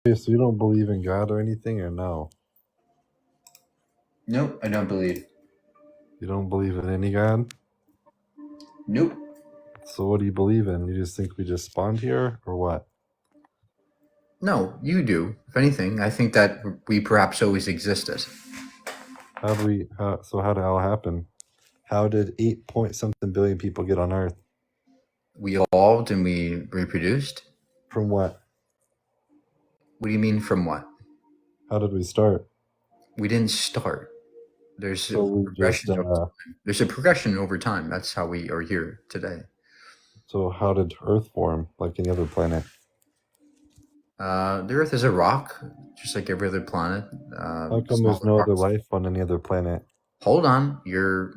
Okay, so you don't believe in God or anything, or no? Nope, I don't believe. You don't believe in any God? Nope. So what do you believe in? You just think we just spawned here, or what? No, you do. If anything, I think that we perhaps always existed. How do we? How did it all happen? How did 8 point something billion people get on Earth? We evolved and we reproduced. From what? What do you mean from what? How did we start? We didn't start. There's a So we just. progression over time. There's a progression over time. That's how we are here today. So how did Earth form, like any other planet? The Earth is a rock, just like every other planet. How come there's Smaller no other rocks. life on any other planet? Hold on. You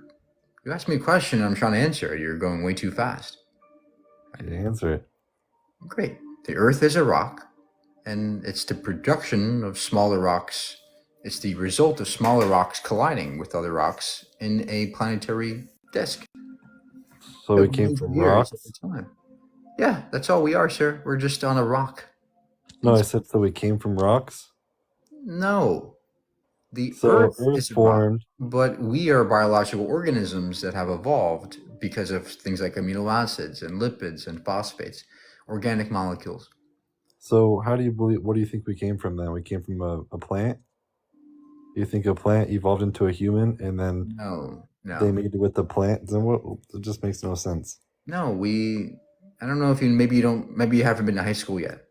asked me a question. I'm trying to answer it. You're going way too fast. You answer it. Great. The Earth is a rock, and it's the production of smaller rocks. It's the result of smaller rocks colliding with other rocks in a planetary disk. So we came from rocks? At the time. Yeah, that's all we are, sir. We're just on a rock. No, I said so we came from rocks? No. The So Earth is a rock, formed. but we are biological organisms that have evolved because of things like amino acids and lipids and phosphates, organic molecules. So how do you believe? What do you think we came from then? We came from a plant. You think a plant evolved into a human, and then No. they made it with the plant? Then what? It just makes no sense. No, I don't know if maybe you haven't been to high school yet,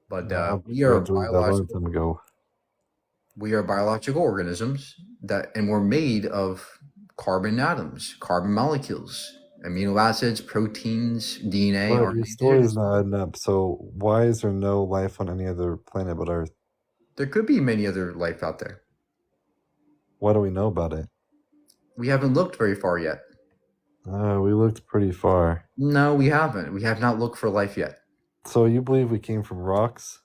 but I we are graduated a long time ago. we are biological organisms and we're made of carbon atoms, carbon molecules, amino acids, proteins, DNA, But RNA. your story's not adding up. So why is there no life on any other planet but Earth? There could be many other life out there. What do we know about it? We haven't looked very far yet. We looked pretty far. No, we haven't. We have not looked for life yet. So you believe we came from rocks?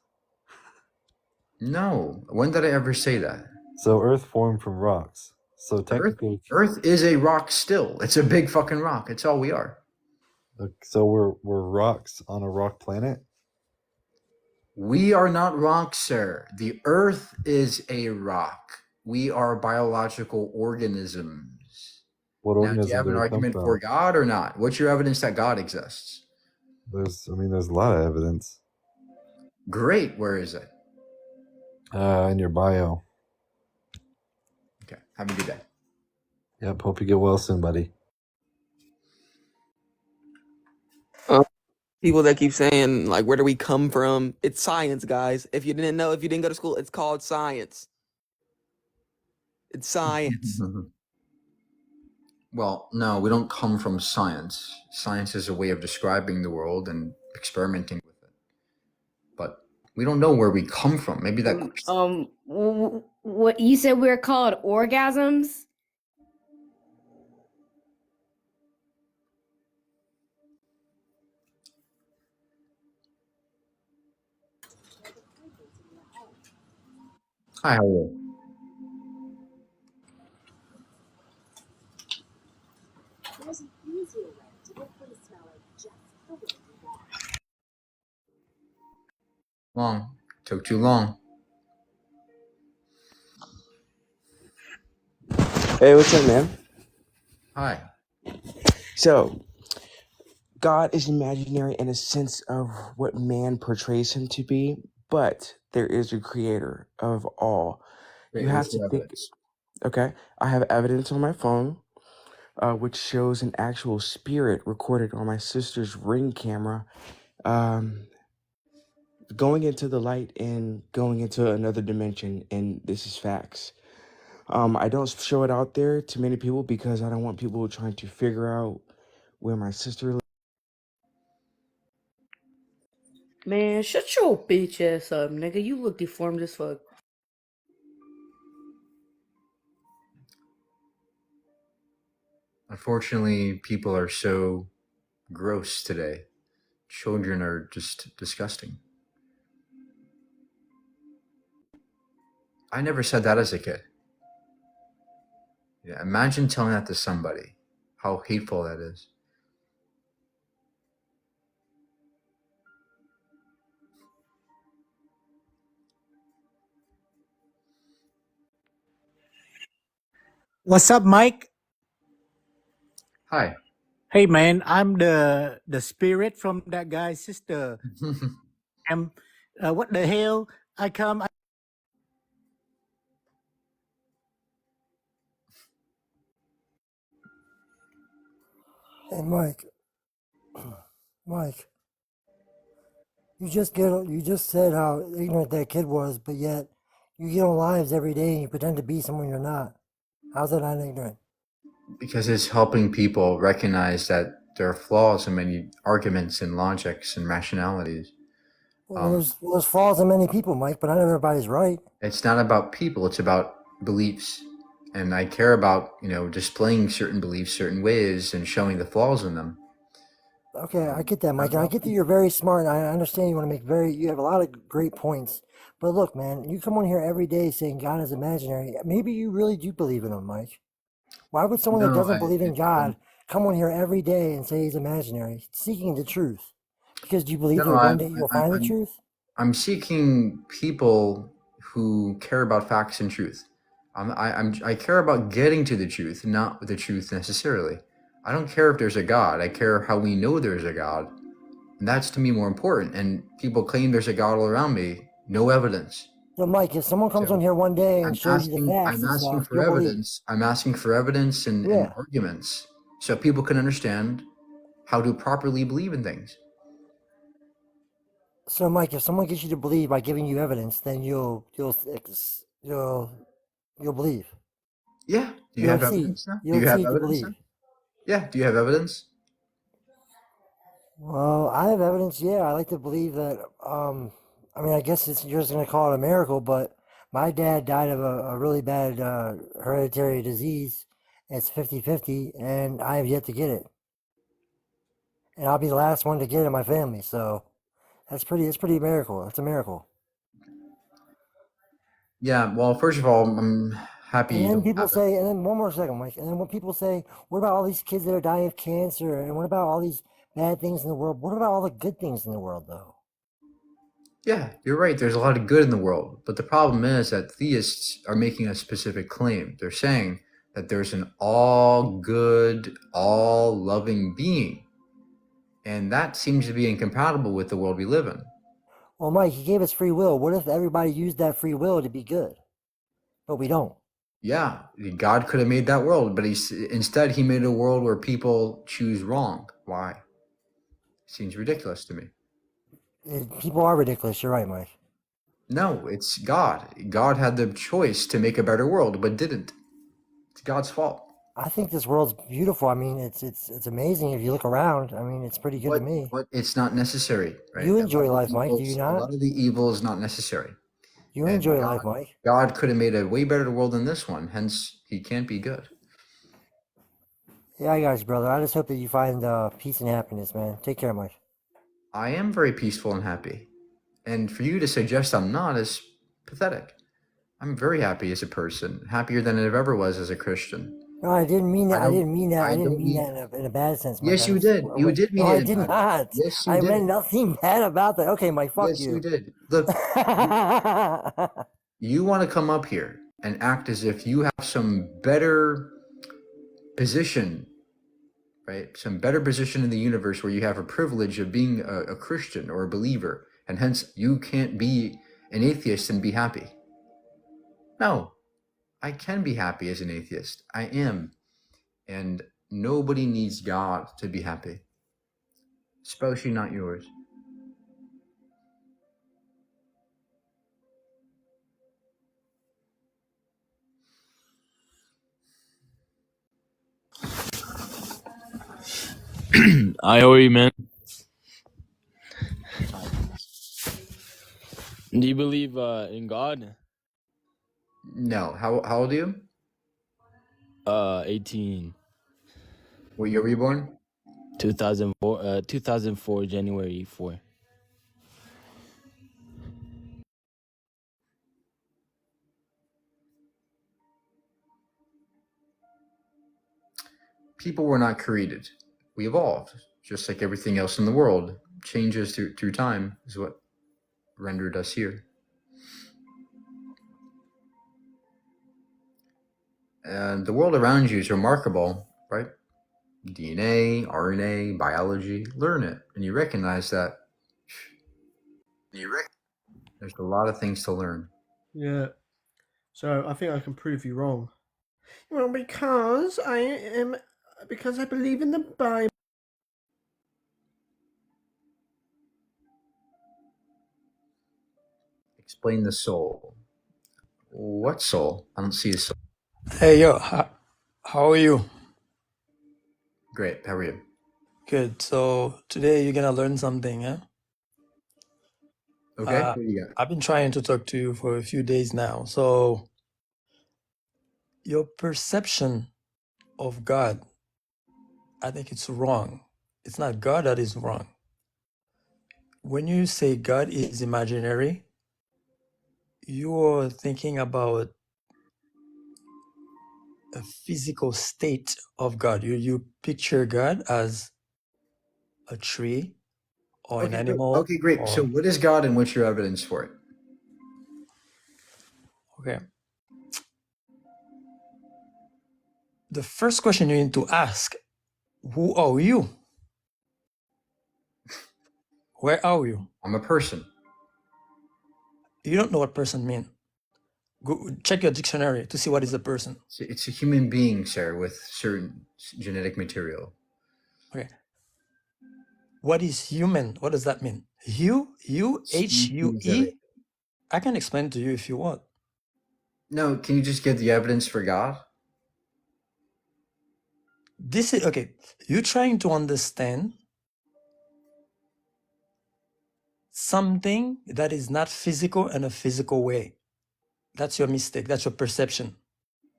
No. When did I ever say that? So Earth formed from rocks. So technically, Earth is a rock still. It's a big fucking rock. It's all we are. So we're rocks on a rock planet? We are not rocks, sir. The Earth is a rock. We are biological organisms. What Now, do organisms you have an do we come argument from? for God or not? What's your evidence that God exists? There's a lot of evidence. Great. Where is it? In your bio. Okay. Have a good day. Yep. Hope you get well soon, buddy. People that keep saying, like, where do we come from? It's science, guys. If you didn't know, if you didn't go to school, it's called science. It's science. Well, no, we don't come from science. Science is a way of describing the world and experimenting with it. But we don't know where we come from. Maybe that question. What you said we're called orgasms? Hi, how are you? There's an easier way to get them smelling just the way you want. Long. Took too long. Hey, what's up, man? Hi. So, God is imaginary in a sense of what man portrays him to be, but there is a creator of all. Great. You have What's to your think. evidence? Okay, I have evidence on my phone, which shows an actual spirit recorded on my sister's Ring camera, going into the light and going into another dimension, and this is facts. I don't show it out there to many people because I don't want people trying to figure out where my sister lives. Man, shut your bitch ass up, nigga. You look deformed as fuck. Unfortunately, people are so gross today. Children are just disgusting. I never said that as a kid. Yeah, imagine telling that to somebody. How hateful that is. What's up, Mike? Hi. Hey, man, I'm the spirit from that guy's sister. And what the hell? I come. Hey, Mike, Mike, you just said how ignorant that kid was, but yet you get on lives every day and you pretend to be someone you're not. How's that not ignorant? Because it's helping people recognize that there are flaws in many arguments and logics and rationalities. Well, there's flaws in many people, Mike, but not everybody's right. It's not about people, it's about beliefs. And I care about, displaying certain beliefs certain ways and showing the flaws in them. Okay, I get that, Mike, Not and I about get that people. you're very smart, and I understand you want to you have a lot of great points. But look, man, you come on here every day saying God is imaginary. Maybe you really do believe in him, Mike. Why would someone that No, doesn't believe in God come on here every day and say he's imaginary, seeking the truth? Because do you believe no, that one day you'll find the truth? I'm seeking people who care about facts and truth. I care about getting to the truth, not the truth necessarily. I don't care if there's a God. I care how we know there's a God. And that's to me more important. And people claim there's a God all around me. No evidence. So, Mike, if someone comes So on here one day and I'm shows you the facts I'm and asking stuff, for you'll believe. evidence. I'm asking for evidence and Yeah. arguments so people can understand how to properly believe in things. So, Mike, if someone gets you to believe by giving you evidence, then you'll believe. Yeah. Do you You'll have see. evidence now? Do You'll you have see to evidence believe. now? Yeah. Do you have evidence? Well, I have evidence. Yeah, I like to believe that. I mean, I guess you're just gonna call it a miracle, but my dad died of a really bad hereditary disease. It's 50-50, and I have yet to get it. And I'll be the last one to get it in my family. So it's pretty miracle. It's a miracle. Yeah. Well, first of all, I'm happy And you then don't people have it. say, and then one more second, Mike. And then when people say, what about all these kids that are dying of cancer? And what about all these bad things in the world? What about all the good things in the world, though? Yeah, you're right. There's a lot of good in the world. But the problem is that theists are making a specific claim. They're saying that there's an all good, all loving being. And that seems to be incompatible with the world we live in. Well, Mike, he gave us free will. What if everybody used that free will to be good? But we don't. Yeah, God could have made that world, but instead he made a world where people choose wrong. Why? Seems ridiculous to me. People are ridiculous. You're right, Mike. No, it's God. God had the choice to make a better world, but didn't. It's God's fault. I think this world's beautiful. I mean, it's amazing if you look around. I mean, it's pretty good to me. But it's not necessary, right? You enjoy life, Mike. Do you A not? lot of the evil is not necessary. You And enjoy life, Mike. God could have made a way better world than this one. Hence, he can't be good. Yeah, I got you, brother. I just hope that you find peace and happiness, man. Take care, Mike. I am very peaceful and happy. And for you to suggest I'm not is pathetic. I'm very happy as a person, happier than I ever was as a Christian. No, I didn't mean that. I didn't mean that. I I didn't don't mean need- that in a bad sense, Mike. Yes, you did. You did mean No, it I in did bad. not. Yes, you I did. meant nothing bad about that. Okay, Mike, fuck Yes, you. you did. Look, you want to come up here and act as if you have some better position, right? Some better position in the universe where you have a privilege of being a Christian or a believer, and hence you can't be an atheist and be happy. No, I can be happy as an atheist. I am. And nobody needs God to be happy, especially not yours. I owe you, man. Do you believe in God? No. How old are you? 18. What year were you born? 2004. 2004, January 4. People were not created. We evolved, just like everything else in the world. Changes through time is what rendered us here. The world around you is remarkable, right? DNA, RNA, biology. Learn it, and you recognize that there's a lot of things to learn. Yeah. So I think I can prove you wrong. Well, because I believe in the Bible. Explain the soul. What soul? I don't see a soul. Hey yo, how are you? Great. How are you? Good. So today you're gonna learn something, yeah? Okay. What do you got? I've been trying to talk to you for a few days now. So your perception of God, I think it's wrong. It's not God that is wrong. When you say God is imaginary, you're thinking about a physical state of God. You picture God as a tree or an Okay. animal Okay. Great. So, or what is God, and what's your evidence for it? okay. The first question you need to ask, who are you? Where are you? I'm a person. You don't know what person mean. Go check your dictionary to see what is a person. It's a human being, sir, with certain genetic material. Okay. What is human? What does that mean? Hue, H-U-E? I can explain to you if you want. No, can you just get the evidence for God? This is okay. You're trying to understand something that is not physical in a physical way. That's your mistake. That's your perception.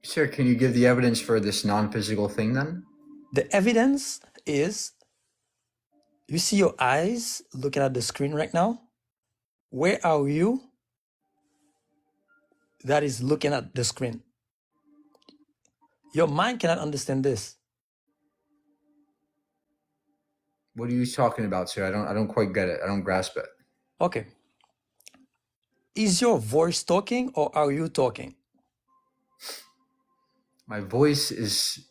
Sir, can you give the evidence for this non-physical thing then? The evidence is you see your eyes looking at the screen right now. Where are you? That is looking at the screen. Your mind cannot understand this. What are you talking about, sir? I don't quite get it. I don't grasp it. Okay. Is your voice talking or are you talking? My voice is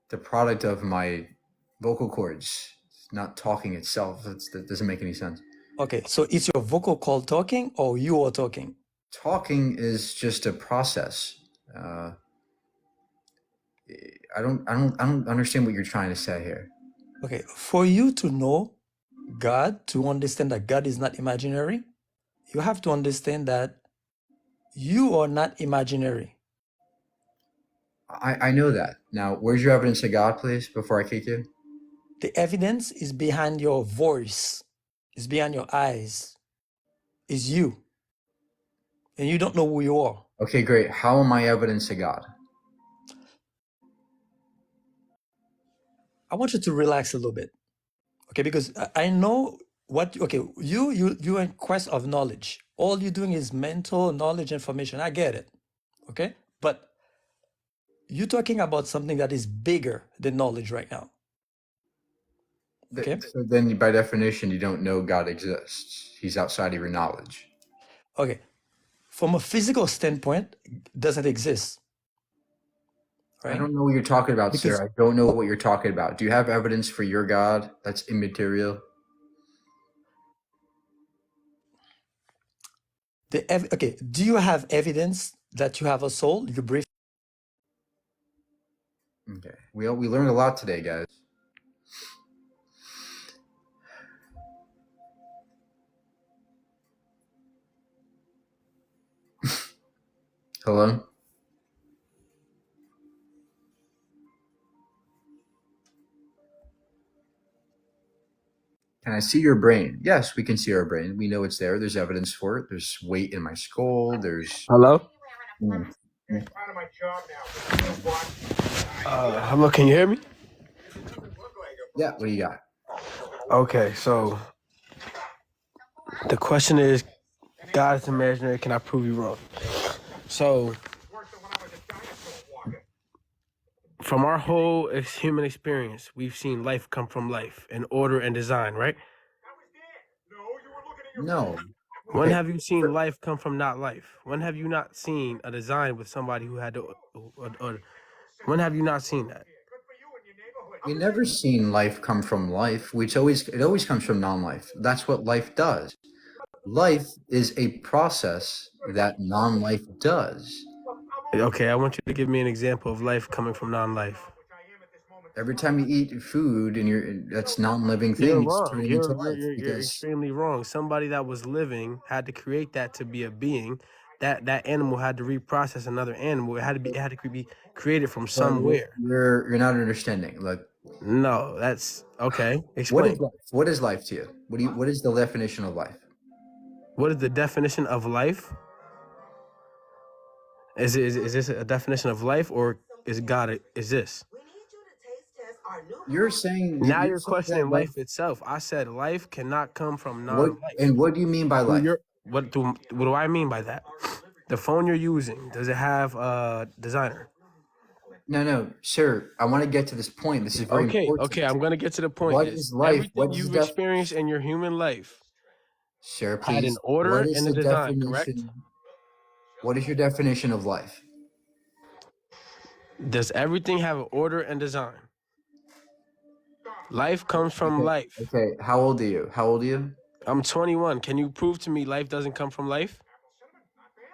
the product of my vocal cords. It's not talking itself. That doesn't make any sense. Okay, so is your vocal cord talking or you are talking? Talking is just a process. I don't understand what you're trying to say here. Okay, for you to know God, to understand that God is not imaginary, you have to understand that you are not imaginary. I know that. Now, where's your evidence of God, please, before I kick you? The evidence is behind your voice, is behind your eyes, is you. And you don't know who you are. Okay, great. How am I evidence of God? I want you to relax a little bit. Okay, because I know what, okay, you're in quest of knowledge. All you're doing is mental knowledge information. I get it. Okay, but you're talking about something that is bigger than knowledge right now. Okay. So then, by definition, you don't know God exists. He's outside of your knowledge. Okay. From a physical standpoint, doesn't exist. Right? I don't know what you're talking about, Because sir. I don't know what you're talking about. Do you have evidence for your God that's immaterial? okay, do you have evidence that you have a soul? You breathe. Okay. We learned a lot today, guys. Hello? Can I see your brain? Yes, we can see our brain. We know it's there. There's evidence for it. There's weight in my skull. There's... Hello? Mm. Hello, can you hear me? Yeah, what do you got? Okay, so the question is, God is imaginary, can I prove you wrong? So, from our whole human experience, we've seen life come from life and order and design, right? No. When Okay. have you seen life come from not life? When have you not seen a design with somebody who had to When have you not seen that? We never seen life come from life. It always comes from non-life. That's what life does. Life is a process that non-life does. Okay, I want you to give me an example of life coming from non-life. Every time you eat food and that's non-living You're things wrong. turning into life You're because extremely wrong. Somebody that was living had to create that to be a being. That animal had to reprocess another animal. It had to be created from somewhere. you're not understanding. Like, No, that's okay. what Explain. is life? What is life to you? What is the definition of life? What is the definition of life? Is this a definition of life, or is God exist? You're saying Now you're you're saying questioning that life itself. I said life cannot come from what non-life. what do you mean by Who life? what do I mean by that? The phone you're using, does it have a designer? No, sir. I want to get to this point. This is very important. Okay, I'm gonna get to the point. What is life? Everything What is you've the experienced in your human life Sir, had an please. order What is and a the design, correct? definition? What is your definition of life? Does everything have an order and design? Life comes from life. Okay. How old are you? How old are you? I'm 21. Can you prove to me life doesn't come from life?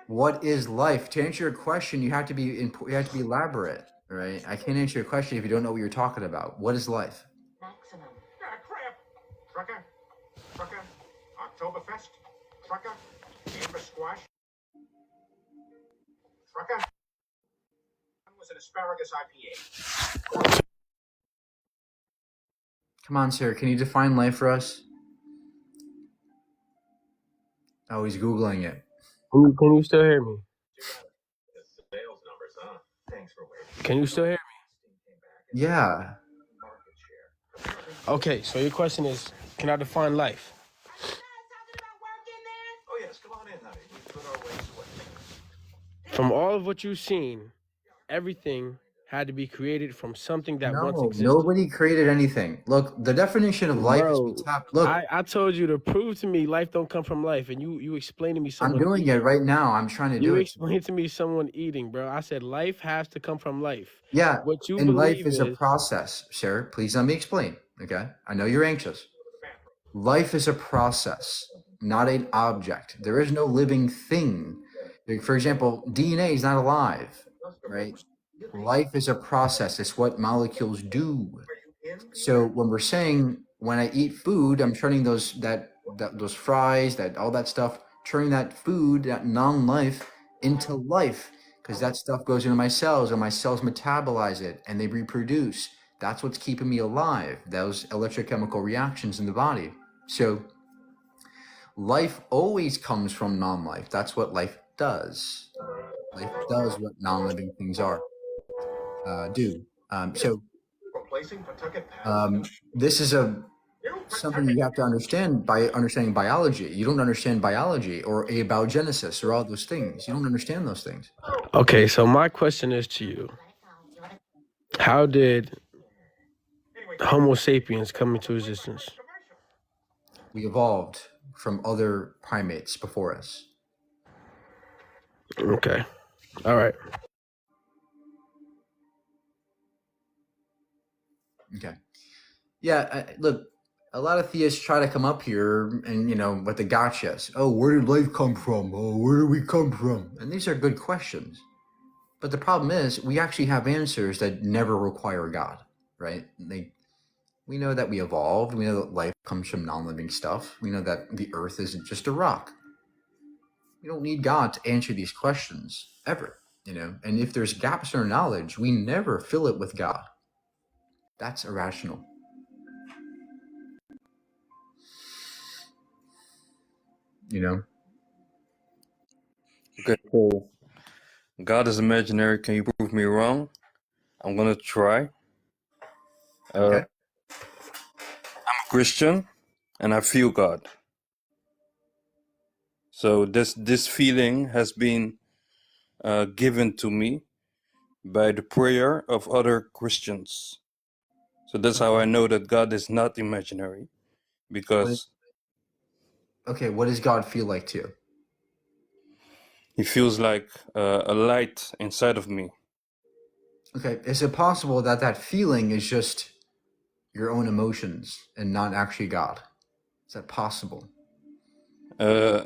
What is life? To answer your question, you have to be elaborate, right? I can't answer your question if you don't know what you're talking about. What is life? Trucker, Oktoberfest, trucker, Amber squash, trucker. Was an asparagus IPA. Come on, sir. Can you define life for us? Oh, he's Googling it. Can you still hear me? Sales numbers, huh? Thanks for waiting. Can you still hear me? Yeah. Okay, so your question is, can I define life? Oh yes, come on in, honey. We put our ways away. From all of what you've seen, everything had to be created from something that once No, existed. nobody created anything. Look, the definition of life is we tap. Look, I told you to prove to me life don't come from life, and you explained to me I'm someone doing eating. it right now. I'm trying to You do it. explained to me someone eating, bro. I said life has to come from life. Yeah, What you and life believe is a is process, sir. Please let me explain. Okay, I know you're anxious. Life is a process, not an object. There is no living thing. Like, for example, DNA is not alive, right? Life is a process. It's what molecules do. So when we're saying when I eat food, I'm turning those fries, all that stuff, turning that food, that non-life, into life, because that stuff goes into my cells, and my cells metabolize it, and they reproduce. That's what's keeping me alive. Those electrochemical reactions in the body. So life always comes from non-life. That's what life does. Life does what non-living things do. So this is something you have to understand by understanding biology. You don't understand biology or abiogenesis or all those things. You don't understand those things. okay. So my question is to you: how did Homo sapiens come into existence? We evolved from other primates before us. Okay. All right. Okay. Yeah, look, a lot of theists try to come up here and, with the gotchas. Oh, where did life come from? Oh, where did we come from? And these are good questions. But the problem is we actually have answers that never require God, right? We know that we evolved. We know that life comes from non-living stuff. We know that the earth isn't just a rock. We don't need God to answer these questions ever, And if there's gaps in our knowledge, we never fill it with God. That's irrational. Okay, so God is imaginary. Can you prove me wrong? I'm gonna try. Okay. I'm a Christian, and I feel God. So this feeling has been given to me by the prayer of other Christians. So that's how I know that God is not imaginary, because Okay, what does God feel like to you? He feels like a light inside of me. Okay, is it possible that that feeling is just your own emotions and not actually God? Is that possible?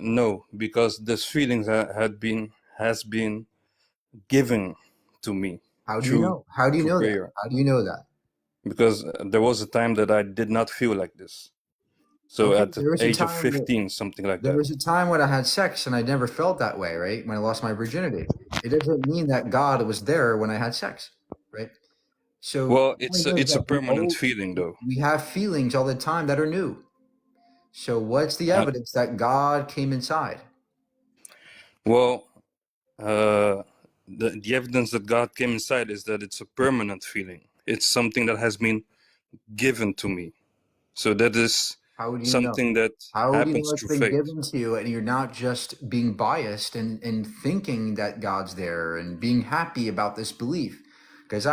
No, because this feeling has been given to me How do you through know? How do you know that? prayer. How do you know that? Because there was a time that I did not feel like this. So Okay, at the there was a age of time that 15, something like there that. was a time when I had sex and I never felt that way, right? When I lost my virginity. It doesn't mean that God was there when I had sex, right? So Well, the point is it's a that permanent feeling though. we have feelings all the time that are new. So what's the Uh, evidence that God came inside? well, uh, the evidence that God came inside is that it's a permanent feeling. It's something that has been given to me. So that is How do you know? something that How do you know happens it's through been faith. given to you and you're not just being biased and thinking that God's there and being happy about this belief? Because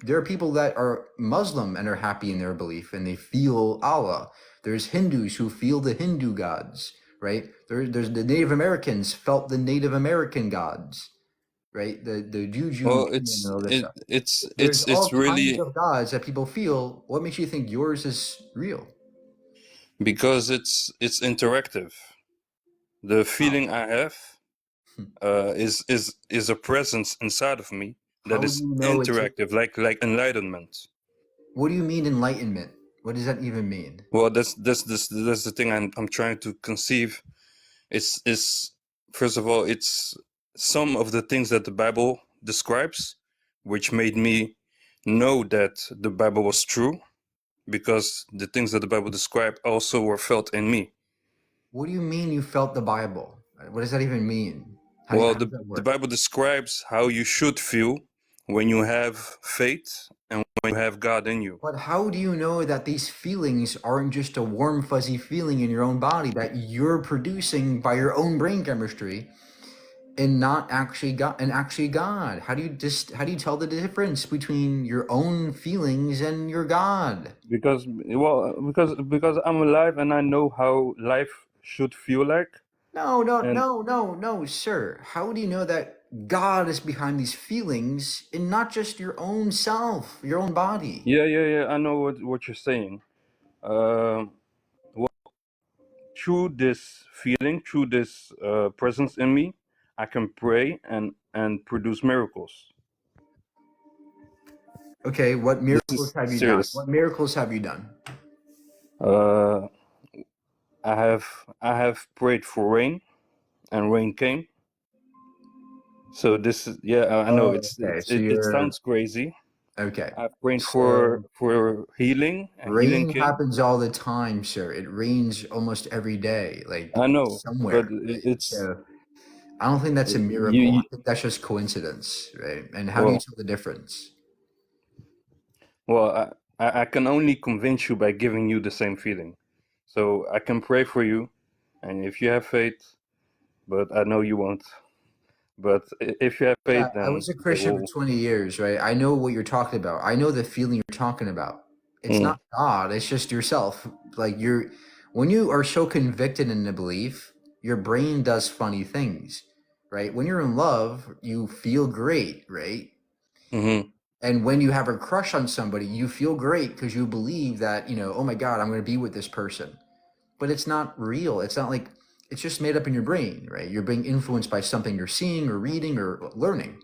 there are people that are Muslim and are happy in their belief and they feel Allah. There's Hindus who feel the Hindu gods, right? There's the Native Americans felt the Native American gods, right? The Juju Well, and all this stuff. There's it's all kinds really of gods that people feel. What makes you think yours is real? because it's interactive. The feeling I have is a presence inside of me that How do is you know it's interactive, like enlightenment. what do you mean enlightenment? What does that even mean? Well, that's the thing I'm trying to conceive. It's first of all, it's some of the things that the Bible describes, which made me know that the Bible was true, because the things that the Bible described also were felt in me. What do you mean you felt the Bible? What does that even mean? Well, How does that the work? Bible describes how you should feel when you have faith and when you have God in you. But how do you know that these feelings aren't just a warm, fuzzy feeling in your own body that you're producing by your own brain chemistry and not actually God and actually God? How do you tell the difference between your own feelings and your God? Because I'm alive and I know how life should feel like. And No, sir. How do you know that God is behind these feelings and not just your own self, your own body? yeah, I know what you're saying. Well, through this feeling, through this presence in me, I can pray and produce miracles. Okay, what This miracles is have you done? serious. What miracles have you done? Uh, I have prayed for rain, and rain came. So this is I know Oh, okay. So it you're sounds crazy. okay. I've prayed So for healing, and healing rain came. happens all the time, sir. It rains almost every day, like I know, but somewhere, right? it's So I don't think that's a miracle. you I think that's just coincidence, right? And how do you well tell the difference? well I can only convince you by giving you the same feeling. So I can pray for you, and if you have faith, but I know you won't. But if you have Yeah, faith, I then was a it Christian for will. 20 years, right? I know what you're talking about. I know the feeling you're talking about. It's Mm, not God, it's just yourself. Like when you are so convicted in the belief, your brain does funny things, right? When you're in love, you feel great, right? mm-hmm, And when you have a crush on somebody, you feel great because you believe that, oh my God, I'm going to be with this person. But it's not real. It's not like it's just made up in your brain, right? You're being influenced by something you're seeing or reading or learning.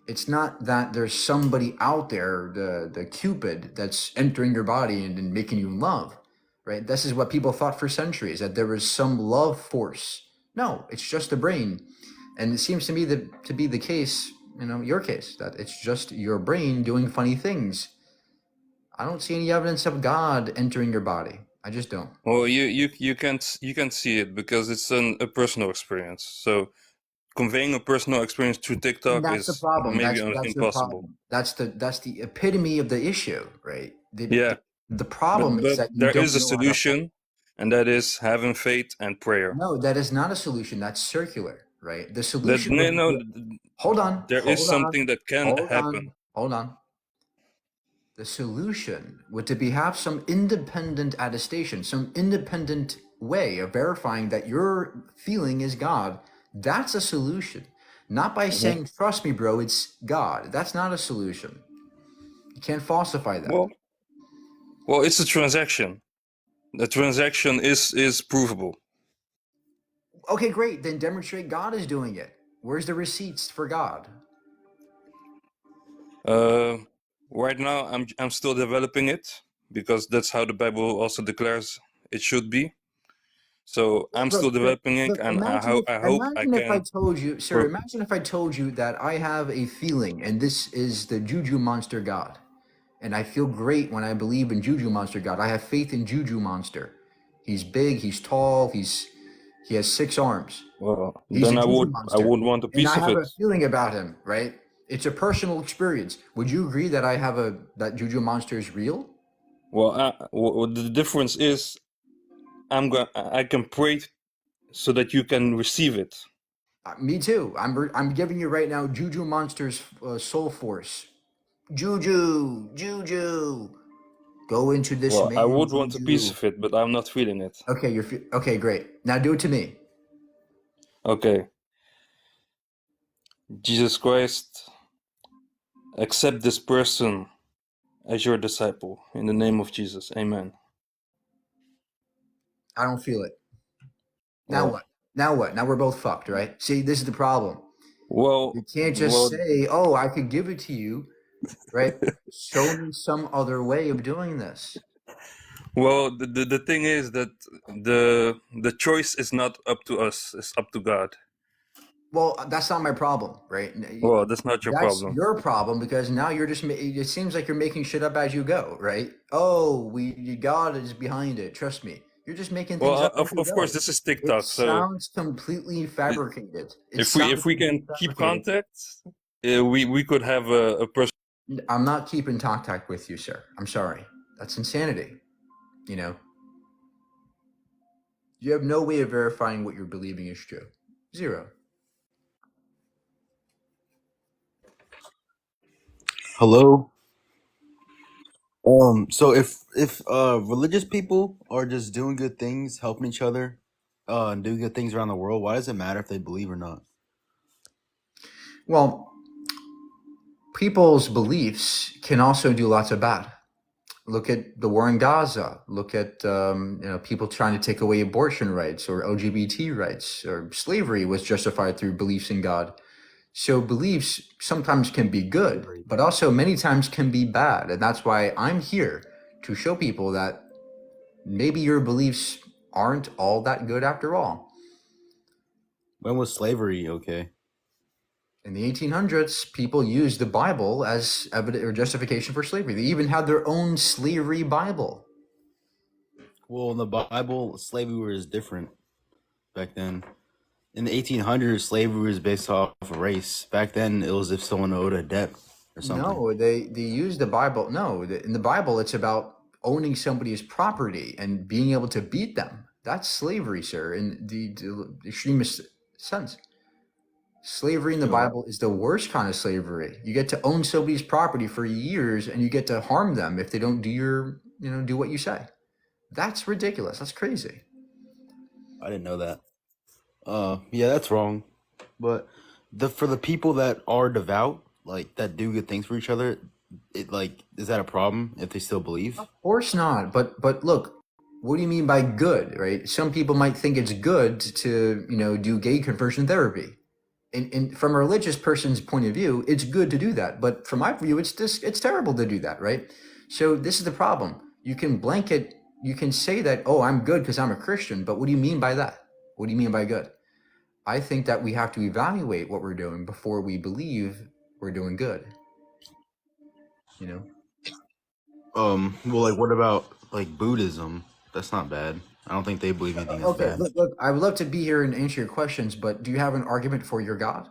It's not that there's somebody out there, the Cupid, that's entering your body and making you in love, right? This is what people thought for centuries, that there was some love force. No, it's just the brain. And it seems to me to be the case, your case, that it's just your brain doing funny things. I don't see any evidence of God entering your body. I just don't. well, you can't see it because it's a personal experience. So conveying a personal experience through And TikTok that's the is problem. maybe That's your impossible. problem. That's the epitome of the issue, right? Yeah, The problem is but that you there don't is a know how to. solution, and that is having faith and prayer. No, that is not a solution. That's circular, right? The That solution no, would no, be, hold on, there is hold on, something that can hold happen. on, hold on. The solution would to be have some independent attestation, some independent way of verifying that your feeling is God. That's a solution. Not by Mhm. saying, trust me, bro, it's God. That's not a solution. You can't falsify that. Well, it's a transaction. The transaction is provable. Okay, great. Then demonstrate God is doing it. Where's the receipts for God? Right now, I'm still developing it because that's how the Bible also declares it should be. So I'm still developing it, and I hope I imagine if I can. told you, sir, imagine if I told you that I have a feeling, and this is the Juju Monster God. And I feel great when I believe in Juju Monster God. I have faith in Juju Monster. He's big, he's tall, he has 6 arms. Well, He's then a I Juju would Monster. want a And piece I of have it. a feeling about him, right? It's a personal experience. Would you agree that that Juju Monster is real? Well, the difference is I can pray so that you can receive it. Me too. I'm giving you right now Juju Monster's soul force. Juju. Go into this Well, I man, would want a piece Juju. of it, but I'm not feeling it. Okay, okay, great. Now do it to me. Okay. Jesus Christ, accept this person as your disciple in the name of Jesus. Amen. I don't feel it. Now Well, what? Now what? Now we're both fucked, right? See, this is the problem. well, You can't just say, "Oh, I could give it to you," right? Show me some other way of doing this. well, the thing is that the choice is not up to us; it's up to God. Well, that's not my problem, right? Well, that's not your That's problem. your problem because now you're just. It seems like you're making shit up as you go, right? Oh, God is behind it. Trust me, you're just making things Well, up as you of course, go. this is It TikTok, so sounds completely fabricated. It if sounds we completely can keep fabricated. contact, we could have a person. I'm not keeping contact with you, sir. I'm sorry. That's insanity. You know, you have no way of verifying what you're believing is true. Zero. Hello. So if religious people are just doing good things, helping each other, and doing good things around the world, why does it matter if they believe or not? Well, people's beliefs can also do lots of bad. Look at the war in Gaza. Look at people trying to take away abortion rights or LGBT rights, or slavery was justified through beliefs in God. So beliefs sometimes can be good, but also many times can be bad. And that's why I'm here to show people that maybe your beliefs aren't all that good after all. When was slavery okay? In the 1800s, people used the Bible as evidence or justification for slavery. They even had their own slavery Bible. Well, in the Bible, slavery was different back then. In the 1800s, slavery was based off of race. Back then, it was if someone owed a debt or something. No, they use the Bible. No, in the Bible, it's about owning somebody's property and being able to beat them. That's slavery, sir, in the extremist sense. Slavery in the Bible is the worst kind of slavery. You get to own somebody's property for years, and you get to harm them if they don't do what you say. That's ridiculous. That's crazy. I didn't know that. Yeah, that's wrong. But for the people that are devout, like that do good things for each other, is that a problem if they still believe? Of course not. But look, what do you mean by good, right? Some people might think it's good to do gay conversion therapy. And from a religious person's point of view, it's good to do that. But from my view, it's terrible to do that, right? So this is the problem. You can say that, oh, I'm good because I'm a Christian, but what do you mean by that? What do you mean by good? I think that we have to evaluate what we're doing before we believe we're doing good. Well, what about Buddhism? That's not bad. I don't think they believe anything is Okay, bad. look, I would love to be here and answer your questions, but do you have an argument for your God?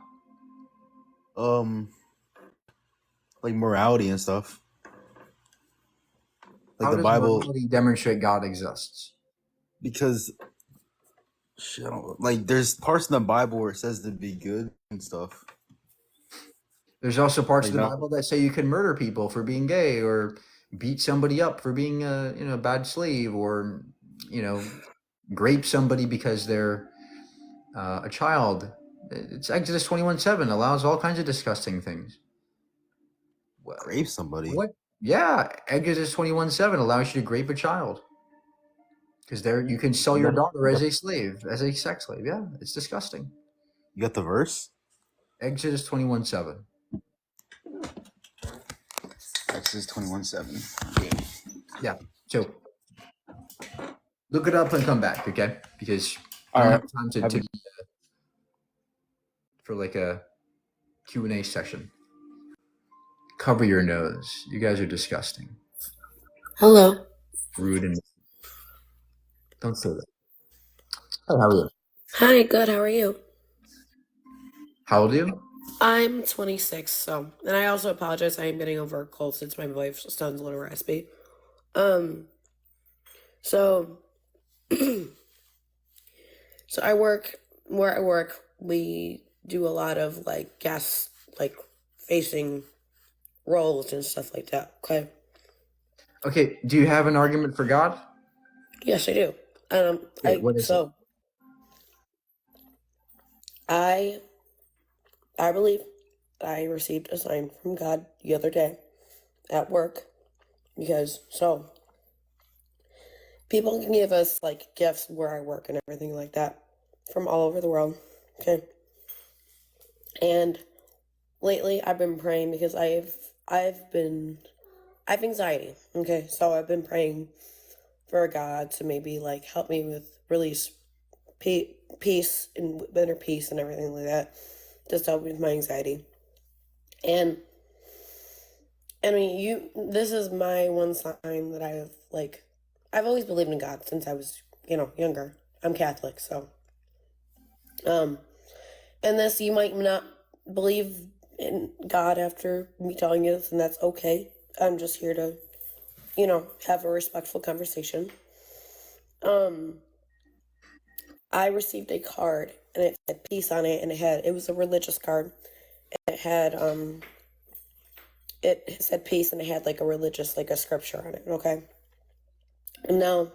Like morality and stuff. Like How the does Bible, morality demonstrate God exists? because there's parts in the Bible where it says to be good and stuff. There's also parts Like of the not Bible that say you can murder people for being gay, or beat somebody up for being a bad slave, or grape somebody because they're a child. It's Exodus 21:7 allows all kinds of disgusting things. rape somebody. Yeah, Exodus 21:7 allows you to grape a child. Because there you can sell You your got daughter you as got, a slave, as a sex slave. Yeah, it's disgusting. you got the verse? Exodus 21:7. Exodus 21:7. Yeah. So look it up and come back, okay? Because I All don't right. have time to, Have to a, for like a Q&A session. Cover your nose. You guys are disgusting. Hello. Rude and don't say that. Oh, how are you? Hi, good. How are you? How old are you? I'm 26, and I also apologize. I am getting over a cold since my voice sounds a little raspy. So, so I work where I work. We do a lot of like guest, like facing roles and stuff like that. Okay. Okay, do you have an argument for God? Yes, I do. Okay, what is it? I believe I received a sign from God the other day at work because people can give us like gifts where I work and everything like that from all over the world. Okay. And lately I've been praying because I have anxiety. Okay. So I've been praying for God to maybe like help me with release peace and inner peace and everything like that. Just help me with my anxiety. And I mean, this is my one sign that I've always believed in God since I was, younger. I'm Catholic, so. And this, you might not believe in God after me telling you this, and that's okay. I'm just here to, have a respectful conversation. I received a card, and it said peace on it, and it was a religious card. And it said peace, and it had like a religious, like a scripture on it, okay? And now,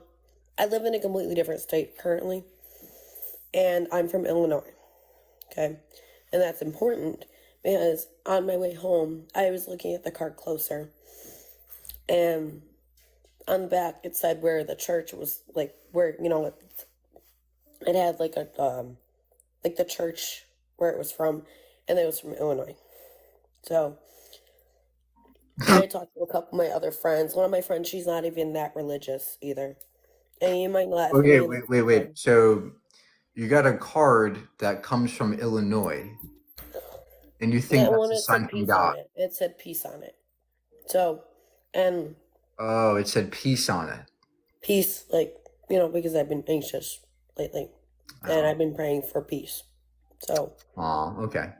I live in a completely different state currently, and I'm from Illinois, okay? And that's important because on my way home, I was looking at the card closer, and on the back, it said where the church was, like, where, it had like the church where it was from, and it was from Illinois. So, I talked to a couple of my other friends. One of my friends, she's not even that religious either. And you might laugh at Okay, me. wait. So you got a card that comes from Illinois, and you think That that's one, a it said sign from peace on God? it. It said peace on it. So, and Oh, it said peace on it. peace, like, because I've been anxious lately. And I've been praying for peace. So. Oh, okay.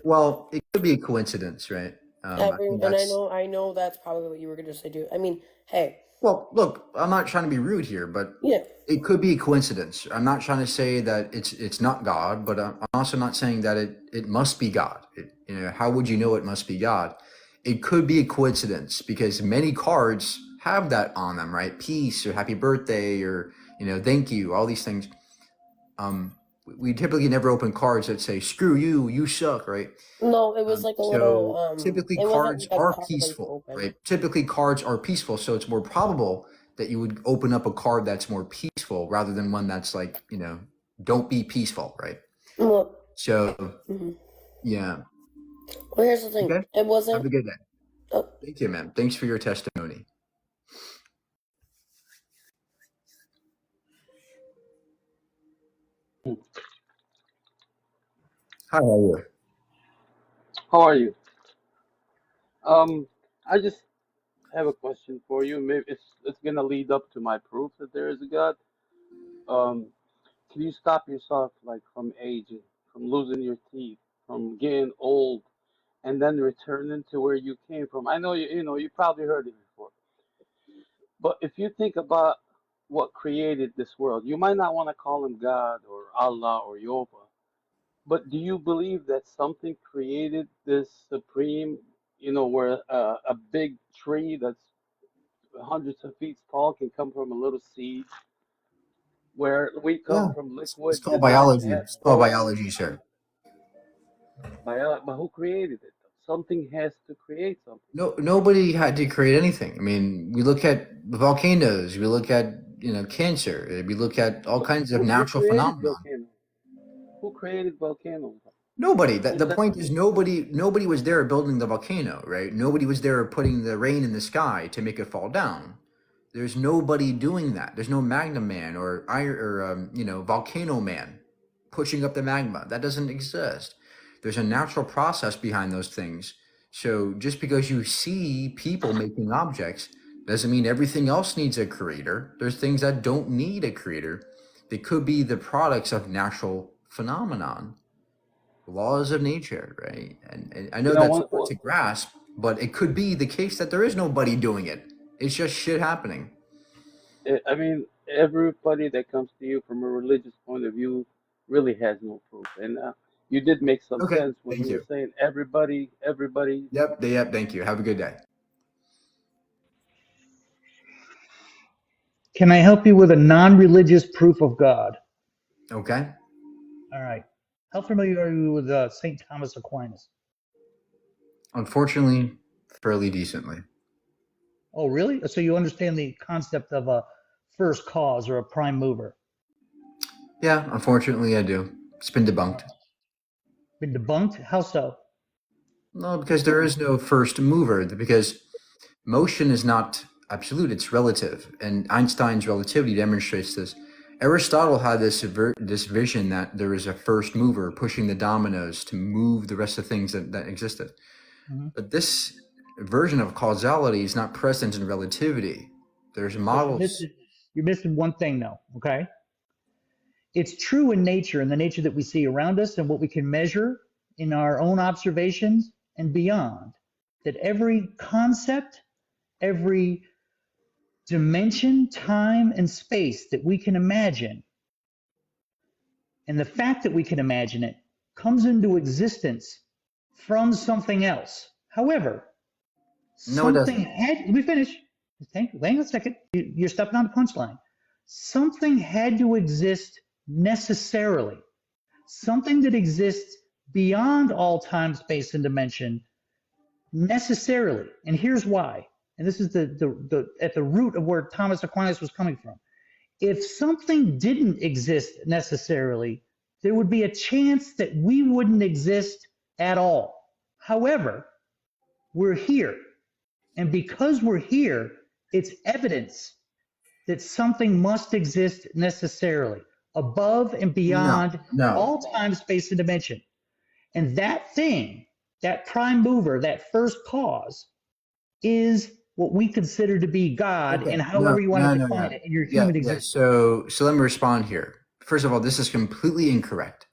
Well, it could be a coincidence, right? I think And that's. I know that's probably what you were going to say too. I mean, hey. Well, look, I'm not trying to be rude here, but yeah, it could be a coincidence. I'm not trying to say that it's not God, but I'm also not saying that it must be God. How would you know it must be God? It could be a coincidence because many cards have that on them, right? Peace or happy birthday or thank you, all these things. We typically never open cards that say "screw you, you suck," right? No, it was like a little. Typically It wasn't cards like a are card peaceful, open. right? Typically cards are peaceful, so it's more probable that you would open up a card that's more peaceful rather than one that's like, don't be peaceful, right? Well, So, mm-hmm. yeah. Well, here's the thing. Okay. It wasn't. Have a good day. Oh. Thank you, man. Thanks for your testimony. Hi, how are you? How are you? I just have a question for you. Maybe it's gonna lead up to my proof that there is a God. Um, can you stop yourself like from aging, from losing your teeth, from getting old, and then returning to where you came from? I know you probably heard it before. But if you think about what created this world, you might not want to call him God or Allah or Yoba. But do you believe that something created this supreme, where a big tree that's hundreds of feet tall can come from a little seed, where we come Yeah. from It's liquid called and then biology. It's called protein? biology, sir. But who created it? something has to create something. No, nobody had to create anything. I mean, we look at volcanoes, we look at cancer, we look at all kinds of Who natural created phenomena. volcanoes? Who created volcanoes? Nobody. The That- point is nobody was there building the volcano, right? Nobody was there putting the rain in the sky to make it fall down. There's nobody doing that. There's no magma man or volcano man pushing up the magma. That doesn't exist. There's a natural process behind those things. So just because you see people making objects doesn't mean everything else needs a creator. There's things that don't need a creator. They could be the products of natural phenomenon, laws of nature, right? And I know that's hard to grasp, but it could be the case that there is nobody doing it. It's just shit happening. I mean, everybody that comes to you from a religious point of view really has no proof. And you did make some Okay, sense when thank you you. were saying everybody. Yep, thank you. Have a good day. Can I help you with a non-religious proof of God? Okay. All right. How familiar are you with St. Thomas Aquinas? Unfortunately, fairly decently. Oh, really? So you understand the concept of a first cause or a prime mover? Yeah, unfortunately I do. It's been debunked. Been debunked? How so? No, because there is no first mover, because motion is not absolute, it's relative. And Einstein's relativity demonstrates this. Aristotle had this vision that there is a first mover pushing the dominoes to move the rest of things that existed. Mhm. But this version of causality is not present in relativity. There's models. You're missing one thing, though, okay? It's true in nature, in the nature that we see around us and what we can measure in our own observations and beyond, that every concept, every dimension, time, and space that we can imagine, and the fact that we can imagine it, comes into existence from something else. However, No, it something doesn't. let me finish. Hang on a second. You're stepping on the punchline. Something had to exist necessarily. Something that exists beyond all time, space, and dimension necessarily. And here's why. And this is the at the root of where Thomas Aquinas was coming from. If something didn't exist necessarily, there would be a chance that we wouldn't exist at all. However, we're here. And because we're here, it's evidence that something must exist necessarily, above and beyond No. all time, space, and dimension. And that thing, that prime mover, that first cause, is what we consider to be God, Okay. and however you want to define no. it in your Yeah, human yeah. existence. So let me respond here. First of all, this is completely incorrect,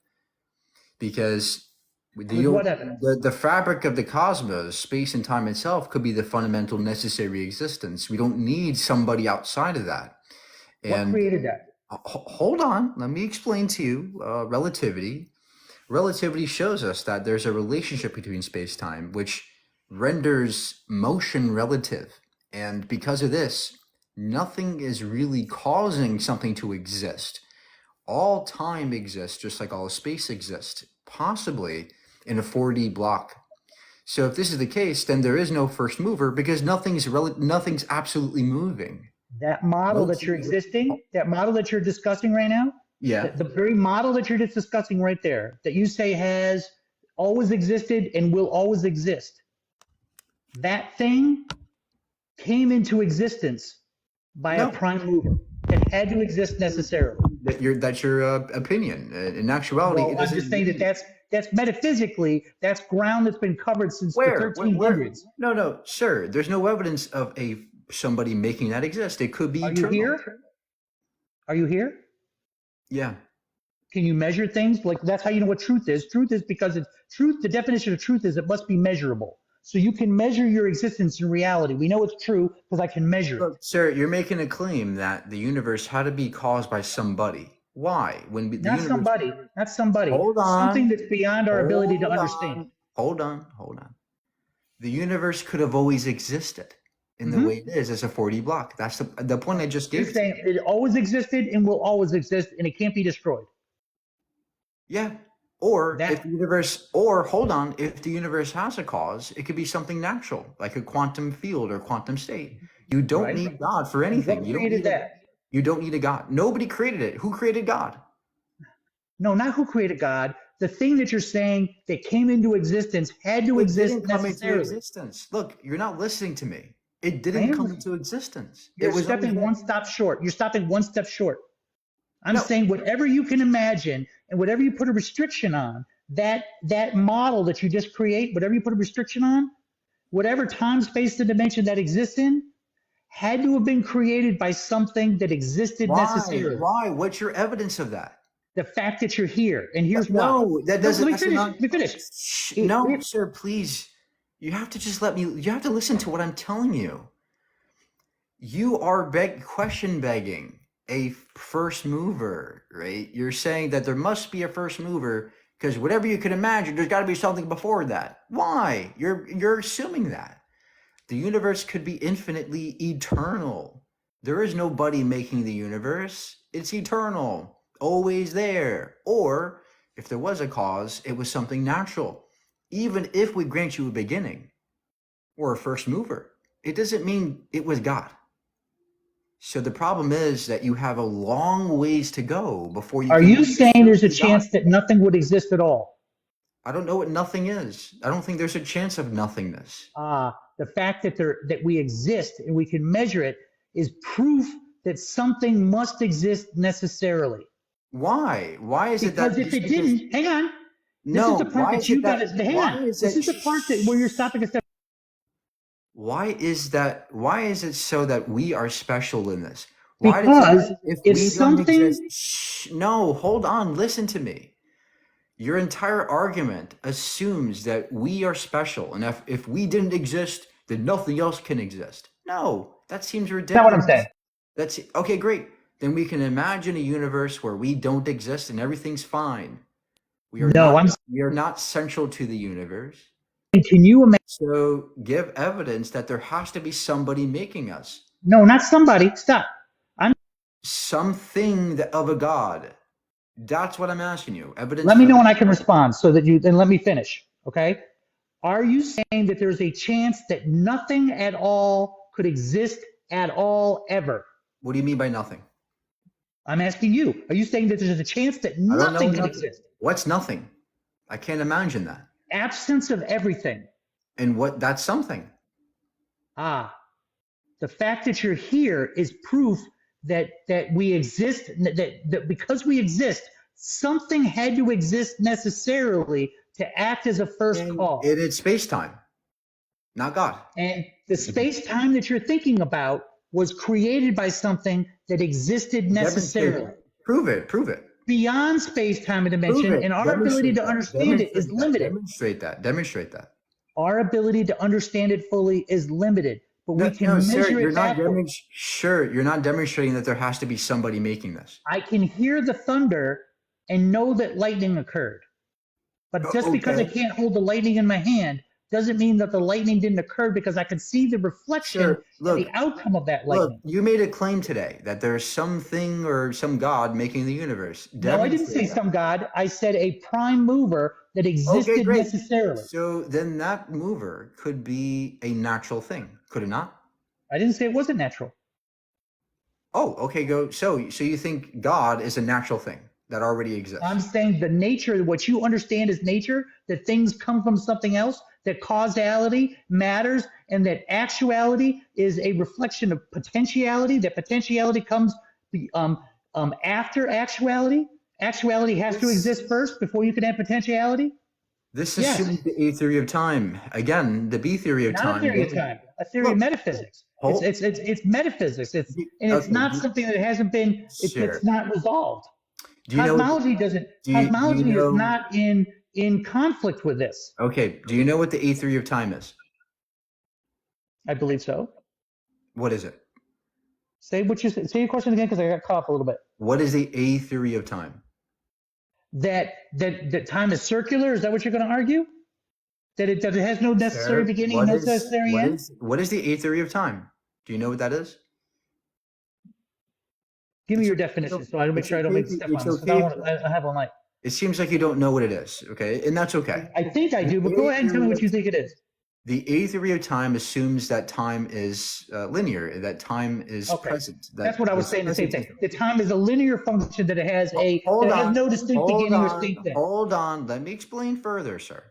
because With what evidence? the fabric of the cosmos, space and time itself, could be the fundamental necessary existence. We don't need somebody outside of that. What And created that? hold on, let me explain to you relativity. Relativity shows us that there's a relationship between space-time, which renders motion relative. And because of this, nothing is really causing something to exist. All time exists just like all space exists, possibly in a 4D block. So if this is the case, then there is no first mover, because nothing's absolutely moving. That model that you're that model that you're discussing right now, Yeah. the very model that you're just discussing right there, that you say has always existed and will always exist, that thing came into existence by a prime mover. It had to exist necessarily. That's your opinion. In actuality, Well, I'm just saying that's metaphysically, that's ground that's been covered since the 1300s. No, sir. There's no evidence of somebody making that exist. It could be Are you eternal. here? Are you here? Yeah. Can you measure things? Like, that's how you know what truth is. Truth is because it's truth. The definition of truth is it must be measurable. So you can measure your existence in reality. We know it's true because I can measure it. Look, sir, you're making a claim that the universe had to be caused by somebody. Why? Not somebody. Hold on. Something that's beyond our ability to understand. Hold on. The universe could have always existed in the way it is as a 4D block. That's the point I just You're gave. saying it always existed and will always exist, and it can't be destroyed. Yeah. Or if the universe, or hold on, if the universe has a cause, it could be something natural, like a quantum field or quantum state. You don't Right. need God for And anything. what You don't created need that? you don't need a God. Nobody created it. Who created God? No, not who created God. The thing that you're saying that came into existence had to It exist didn't come into necessarily. existence. Look, you're not listening to me. It I didn't am come listening. into existence. You're It was always stepping there. one step short. You're stopping one step short. I'm No. saying whatever you can imagine and whatever you put a restriction on, that model that you just create, whatever you put a restriction on, whatever time, space, and dimension that exists in, had to have been created by something that existed Why? necessarily. Why? What's your evidence of that? The fact that you're here, and here's why. No, that No, doesn't. let me That's finish. not. Let me finish. No, sir, please. You have to just let me. You have to listen to what I'm telling you. You are question begging a first mover, right? You're saying that there must be a first mover because whatever you can imagine, there's got to be something before that. Why? You're assuming that the universe could be infinitely eternal. There is nobody making the universe. It's eternal, always there. Or if there was a cause, it was something natural. Even if we grant you a beginning or a first mover, it doesn't mean it was God. So the problem is that you have a long ways to go before you Are can you saying there's a see God. chance that nothing would exist at all? I don't know what nothing is. I don't think there's a chance of nothingness. The fact that we exist and we can measure it is proof that something must exist necessarily. Why? Why is it that? Because if it didn't, hang on. No, This is the part why that is you it got that? to hang Why on. is This it? is the part that where you're stopping a step. Why is that? Why is it so that we are special in this? Why does Because it, if if we don't something exist? No, hold on. Listen to me. Your entire argument assumes that we are special, and if we didn't exist, then nothing else can exist. No, that seems that's not what I'm ridiculous. saying. That's okay. Great. Then we can imagine a universe where we don't exist and everything's fine. We are No, not. I'm We are not central to the universe. saying, can you imagine? So give evidence that there has to be somebody making us. No, not somebody. Stop. I'm. Something of a God. That's what I'm asking you. Evidence. Let me know for when I can respond so that you then let me finish. Okay. Are you saying that there's a chance that nothing at all could exist at all ever? What do you mean by nothing? I'm asking you. Are you saying that there's a chance that I don't know nothing could nothing. exist? What's nothing? I can't imagine that. Absence of everything. And what? That's something. The fact that you're here is proof that we exist, that because we exist, something had to exist necessarily to act as a first call. It is space time, not God. And the space-time that you're thinking about was created by something that existed necessarily. Prove it. Prove it. Beyond space-time and dimension, Prove it. and our ability to understand it is limited. Demonstrate that. Demonstrate that. Our ability to understand it fully is limited, but we can No, measure sir, it backwards. you're not demonstrating that there has to be somebody making this. I can hear the thunder and know that lightning occurred. But just because I Okay. can't hold the lightning in my hand doesn't mean that the lightning didn't occur, because I could see the reflection Sure. Look, and the outcome of that Look, lightning. you made a claim today that there's something or some God making the universe. No, I didn't say Demonstrate that. some God. I said a prime mover that existed great. necessarily. So then that mover could be a natural thing, could it not? I didn't say it wasn't natural. Oh, okay, go. So you think God is a natural thing that already exists? I'm saying the nature, what you understand as nature, that things come from something else, that causality matters, and that actuality is a reflection of potentiality, that potentiality comes after actuality. Actuality has to exist first before you can have potentiality. This Yes. assumes the A theory of time. Again, the B theory of Not time. a theory of time, a theory of metaphysics. It's metaphysics. It's not something that hasn't been. Sure. It's not resolved. Do you know- Cosmology doesn't. do you Cosmology know- is not in conflict with this. Okay, do you know what the A theory of time is? I believe so. What is it? Say your question again, because I got caught up a little bit. What is the A theory of time? That time is circular. Is that what you're going to argue? That it has no necessary Sir, beginning, what no is- necessary what end. what is the A theory of time? Do you know what that is? Give me your definition, so I make sure I don't make step on this. 'Cause I have all night. It seems like you don't know what it is, okay? And that's okay. I think I do, but go ahead and tell me what you think it is. The A theory of time assumes that time is linear, that time is Okay. present. That's what I was it's saying, the same present. thing. The time is a linear function that it has no distinct beginning or distinct end. Hold on. Let me explain further, sir.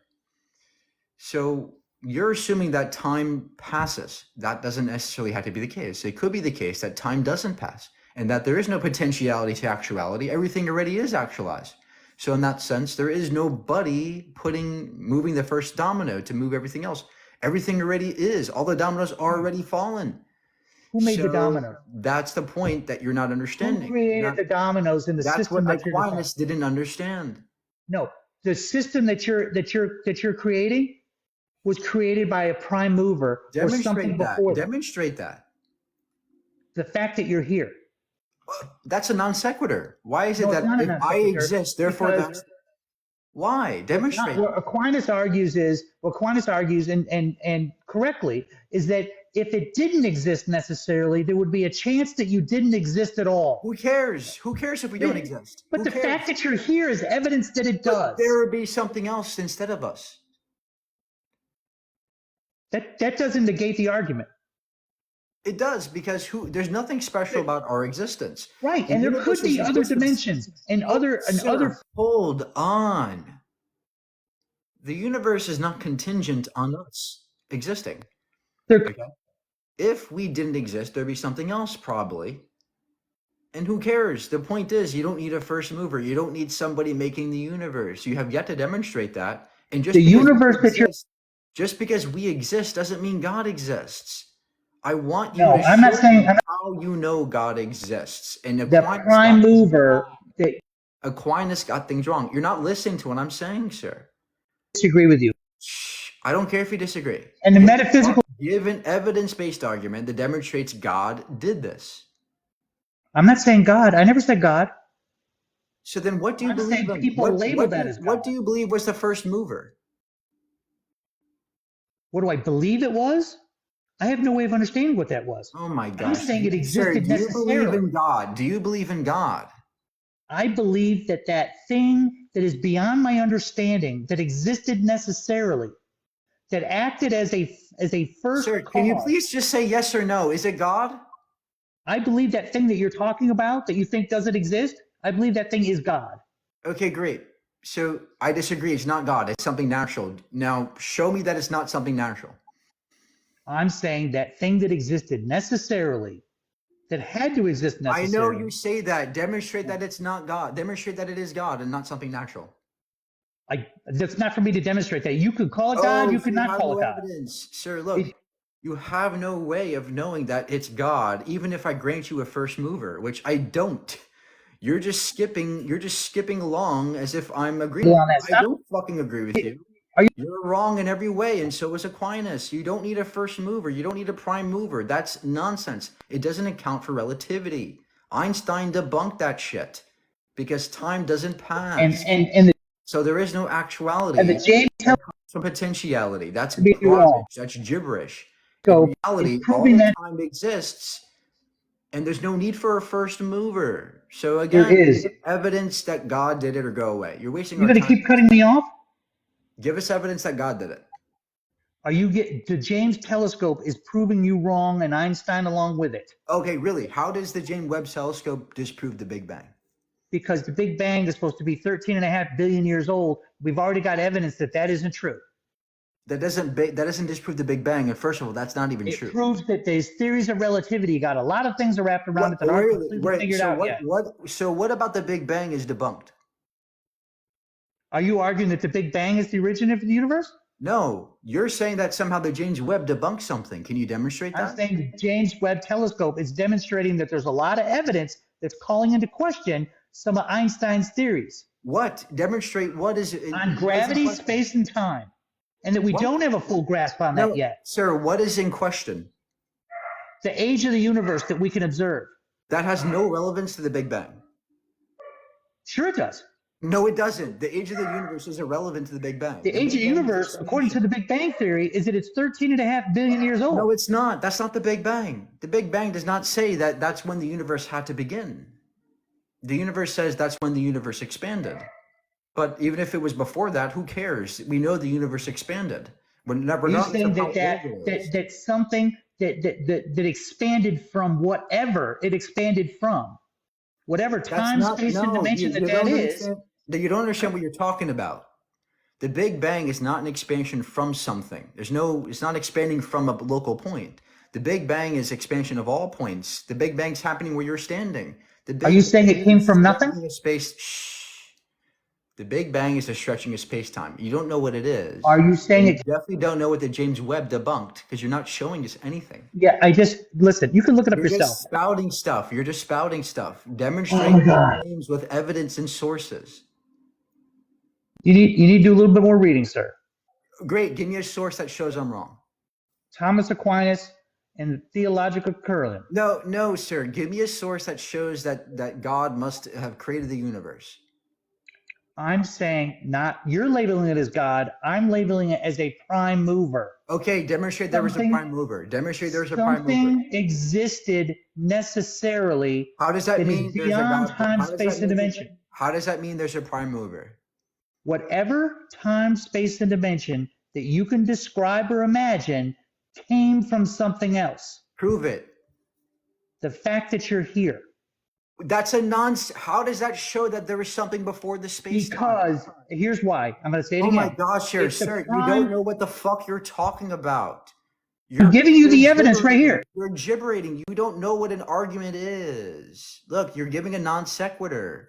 So you're assuming that time passes. That doesn't necessarily have to be the case. It could be the case that time doesn't pass and that there is no potentiality to actuality. Everything already is actualized. So in that sense, there is nobody moving the first domino to move everything else. Everything already is. All the dominoes are already fallen. Who made the So domino? that's the point that you're not understanding. Who created the dominoes in the That's system what that you're Aquinas didn't understand. No, the system that you're creating was created by a prime mover or something Demonstrate that. before them. Demonstrate that. The fact that you're here. That's a non sequitur. Why is it No, it's that not a if non I sequitur, exist, therefore because that's why? Demonstrate. What Aquinas argues and correctly is that if it didn't exist necessarily, there would be a chance that you didn't exist at all. Who cares? Who cares if we don't exist? But Who the cares? fact that you're here is evidence that it But does. there would be something else instead of us. That doesn't negate the argument. It does, because there's nothing special about our existence. Right, The and there universe could be is other existence. dimensions and other Sir, hold on. The universe is not contingent on us existing. Okay? If we didn't exist, there'd be something else probably. And who cares? The point is, you don't need a first mover. You don't need somebody making the universe. You have yet to demonstrate that. And just The because we universe that you're- exist- just because we exist doesn't mean God exists. I want you No, to I'm not show saying- me I'm not- how you know God exists. And the Aquinas prime got- mover that Aquinas got things wrong. You're not listening to what I'm saying, sir. disagree with you. I don't care if you disagree. And the metaphysical Give an evidence-based argument that demonstrates God did this. I'm not saying God. I never said God. So then what do you I'm believe saying in? people label that as What do you believe was the first mover? What do I believe it was? I have no way of understanding what that was. Oh my I'm gosh. saying it Sir, existed do you believe necessarily. in God? Do you believe in God? I believe that thing that is beyond my understanding that existed necessarily, that acted as a first Sir, cause. can you please just say yes or no? Is it God? I believe that thing that you're talking about that you think doesn't exist, I believe that thing is God. Okay, great. So I disagree. It's not God. It's something natural. Now show me that it's not something natural. I'm saying that thing that existed necessarily, that had to exist I necessarily. know you say that. Demonstrate that it's not God. Demonstrate that it is God and not something natural. That's not for me to demonstrate that. You could call it God, you so could not have call no it God. evidence. Sir, look, you have no way of knowing that it's God, even if I grant you a first mover, which I don't. You're just skipping along as if I'm agreeing. Yeah, that's I not- don't fucking agree with you. You're wrong in every way, and so is Aquinas. You don't need a first mover. You don't need a prime mover. That's nonsense. It doesn't account for relativity. Einstein debunked that shit because time doesn't pass. So there is no actuality. And the James from potentiality. That's be wrong. garbage. That's gibberish. So, In reality, it's all proving the that- time exists, and there's no need for a first mover. So again, There is. give evidence that God did it or go away. You're wasting You're our going to time. keep cutting me off? Give us evidence that God did it. The James telescope is proving you wrong and Einstein along with it. Okay, really? How does the James Webb Telescope disprove the Big Bang? Because the Big Bang is supposed to be 13.5 billion years old. We've already got evidence that isn't true. That doesn't disprove the Big Bang. And first of all, that's not even It true. proves that there's theories of relativity got a lot of things wrapped around it that aren't completely figured out yet. So what about the Big Bang is debunked? Are you arguing that the Big Bang is the origin of the universe? No, you're saying that somehow the James Webb debunked something. Can you demonstrate that? I'm saying the James Webb Telescope is demonstrating that there's a lot of evidence that's calling into question some of Einstein's theories. What? Demonstrate what is it? On gravity, space, and time. And that we don't have a full grasp on that yet. Sir, what is in question? The age of the universe that we can observe. That has no relevance to the Big Bang. Sure it does. No, it doesn't. The age of the universe is irrelevant to the Big Bang. The age of the universe, according to the Big Bang Theory, is that it's 13.5 billion years old. No, it's not. That's not the Big Bang. The Big Bang does not say that that's when the universe had to begin. The universe says that's when the universe expanded. But even if it was before that, who cares? We know the universe expanded. Are you Regardless saying of how that old it is. that something that expanded from whatever it expanded from, whatever That's time, not, space, and no, dimension you that don't is? understand. You don't understand what you're talking about. The Big Bang is not an expansion from something. It's not expanding from a local point. The Big Bang is expansion of all points. The Big Bang's happening where you're standing. The Are you Big saying Bang it came is from nothing? stretching a space. Shh. The Big Bang is a stretching of space-time. You don't know what it is. Are you saying You it? definitely don't know what the James Webb debunked because you're not showing us anything. Yeah, I just listen. You can look it up You're yourself. just spouting stuff. You're just spouting stuff. Oh Demonstrate my your God! claims with evidence and sources. You need to do a little bit more reading, sir. Great. Give me a source that shows I'm wrong. Thomas Aquinas and the Theological Curlian. No, sir. Give me a source that shows that God must have created the universe. I'm saying not. You're labeling it as God. I'm labeling it as a prime mover. Okay, demonstrate there was a prime mover. Demonstrate there was a prime mover. Something existed necessarily. How does that that mean is there's a beyond God? time, How does space, that and mean? dimension? How does that mean there's a prime mover? Whatever time, space, and dimension that you can describe or imagine came from something else. Prove it. The fact that you're here. That's a how does that show that there was something before the space? Because here's why. I'm going to say it again. Oh my gosh, sir, you don't know what the fuck you're talking about. I'm giving you the evidence right here. You're gibbering. You don't know what an argument is. Look, you're giving a non sequitur.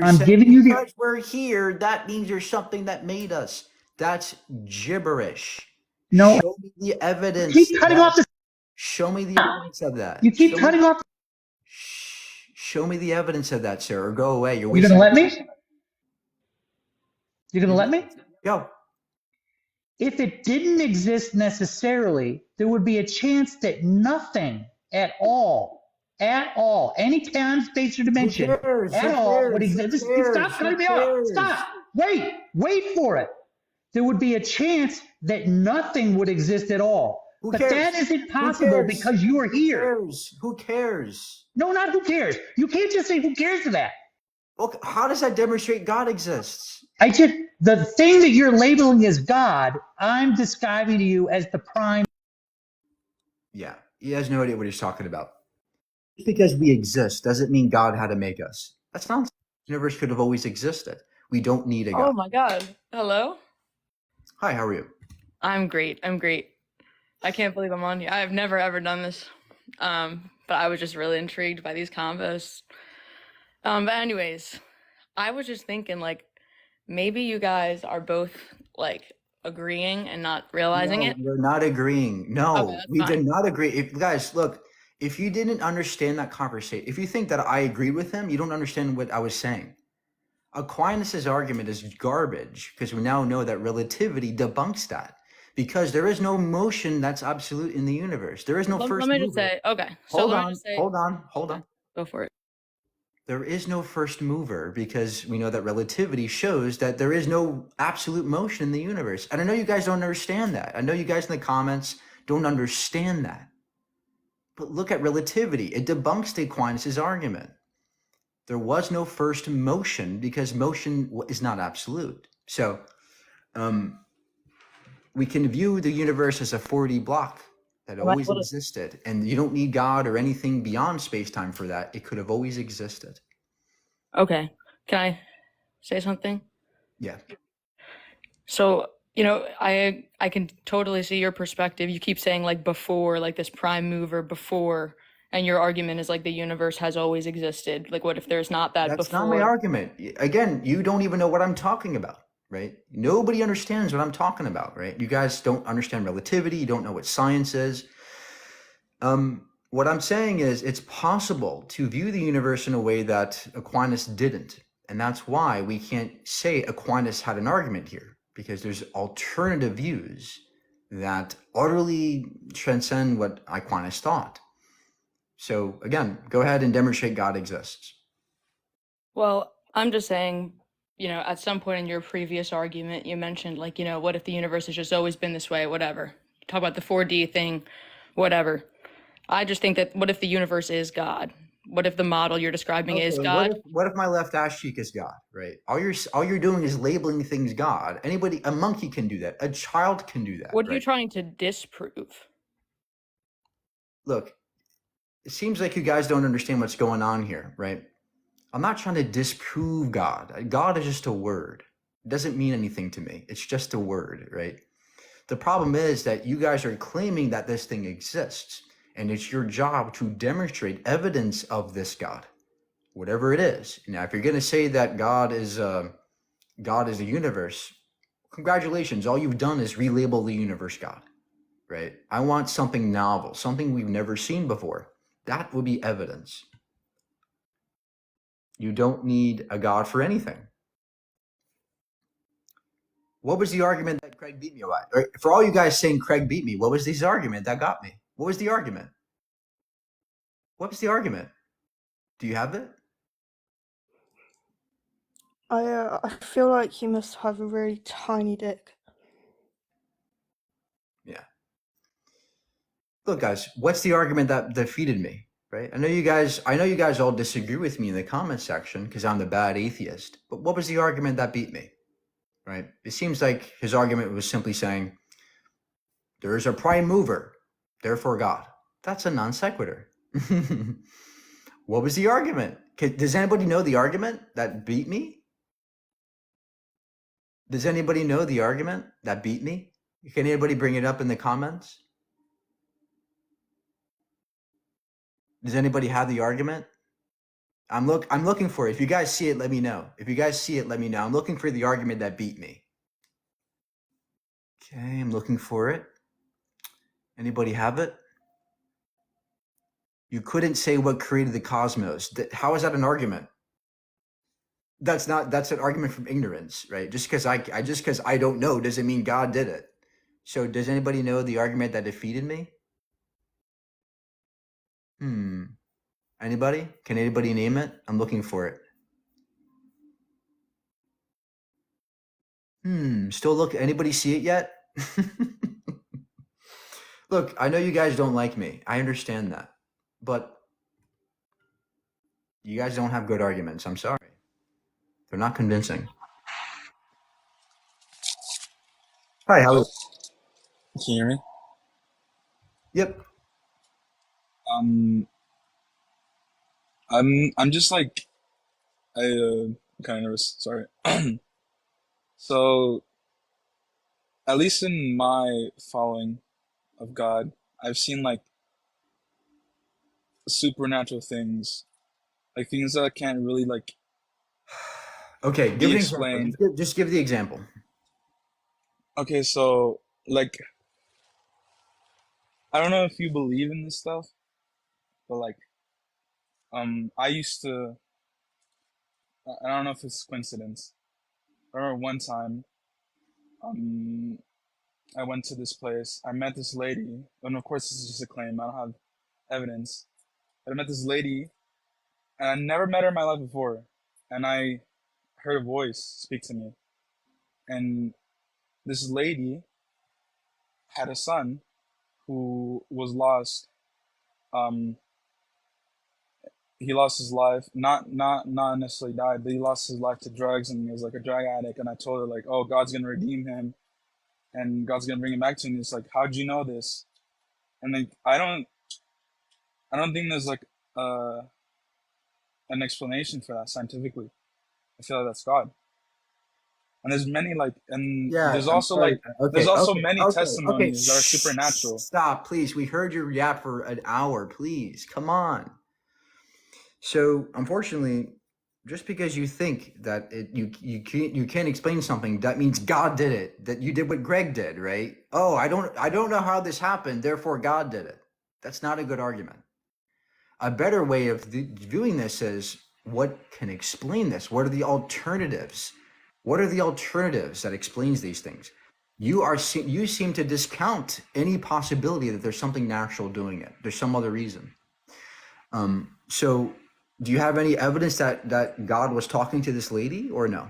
I'm giving you because we're here, that means there's something that made us. That's gibberish. No. Show me the evidence. You keep cutting off the. Show me the evidence of that. You keep cutting off. Show me the evidence of that, sir, or go away. You're going to let me? You're going to let me? Go. If it didn't exist necessarily, there would be a chance that nothing at all, any time, space, or dimension at all would exist. Stop cutting me off. Stop. Wait for it. There would be a chance that nothing would exist at all. But that isn't possible because you are here. Who cares? No, not who cares. You can't just say who cares to that. Well, how does that demonstrate God exists? The thing that you're labeling as God, I'm describing to you as the prime. Yeah, he has no idea what he's talking about. Just because we exist doesn't mean God had to make us. That's nonsense. The universe could have always existed. We don't need a God. Oh my God. Hello? Hi, how are you? I'm great. I can't believe I'm on here. I've never ever done this. But I was just really intrigued by these combos. But anyways, I was just thinking like maybe you guys are both like agreeing and not realizing it. We're not agreeing. No, Okay, we that's did fine. not agree. Guys, look, if you didn't understand that conversation, if you think that I agreed with him, you don't understand what I was saying. Aquinas' argument is garbage because we now know that relativity debunks that. Because there is no motion that's absolute in the universe. There is no first Let me mover. just say, okay. So Hold let me on, just say, hold on. go for it. There is no first mover because we know that relativity shows that there is no absolute motion in the universe. And I know you guys don't understand that. I know you guys in the comments don't understand that. But look at relativity. It debunks the Aquinas' argument. There was no first motion because motion is not absolute. So we can view the universe as a 4D block that always existed. And you don't need God or anything beyond space-time for that. It could have always existed. Okay. Can I say something? Yeah. So, I can totally see your perspective. You keep saying like before, like this prime mover before, and your argument is like the universe has always existed. Like what if there's not that That's before? not my argument. Again, you don't even know what I'm talking about, right? Nobody understands what I'm talking about, right? You guys don't understand relativity. You don't know what science is. What I'm saying is it's possible to view the universe in a way that Aquinas didn't. And that's why we can't say Aquinas had an argument here, because there's alternative views that utterly transcend what Aquinas thought. So again, go ahead and demonstrate God exists. Well, I'm just saying, at some point in your previous argument, you mentioned like, what if the universe has just always been this way, whatever. Talk about the 4D thing, whatever. I just think that what if the universe is God? What if the model you're describing is Okay, God? what if my left ass cheek is God, right? All you're doing is labeling things God. A monkey can do that. A child can do that, What are you right? trying to disprove? Look, it seems like you guys don't understand what's going on here, right? I'm not trying to disprove God. God is just a word. It doesn't mean anything to me. It's just a word, right? The problem is that you guys are claiming that this thing exists, and it's your job to demonstrate evidence of this God, whatever it is. Now, if you're going to say that God is a universe, congratulations. All you've done is relabel the universe God, right? I want something novel, something we've never seen before. That would be evidence. You don't need a God for anything. What was the argument that Craig beat me by? Or for all you guys saying Craig beat me, what was this argument that got me? What was the argument? What was the argument? Do you have it? I feel like you must have a really tiny dick. Yeah. Look, guys, what's the argument that defeated me? Right? I know you guys all disagree with me in the comment section because I'm the bad atheist. But what was the argument that beat me? Right? It seems like his argument was simply saying, there is a prime mover, therefore God. That's a non sequitur. What was the argument? Does anybody know the argument that beat me? Does anybody know the argument that beat me? Can anybody bring it up in the comments? Does anybody have the argument? I'm looking for it. If you guys see it, let me know. If you guys see it, let me know. I'm looking for the argument that beat me. Okay, I'm looking for it. Anybody have it? You couldn't say what created the cosmos. How is that an argument? That's an argument from ignorance, right? Just because I don't know doesn't mean God did it. So does anybody know the argument that defeated me? Anybody? Can anybody name it? I'm looking for it. Still look. Anybody see it yet? Look, I know you guys don't like me. I understand that. But you guys don't have good arguments. I'm sorry. They're not convincing. Hi, how Can you hear me? Yep. I'm just like I kind of nervous. Sorry. So at least in my following of God, I've seen like supernatural things, like things that can't really like Okay, give be an example. explained. Just give the example. Okay, so like I don't know if you believe in this stuff, but like I used to. I don't know if it's coincidence. I remember one time, I went to this place. I met this lady, and of course this is just a claim. I don't have evidence. But I met this lady, and I never met her in my life before. And I heard a voice speak to me. And this lady had a son who was lost. He lost his life, not necessarily died, but he lost his life to drugs, and he was like a drug addict. And I told her like, oh, God's gonna redeem him, and God's gonna bring him back to me. It's like, how'd you know this? And like, I don't think there's like an explanation for that scientifically. I feel like that's God. And there's many like, and Yeah, there's I'm also sorry. like, Okay, there's also okay, many okay. testimonies that are supernatural. Stop, please. We heard your yap for an hour. Please, come on. So, unfortunately, just because you think that you can't explain something, that means God did it. That you did what Greg did, right? Oh, I don't know how this happened, therefore God did it. That's not a good argument. A better way of viewing this is, what can explain this? What are the alternatives? What are the alternatives that explains these things? You seem to discount any possibility that there's something natural doing it. There's some other reason. So do you have any evidence that God was talking to this lady or no?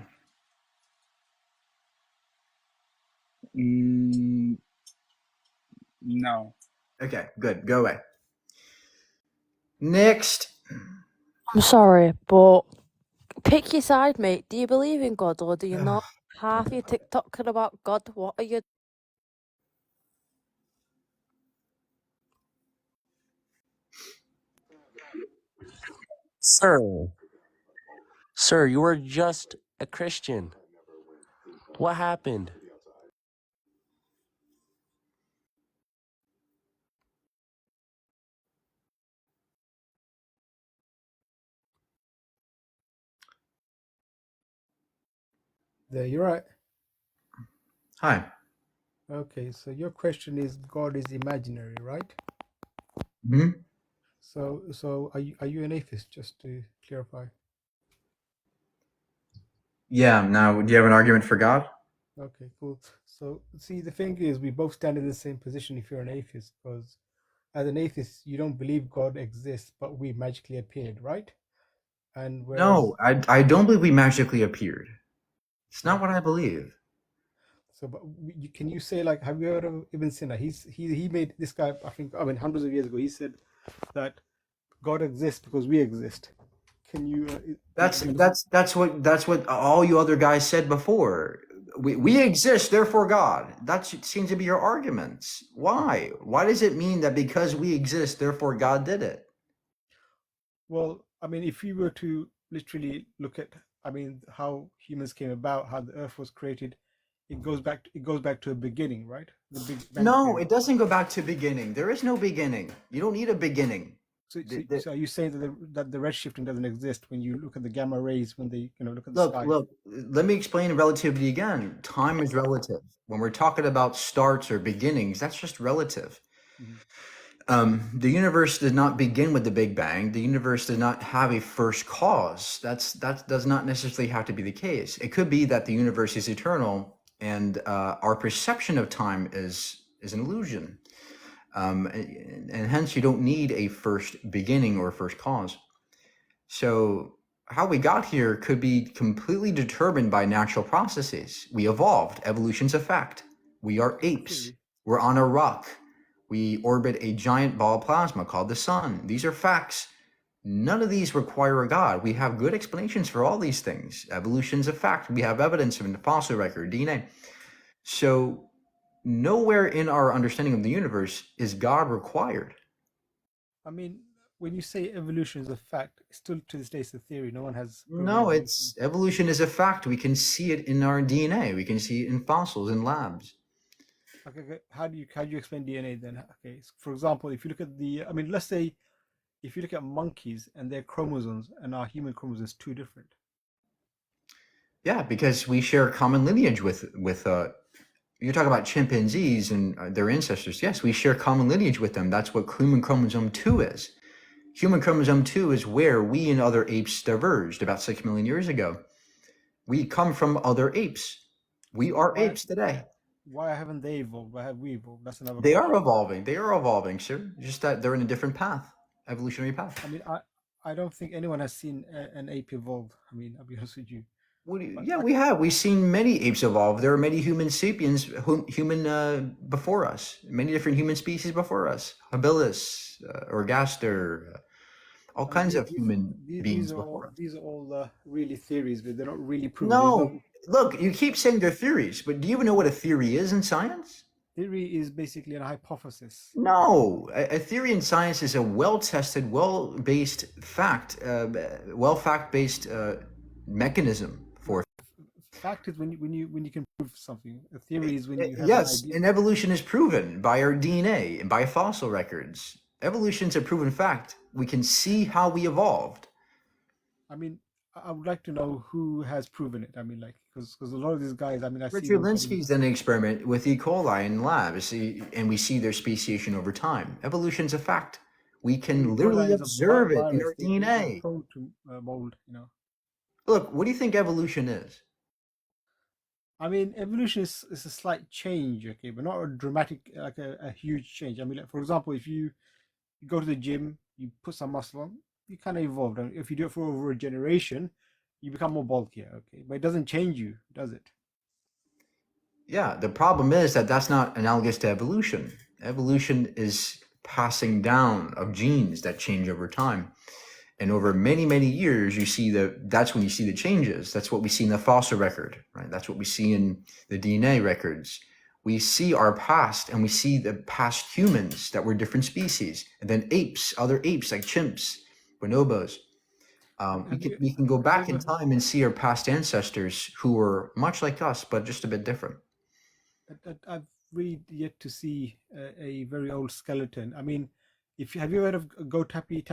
No. Okay, good. Go away. Next. I'm sorry, but pick your side, mate. Do you believe in God or do you not? Half your TikToking about God. What are you? Sir, sir, you were just a Christian. What happened? There, you're right. Hi. Okay, so your question is God is imaginary, right? Hmm. So are you an atheist? Just to clarify. Yeah. Now, do you have an argument for God? Okay, cool. So see, the thing is, we both stand in the same position if you're an atheist, because as an atheist, you don't believe God exists, but we magically appeared, right? And whereas, No, I don't believe we magically appeared. It's not what I believe. so but can you say, like, have you heard of Ibn Sina? He made this guy, I think, I mean, hundreds of years ago. He said that God exists because we exist. Can you? That's what all you other guys said before. We exist, therefore God. That seems to be your arguments. Why? Why does it mean that because we exist, therefore God did it? Well, I mean, if you were to literally look at, I mean, how humans came about, how the Earth was created, it goes back to a beginning, right? The Big Bang No, Theory. it doesn't go back to beginning. There is no beginning. You don't need a beginning. So are you saying that the redshifting doesn't exist when you look at the gamma rays when they look at the sky? Look, let me explain relativity again. Time is relative. When we're talking about starts or beginnings, that's just relative. The universe did not begin with the Big Bang. The universe did not have a first cause. That does not necessarily have to be the case. It could be that the universe is eternal and our perception of time is an illusion. And hence you don't need a first beginning or first cause. So how we got here could be completely determined by natural processes. We evolved. Evolution's a fact. We are apes. We're on a rock. We orbit a giant ball of plasma called the sun. These are facts. None of these require a God. We have good explanations for all these things. Evolution's a fact. We have evidence of the fossil record, DNA. So nowhere in our understanding of the universe is God required. I mean, when you say evolution is a fact, still to this day it's a theory. No one has. No, evolution is a fact. We can see it in our DNA. We can see it in fossils in labs. Okay, how do you explain DNA then? Okay, so for example, if you look at I mean, let's say if you look at monkeys and their chromosomes and our human chromosomes, two different. Yeah, because we share a common lineage with you talk about chimpanzees and their ancestors. Yes, we share common lineage with them. That's what human chromosome 2 is. Human chromosome 2 is where we and other apes diverged about 6 million years ago. We come from other apes. We are apes today. Why haven't they evolved? Why have we evolved? That's another They question. are evolving. They are evolving, sir. Just that they're in a different path, evolutionary path. I mean, I don't think anyone has seen an ape evolve. I mean, I'll be honest with you. Yeah, we have. We've seen many apes evolve. There are many human sapiens, before us. Many different human species before us. Habilis, Ergaster, all kinds of human beings before us. These are all really theories, but they're not really proven. No, look, you keep saying they're theories, but do you even know what a theory is in science? Theory is basically a hypothesis. No, a theory in science is a well-tested, well-based fact, fact-based mechanism for. Fact is when you can prove something. A theory is when you have Yes, an idea. and evolution is proven by our DNA and by fossil records. Evolution's a proven fact. We can see how we evolved. I mean, I would like to know who has proven it. I mean, like, because a lot of these guys, I mean, I see Richard them coming- Linsky's done an experiment with E. coli in labs, and we see their speciation over time. Evolution's a fact. We can literally Coli is a observe it in virus. our They're DNA. prone to mold, Look, what do you think evolution is? I mean, evolution is a slight change, okay, but not a dramatic, like a huge change. I mean, like, for example, if you go to the gym, you put some muscle on, you kind of evolved. And if you do it for over a generation, you become more bulkier, okay, but it doesn't change you, does it? Yeah, the problem is that that's not analogous to evolution. Evolution is passing down of genes that change over time. And over many, many years, you see that's when you see the changes. That's what we see in the fossil record, right? That's what we see in the DNA records. We see our past, and we see the past humans that were different species, and then apes, other apes like chimps, bonobos. We can go back in time and see our past ancestors who were much like us, but just a bit different. I've really yet to see a very old skeleton. I mean, have you heard of Gotapie?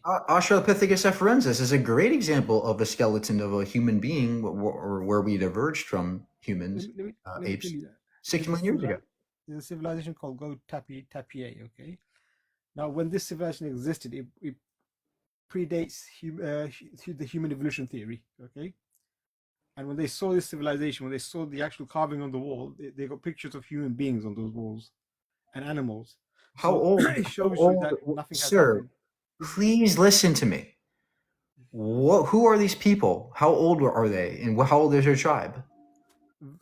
Australopithecus afarensis is a great example of a skeleton of a human being, or where we diverged from humans, Let me apes, tell you that. 6 million years ago. There's a civilization called Gotapie. Okay. Now, when this civilization existed, it predates the human evolution theory. Okay. And when they saw this civilization, when they saw the actual carving on the wall, they got pictures of human beings on those walls and animals. How So old? it shows how you that old- nothing has Sir, happened. please listen to me. Who are these people? How old are they? And how old is your tribe?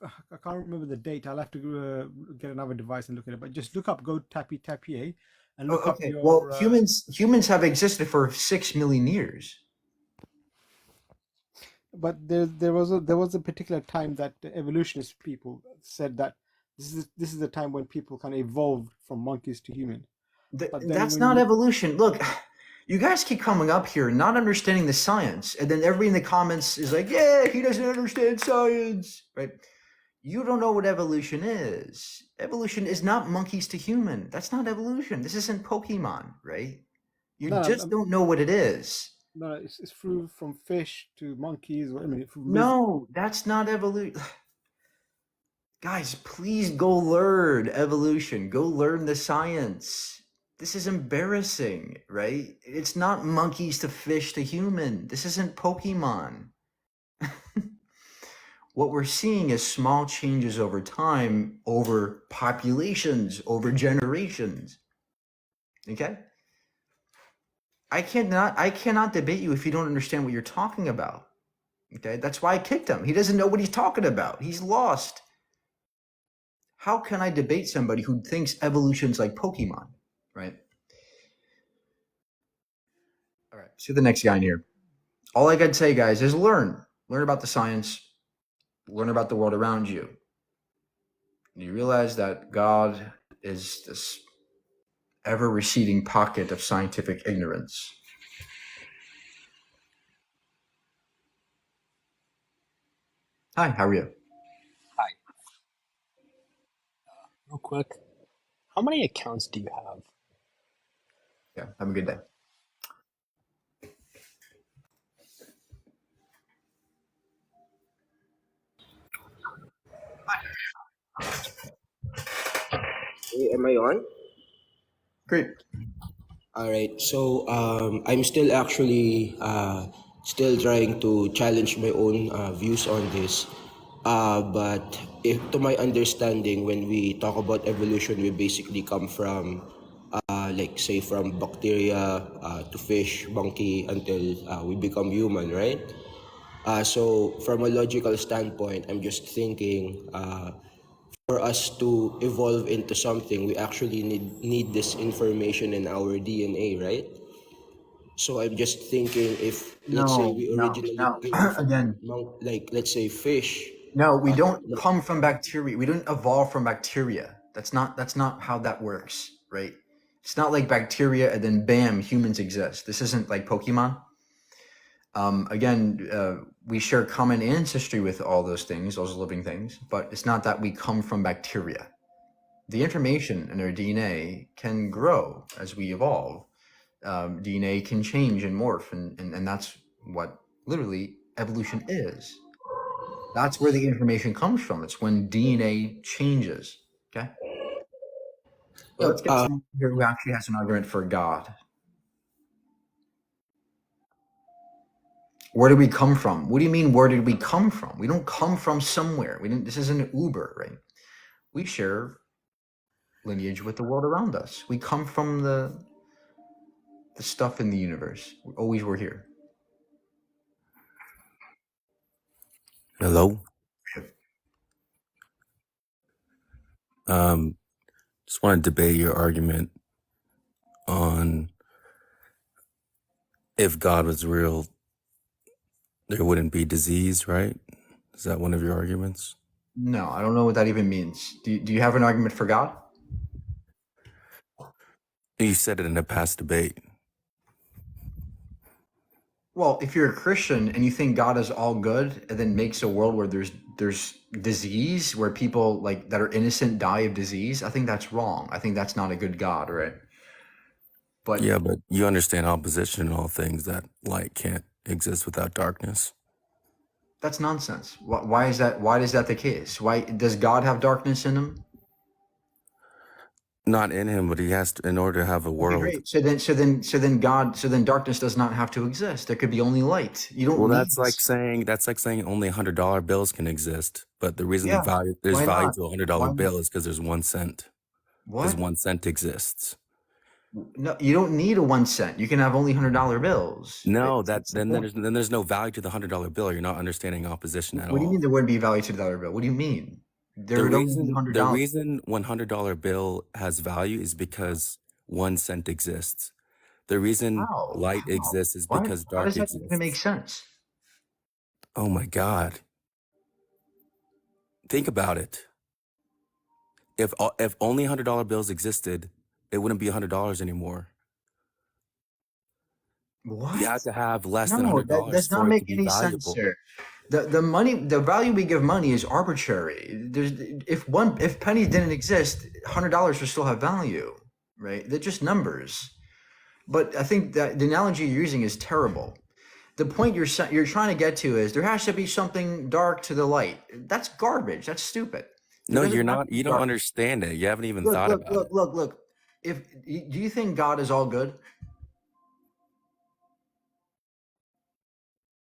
I can't remember the date. I'll have to get another device and look at it. But just look up Gotapie and look up Okay. your. Well, humans have existed for 6 million years. But there was a particular time that the evolutionist people said that this is the time when people kind of evolved from monkeys to human. But then That's when not you- evolution. Look, you guys keep coming up here not understanding the science, and then everybody in the comments is like, "Yeah, he doesn't understand science," right? You don't know what evolution is. Evolution is not monkeys to human. That's not evolution. This isn't Pokemon, right? You No, just don't know what it is. No, it's through from fish to monkeys. I mean, from No, that's not evolution. Guys, please go learn evolution. Go learn the science. This is embarrassing, right? It's not monkeys to fish to human. This isn't Pokemon. What we're seeing is small changes over time, over populations, over generations. Okay? I cannot debate you if you don't understand what you're talking about. Okay? That's why I kicked him. He doesn't know what he's talking about. He's lost. How can I debate somebody who thinks evolution's like Pokemon, right? All right, see the next guy in here. All I gotta say, guys, is learn. Learn about the science. Learn about the world around you. You realize that God is this ever receding pocket of scientific ignorance. Hi, how are you? Hi. Real quick, how many accounts do you have? Yeah, have a good day. Hey, am I on? Great. All right. So I'm still actually still trying to challenge my own views on this. But if, to my understanding, when we talk about evolution, we basically come from, like, say, from bacteria to fish, monkey, until we become human, right? So from a logical standpoint, I'm just thinking, for us to evolve into something, we actually need this information in our DNA, right? So I'm just thinking, if let's say we originally came from Again, like, let's say, fish. no, we don't come from bacteria. We don't evolve from bacteria. That's not how that works, right? It's not like bacteria and then bam, humans exist. This isn't like Pokemon. We share common ancestry with all those things, those living things, but it's not that we come from bacteria. The information in our DNA can grow as we evolve. DNA can change and morph, and that's what literally evolution is. That's where the information comes from. It's when DNA changes. Okay. But let's get someone here who actually has an argument for God. Where did we come from? What do you mean, where did we come from? We don't come from somewhere. This isn't Uber, right? We share lineage with the world around us. We come from the stuff in the universe. We always were here. Hello. Just want to debate your argument on If God was real, there wouldn't be disease, right? Is that one of your arguments? No, I don't know what that even means. Do you have an argument for God? You said it in a past debate. Well, if you're a Christian and you think God is all good and then makes a world where there's disease, where people like that are innocent die of disease, I think that's wrong. I think that's not a good God, right? But Yeah, but you understand opposition in all things, that light can't exist without darkness. that's nonsense. Why is that? Why is that the case? Why does God have darkness in him? Not in him, but he has to, in order to have a Okay, world. great. So then darkness does not have to exist. There could be only light. You don't Well, need. that's like saying only $100 bills can exist. But the reason Yeah. there's Why value not? to a Why $100 not? bill is because there's 1 cent. Because What? 1 cent exists. No, you don't need a 1 cent. You can have only $100 bills. No, That's the point. then there's no value to the $100 bill. You're not understanding opposition at What do you all. mean there wouldn't be value to the dollar bill? What do you mean? There The would only be reason $100. $100 bill has value is because 1 cent exists. The reason How? light How? exists is Why? because How dark does that even make exists. sense? Oh my God. Think about it. If only $100 bills existed, it wouldn't be $100 anymore. What? You have to have less than No, that $100 does not for it make to be any sense, valuable. sir. The value we give money is arbitrary. If pennies didn't exist, $100 would still have value, right? They're just numbers. But I think that the analogy you're using is terrible. The point you're trying to get to is there has to be something dark to the light. That's garbage. That's stupid. There No, doesn't you're have not. to be You don't dark. understand it. You haven't even Look, thought look, about look, it. look, look. Do you think God is all good?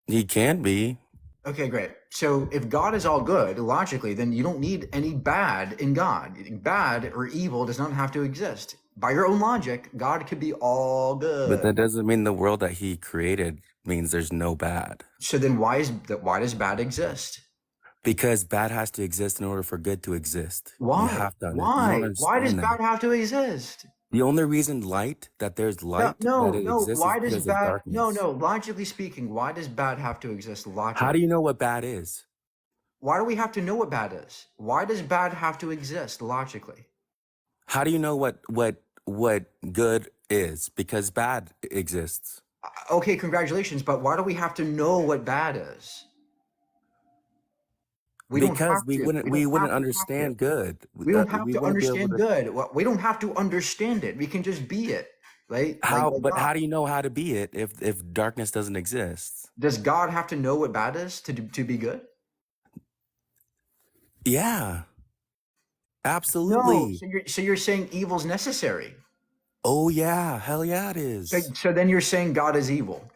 He can be. Okay, great. So if God is all good, logically, then you don't need any bad in God. Bad or evil does not have to exist. By your own logic, God could be all But good. that doesn't mean the world that he created means there's no bad. So then why does bad exist? Because bad has to exist in order for good to exist. You Why? have to. You don't Why? Why does understand bad that. have to exist? The only reason there's No, light, no, that it no. exists is Why does because of bad? No, darkness. no. Logically speaking, why does bad have to exist How logically? do you know what bad is? Why do we have to know what bad is? Why does bad have to exist logically? How do you know what good is? Because bad exists. Okay, congratulations, but why do we have to know what bad is? We don't Because have to. we wouldn't have to. understand good. We don't have We to wouldn't be able understand to. good. We don't have to understand it. We can just be it, right? But God. how do you know how to be it if darkness doesn't exist? Does God have to know what bad is to be good? Yeah, No. absolutely. So you're saying evil's necessary. Oh yeah, hell yeah it is. So then you're saying God is evil.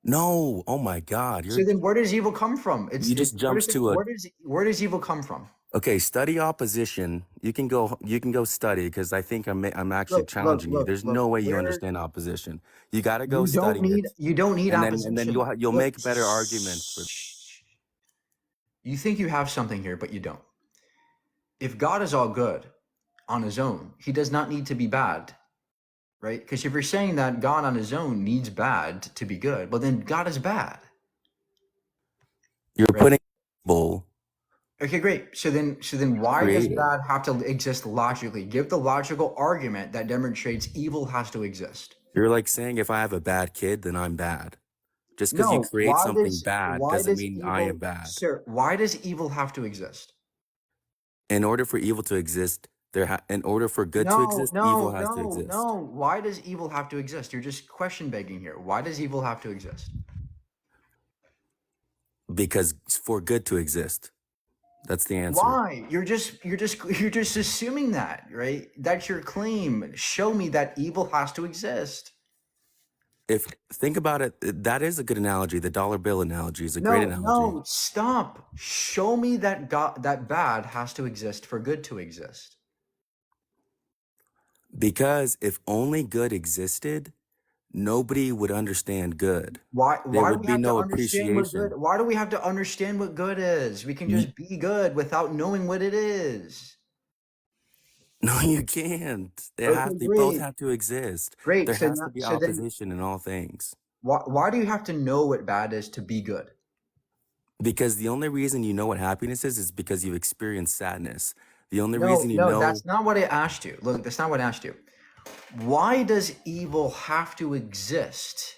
No, oh my God, So then where does evil come from? you just jumped to a. Where does evil come from? Okay, study opposition. You can go study, because I think I'm actually challenging you. There's no way you Where understand opposition. You got to go you study it, don't need and opposition. then you'll Look, make better arguments for. you think you have something here, but you don't. If God is all good on his own, he does not need to be bad, right? Because if you're saying that God on his own needs bad to be good, well, then God is bad. You're Right. putting bull. Okay, great. So then why does Created. bad have to exist logically? Give the logical argument that demonstrates evil has to exist. You're like saying if I have a bad kid, then I'm bad. Just because you No, create something bad doesn't mean I am bad. Sir, why does evil have to exist? In order for evil to exist, in order for good to exist, evil has to exist. No. Why does evil have to exist? You're just question begging here. Why does evil have to exist? Because for good to exist. That's the answer. Why? You're just assuming that, right? That's your claim. Show me that evil has to exist. Think about it, that is a good analogy. The dollar bill analogy is a great analogy. No, stop. Show me that that bad has to exist for good to exist. Because if only good existed, nobody would understand good. Why There do would we be have to no understand what appreciation. good? Why do we have to understand what good is? We can just be good without knowing what it is. No, you can't. They Okay, both great. have to exist. Great. There So has now, to be so then opposition in all things. Why do you have to know what bad is to be good? Because the only reason you know what happiness is because you've experienced sadness. The only No, reason you no, know that's not what I asked you. Look, that's not what I asked you. Why does evil have to exist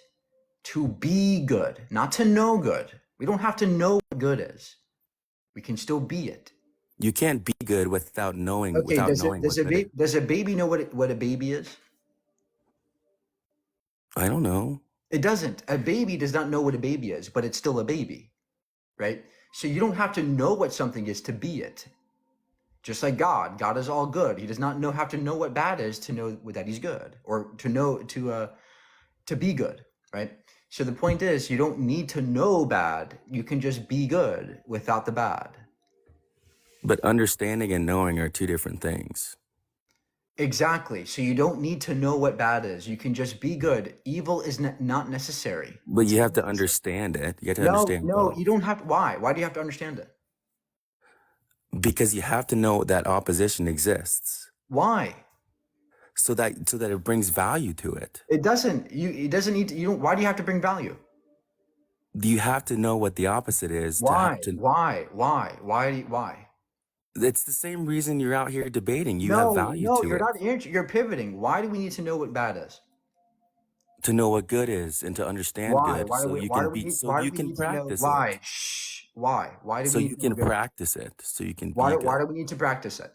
to be good, not to know good? We don't have to know what good is. We can still be it. you can't be good without knowing Okay, does what good is. does a baby know what a baby is? I don't know. It doesn't. A baby does not know what a baby is, but it's still a baby, right? So you don't have to know what something is to be it. Just like God, God is all good. He does not have to know what bad is to know that he's good, or to be good, right? So the point is, you don't need to know bad. You can just be good without the bad. But understanding and knowing are two different things. Exactly. So you don't need to know what bad is. You can just be good. Evil is not necessary. But you have to understand it. You have to No, understand both. you don't have. Why? Why do you have to understand it? Because you have to know that opposition exists. Why? So that it brings value to it. It doesn't. It doesn't need to. You don't. Why do you have to bring value? You have to know what the opposite is. Why? Why? It's the same reason you're out here debating. You have value No, to you're it. not. You're pivoting. Why do we need to know what bad is? To know what good is and to understand Why? good, Why do so we? you Why can do we? be, so Why do you we can need to know? practice Why? it. Shh. Why? Why do So we you need to know can good? practice it. So you can be Why good. do we need to practice it?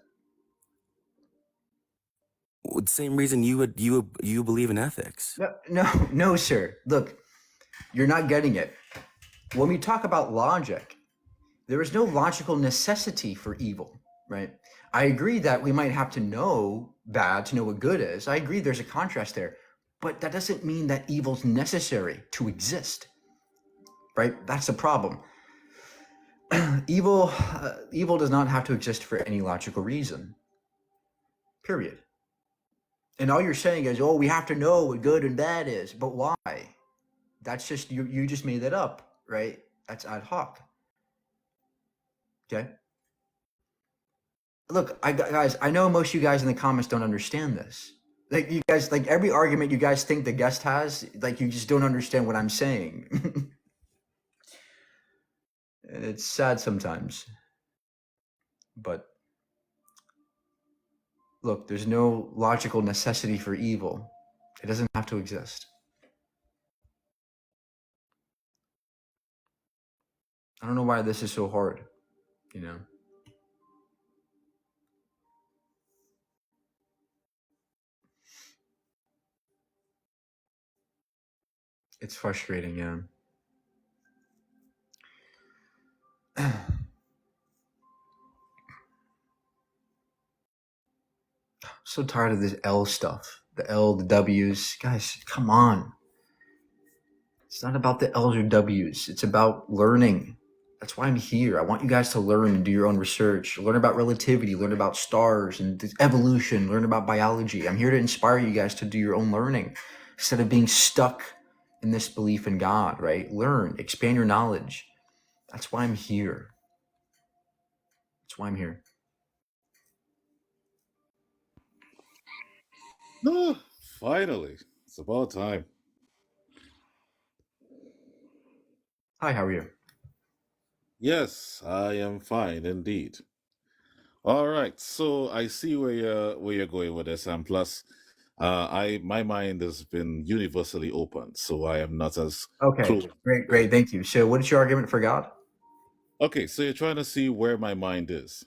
The same reason you believe in ethics. No, sir. Look, you're not getting it. When we talk about logic, there is no logical necessity for evil, right? I agree that we might have to know bad to know what good is. I agree there's a contrast there, but that doesn't mean that evil's necessary to exist, right? That's the problem. Evil does not have to exist for any logical reason, period. And all you're saying is, oh, we have to know what good and bad is, but why? That's just, you just made that up, right? That's ad hoc. Okay. Look, guys, I know most of you guys in the comments don't understand this. Like you guys, like every argument you guys think the guest has, like you just don't understand what I'm saying. It's sad sometimes. But look, there's no logical necessity for evil. It doesn't have to exist. I don't know why this is so hard, you know? It's frustrating, yeah. So tired of this L stuff. The L, the W's. Guys, come on. It's not about the L's or W's. It's about learning. That's why I'm here. I want you guys to learn and do your own research. Learn about relativity. Learn about stars and evolution. Learn about biology. I'm here to inspire you guys to do your own learning instead of being stuck in this belief in God, right? Learn. Expand your knowledge. That's why I'm here. That's why I'm here. No, finally. It's about time. Hi, how are you? Yes, I am fine indeed. All right, so I see where you're going with this, and plus, my mind has been universally open, so I am not as Okay, close. great, thank you. So what is your argument for God? Okay, so you're trying to see where my mind is.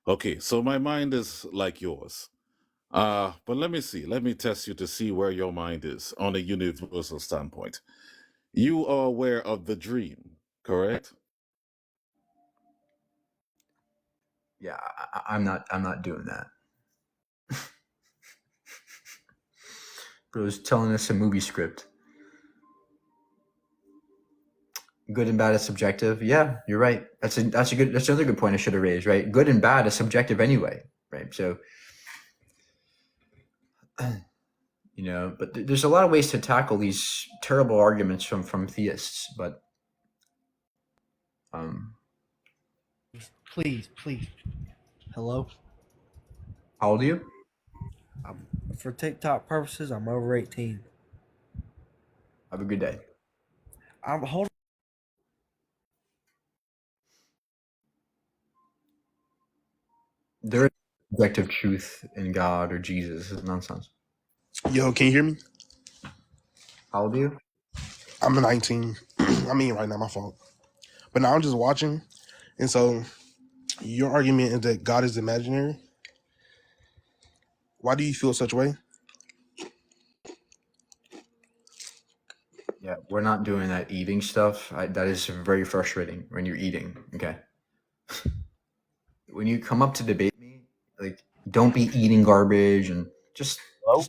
Okay, so my mind is like yours. But let me see. Let me test you to see where your mind is on a universal standpoint. You are aware of the dream, correct? Yeah, I'm not doing that. Bro's telling us a movie script. Good and bad is subjective. Yeah, you're right. That's another good point I should have raised, right? Good and bad is subjective anyway, right? So, you know, but there's a lot of ways to tackle these terrible arguments from theists, but Please. Hello? how old are you? For TikTok purposes, I'm over 18. Have a good day. Hold. There is objective truth in God or Jesus. This is nonsense. Yo, can you hear me? How old are you? I'm 19. I'm eating right now, my fault. But now I'm just watching. And so your argument is that God is imaginary. Why do you feel such a way? Yeah, we're not doing that eating stuff. That is very frustrating when you're eating. Okay. When you come up to debate me, like, don't be eating garbage and just. Hello?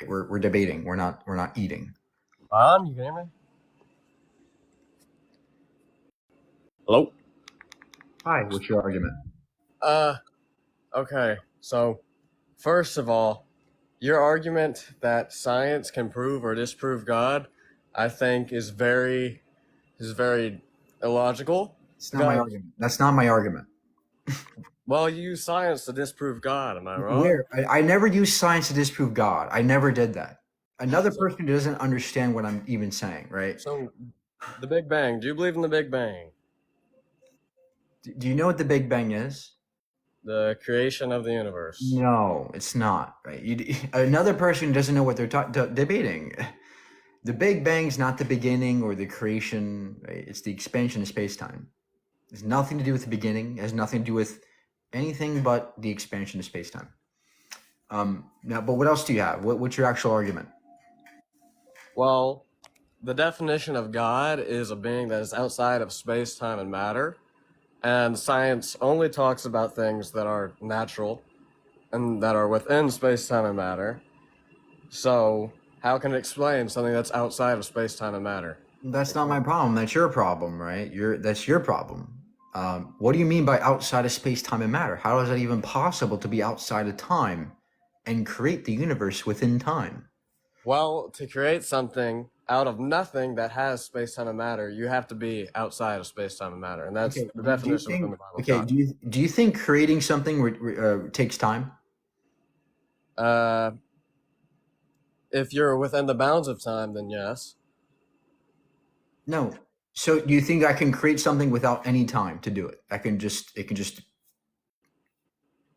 We're debating. We're not eating. On, you can hear me? Hello? Hi. What's your argument? Okay. So, first of all, your argument that science can prove or disprove God, I think is very illogical. It's not my argument. That's not my argument. Well, you use science to disprove God, am I wrong? Where? I never used science to disprove God. I never did that. Another person who doesn't understand what I'm even saying, right? So, the Big Bang. Do you believe in the Big Bang? Do you know what the Big Bang is? The creation of the universe. No, it's not. Right? Another person doesn't know what they're debating. The Big Bang's not the beginning or the creation. Right? It's the expansion of space-time. It has nothing to do with the beginning. It has nothing to do with anything but the expansion of space-time. Now, but what else do you have? What's your actual argument? Well, the definition of God is a being that is outside of space, time, and matter. And science only talks about things that are natural and that are within space, time, and matter. So, how can it explain something that's outside of space, time, and matter? That's not my problem. That's your problem, right? That's your problem. What do you mean by outside of space, time, and matter? How is that even possible to be outside of time and create the universe within time? Well, to create something out of nothing that has space, time, and matter, you have to be outside of space, time, and matter, and that's the definition within the Bible. Okay, do you think creating something takes time? If you're within the bounds of time, then yes. No. So do you think I can create something without any time to do it? It can just.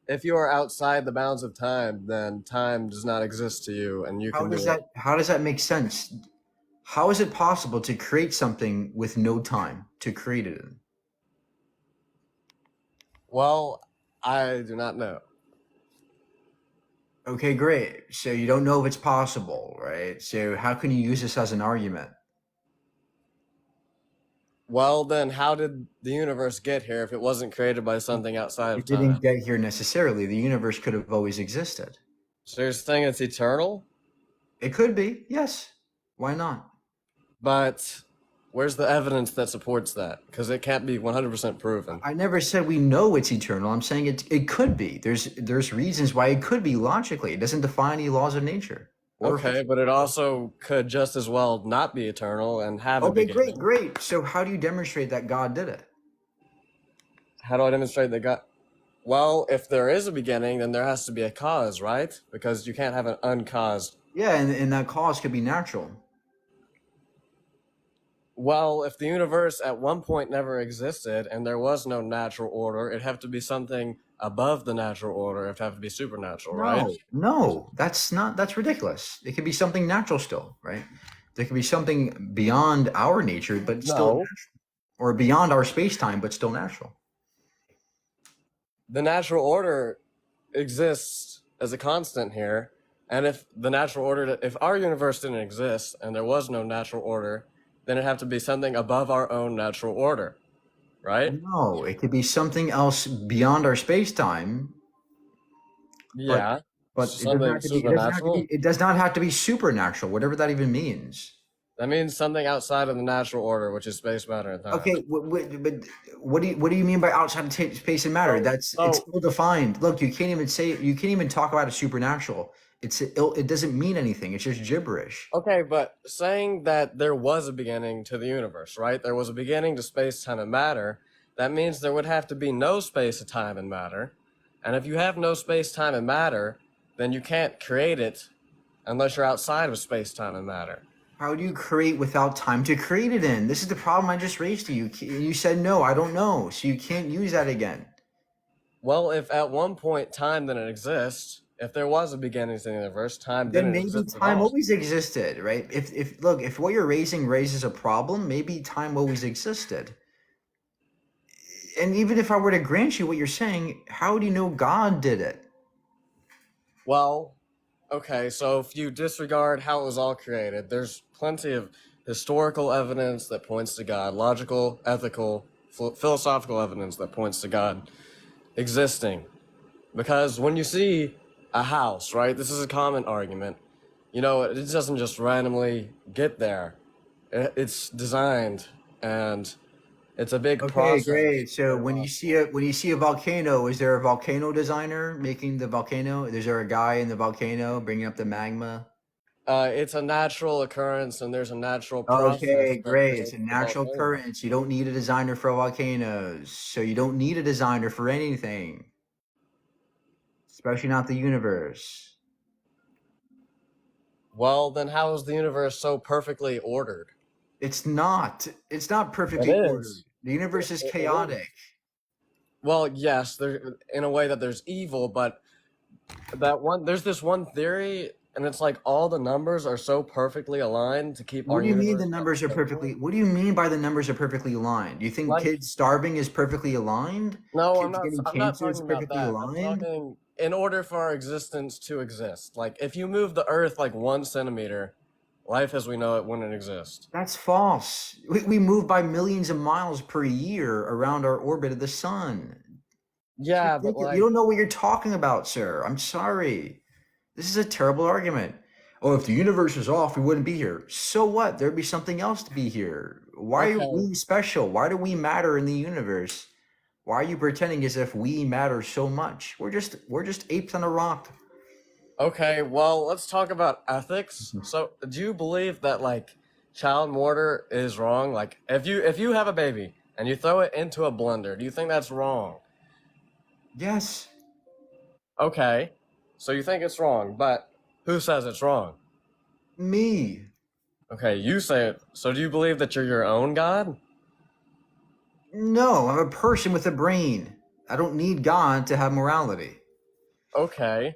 If you are outside the bounds of time, then time does not exist to you, and you How can do does it. that? How does that make sense? How is it possible to create something with no time to create it in? Well, I do not know. Okay, great. So you don't know if it's possible, right? So how can you use this as an argument? Well, then how did the universe get here if it wasn't created by something outside It of time? didn't get here necessarily. The universe could have always existed. So you're saying it's eternal? It could be, yes. Why not? But where's the evidence that supports that? Because it can't be 100% proven. I never said we know it's eternal. I'm saying it could be. There's reasons why it could be logically. It doesn't defy any laws of nature. Okay, but it also could just as well not be eternal and have a Okay, beginning. great. So how do you demonstrate that God did it? How do I demonstrate that God? Well, if there is a beginning, then there has to be a cause, right? Because you can't have an uncaused. Yeah, and that cause could be natural. Well, if the universe at one point never existed and there was no natural order, it'd have to be something above the natural order. It'd have to be supernatural, right? No, that's ridiculous. It could be something natural still, right? There could be something beyond our nature, but still No. natural. Or beyond our space-time, but still natural. The natural order exists as a constant here, and if the natural order, if our universe didn't exist and there was no natural order, then it'd have to be something above our own natural order, right? No, it could be something else beyond our space-time. Yeah. But Something supernatural? it does not have to be supernatural, whatever that even means. That means something outside of the natural order, which is space, matter, and time. Okay, but what do you mean by outside of space and matter? It's ill-defined. Look, you can't even talk about it supernatural. It doesn't mean anything. It's just gibberish. Okay, but saying that there was a beginning to the universe, right? There was a beginning to space, time, and matter. That means there would have to be no space, time, and matter. And if you have no space, time, and matter, then you can't create it unless you're outside of space, time, and matter. How do you create without time to create it in? This is the problem I just raised to you. You said no, I don't know, so you can't use that again. Well, if at one point time didn't exist, if there was a beginning to the universe, time Then didn't maybe exist at time all. always existed, right? If what you're raising raises a problem, maybe time always existed. And even if I were to grant you what you're saying, how do you know God did it? Well, okay, so if you disregard how it was all created, there's plenty of historical evidence that points to God, logical, ethical, philosophical evidence that points to God existing. Because when you see a house, right, this is a common argument, you know, it doesn't just randomly get there. It's designed, and it's a big Okay, process. great. So when you see a volcano, is there a volcano designer making the volcano? Is there a guy in the volcano bringing up the magma? It's a natural occurrence, and there's a natural process Okay, that great. creates It's a the natural volcano. occurrence. You don't need a designer for volcanoes. So you don't need a designer for anything, especially not the universe. Well, then how is the universe so perfectly ordered? It's not. It's not It perfectly ordered. is. The universe is It is. chaotic. Well, yes, there in a way that there's evil, but there's this one theory, and it's like all the numbers are so perfectly aligned to keep What our do you mean universe the numbers are unstable. perfectly? What do you mean by the numbers are perfectly aligned? Do you think Like, kids starving is perfectly aligned? no, Kids getting I'm not cancer is talking about perfectly that. I'm aligned? talking in order for our existence to exist. Like, if you move the Earth like 1 centimeter, life as we know it wouldn't exist. That's false. We move by millions of miles per year around our orbit of the sun. Yeah, but You like, don't know what you're talking about, sir. I'm sorry. This is a terrible argument. Oh, if the universe was off, we wouldn't be here. So what? There'd be something else to be here. Why are okay, we special? Why do we matter in the universe? Why are you pretending as if we matter so much? We're just apes on a rock. okay, well, let's talk about ethics. So, do you believe that like child murder is wrong? Like, if you have a baby and you throw it into a blender, do you think that's wrong? Yes. Okay, so you think it's wrong, but who says it's wrong? Me. Okay, you say it. So, do you believe that you're your own God? No, I'm a person with a brain. I don't need God to have morality. Okay,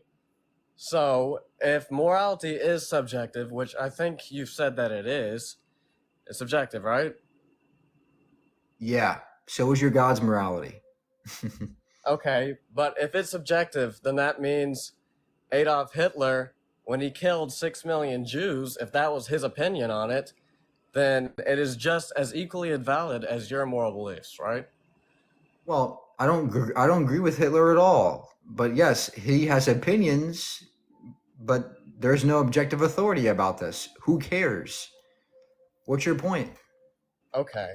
so if morality is subjective, which I think you've said that it is, it's subjective, right? Yeah. So is your God's morality. Okay, but if it's subjective, then that means Adolf Hitler, when he killed 6 million Jews, if that was his opinion on it, then it is just as equally invalid as your moral beliefs, right? Well, I don't agree with Hitler at all. But yes, he has opinions, but there's no objective authority about this. Who cares? What's your point? Okay.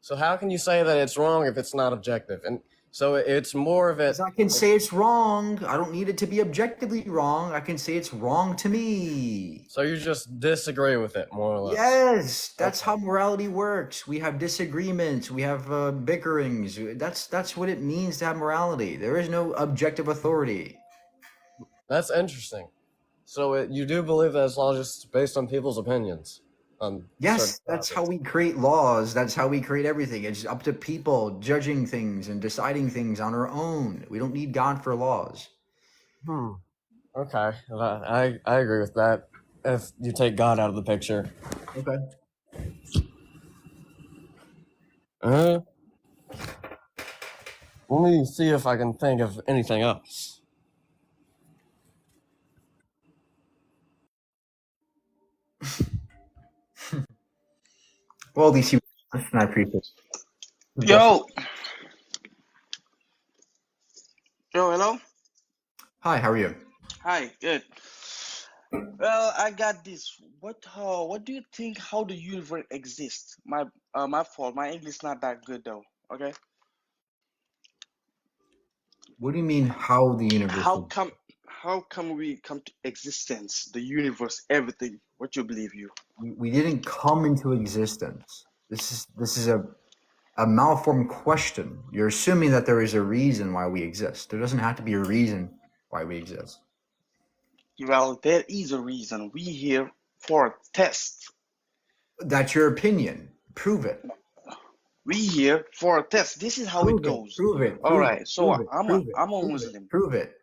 So how can you say that it's wrong if it's not objective? And so it's more of it. I can say it's wrong. I don't need it to be objectively wrong. I can say it's wrong to me. So you just disagree with it, more or less. Yes, that's how morality works. We have disagreements. We have bickerings. That's what it means to have morality. There is no objective authority. That's interesting. So you do believe that it's all just based on people's opinions? Yes, that's how we create laws. That's how we create everything. It's up to people judging things and deciding things on our own. We don't need God for laws. Okay, I agree with that. If you take God out of the picture. Okay. Let me see if I can think of anything else. Well, at least you and I appreciate it. Yo, hello. Hi, how are you? Hi, good. Well, I got this. What do you think? How the universe exists? My fault. My English not that good though. Okay. What do you mean how the universe How come we come to existence? The universe, everything. What you believe you? we didn't come into existence. This is a malformed question. You're assuming that there is a reason why we exist. There doesn't have to be a reason why we exist. Well, there is a reason. We here for a test. That's your opinion. Prove it. We here for a test. This is how it Prove it. goes. Prove it. All Prove right. it. So Prove it. I'm a Prove it. I'm a Prove it. Muslim. Prove it.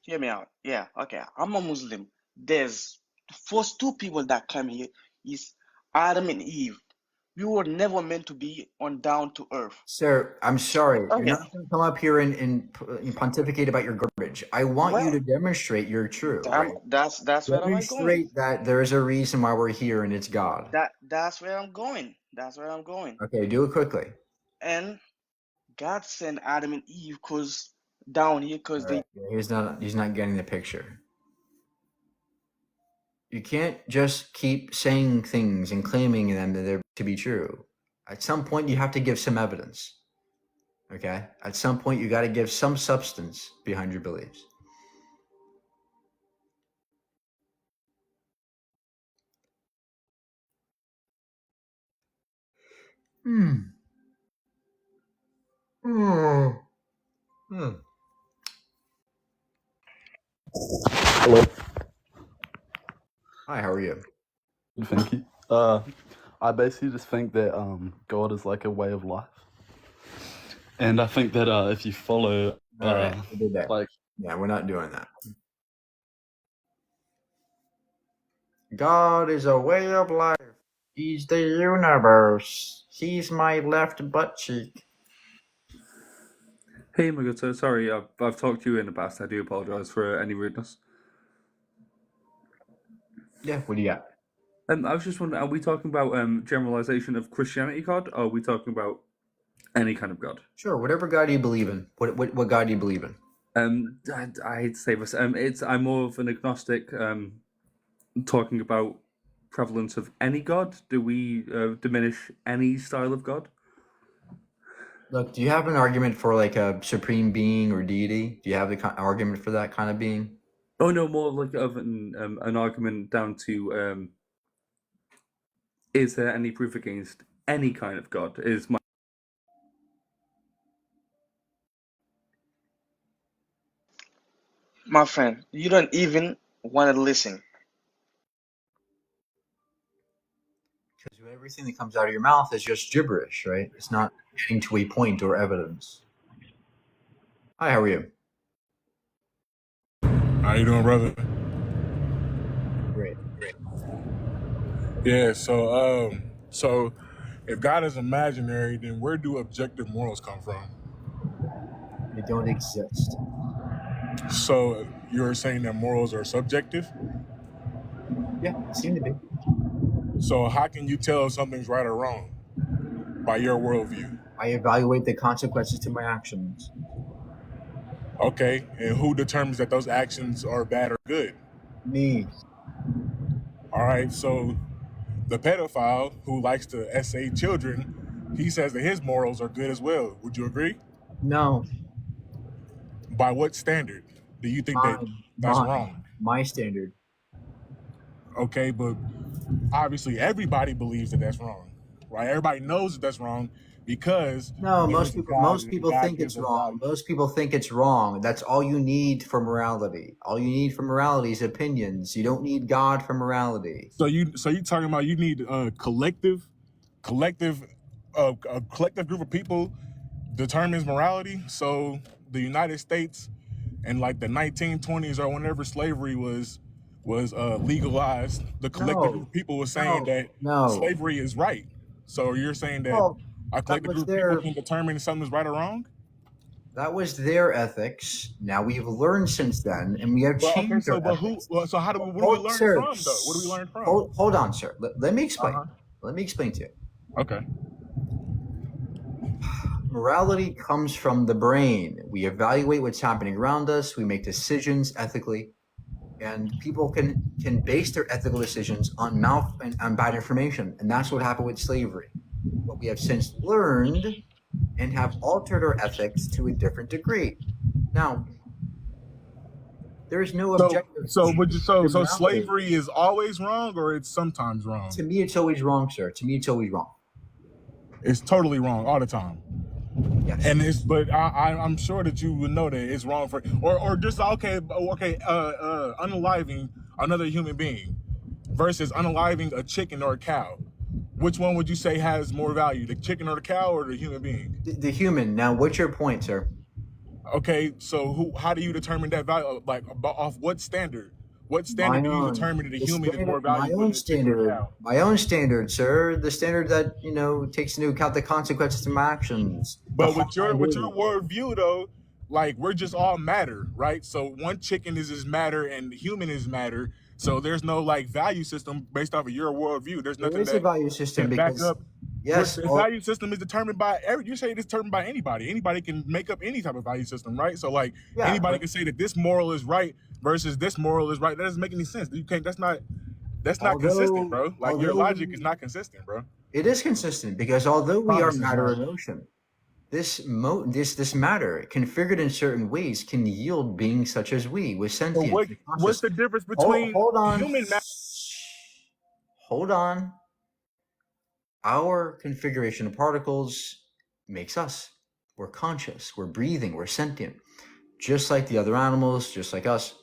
Hear me out. Yeah. Okay. I'm a Muslim. There's the first two people that come here is Adam and Eve. We were never meant to be on down to earth. Sir, I'm sorry. You're Okay. not going to come up here and pontificate about your garbage. I want you Well, to demonstrate you're true, right? that's where am I going? Demonstrate that there is a reason why we're here and it's God. That's where I'm going. That's where I'm going. Okay, do it quickly. And God sent Adam and Eve down here because All they right. He's not getting the picture. You can't just keep saying things and claiming them that they're to be true. At some point, you have to give some evidence. Okay? At some point, you got to give some substance behind your beliefs. Hmm. Hello. Hi, how are you? Good, thank you. I basically just think that God is like a way of life, and I think that if you follow, All right, we did that. like, Yeah, we're not doing that. God is a way of life. He's the universe. He's my left butt cheek. Hey, my good sir. Sorry, I've talked to you in the past. I do apologise for any rudeness. Yeah, what do you got? I was just wondering, are we talking about generalization of Christianity God, or are we talking about any kind of God? Sure, whatever God you believe in. What God do you believe in? I hate to say this. I'm more of an agnostic. Talking about prevalence of any God. Do we diminish any style of God? Look, do you have an argument for like a supreme being or deity? Do you have the argument for that kind of being? Oh no, more like of an argument down to is there any proof against any kind of God? Is my My friend, you don't even want to listen. Because everything that comes out of your mouth is just gibberish, right? It's not getting to a point or evidence. Hi, how are you? How you doing, brother? Great. Yeah, so if God is imaginary, then where do objective morals come from? They don't exist. So you're saying that morals are subjective? Yeah, seem to be. So how can you tell if something's right or wrong by your worldview? I evaluate the consequences to my actions. Okay, and who determines that those actions are bad or good? Me. All right, so the pedophile who likes to essay children, he says that his morals are good as well. Would you agree? No. By what standard do you think that's wrong? My standard. Okay, but obviously everybody believes that that's wrong, right? Everybody knows that that's wrong because No, there most is a people God most and people God think gives it's us wrong. values. Most people think it's wrong. That's all you need for morality. All you need for morality is opinions. You don't need God for morality. So you talking about you need a collective group of people determines morality. So the United States in like the 1920s or whenever slavery was legalized, the collective group of people was saying that slavery is right. So you're saying that Well, a collective was group of people can determine if something's right or wrong? That was their ethics. Now we've learned since then, and we have Well, okay, changed so our but ethics. what do we learn Sir, from though? What do we learn from? Hold on, sir. Let me explain. Let me explain to you. Okay. Morality comes from the brain. We evaluate what's happening around us. We make decisions ethically, and people can base their ethical decisions on mouth and on bad information, and that's what happened with slavery. But we have since learned and have altered our ethics to a different degree. Now, there is no objective. So morality. slavery is always wrong, or it's sometimes wrong? To me, it's always wrong, sir. To me, it's always wrong. It's totally wrong all the time. Yes. And I'm sure that you would know that it's wrong for or just unaliving another human being versus unaliving a chicken or a cow. Which one would you say has more value, the chicken or the cow or the human being? The human. Now, what's your point, sir? Okay, so how do you determine that value? Like, off what standard? What standard do you determine that a human is more valuable than a chicken or a cow? My own standard, sir. The standard that takes into account the consequences of my actions. But with your worldview, though, like, we're just all matter, right? So one chicken is matter and human is matter. So there's no like value system based off of your worldview. There's nothing There is a value system can back because up. yes, The value system is determined by you say it's determined by anybody. Anybody can make up any type of value system, right? So like yeah, anybody but can say that this moral is right versus this moral is right. That doesn't make any sense. You can't. That's not consistent, bro. Like your logic is not consistent, bro. it is consistent because although we are Promise is matter not. and motion, this matter configured in certain ways can yield beings such as we with So sentience and what's consciousness. the difference between Hold on. human matter? Hold on. Our configuration of particles makes us. We're conscious, we're breathing, we're sentient, just like the other animals, just like us.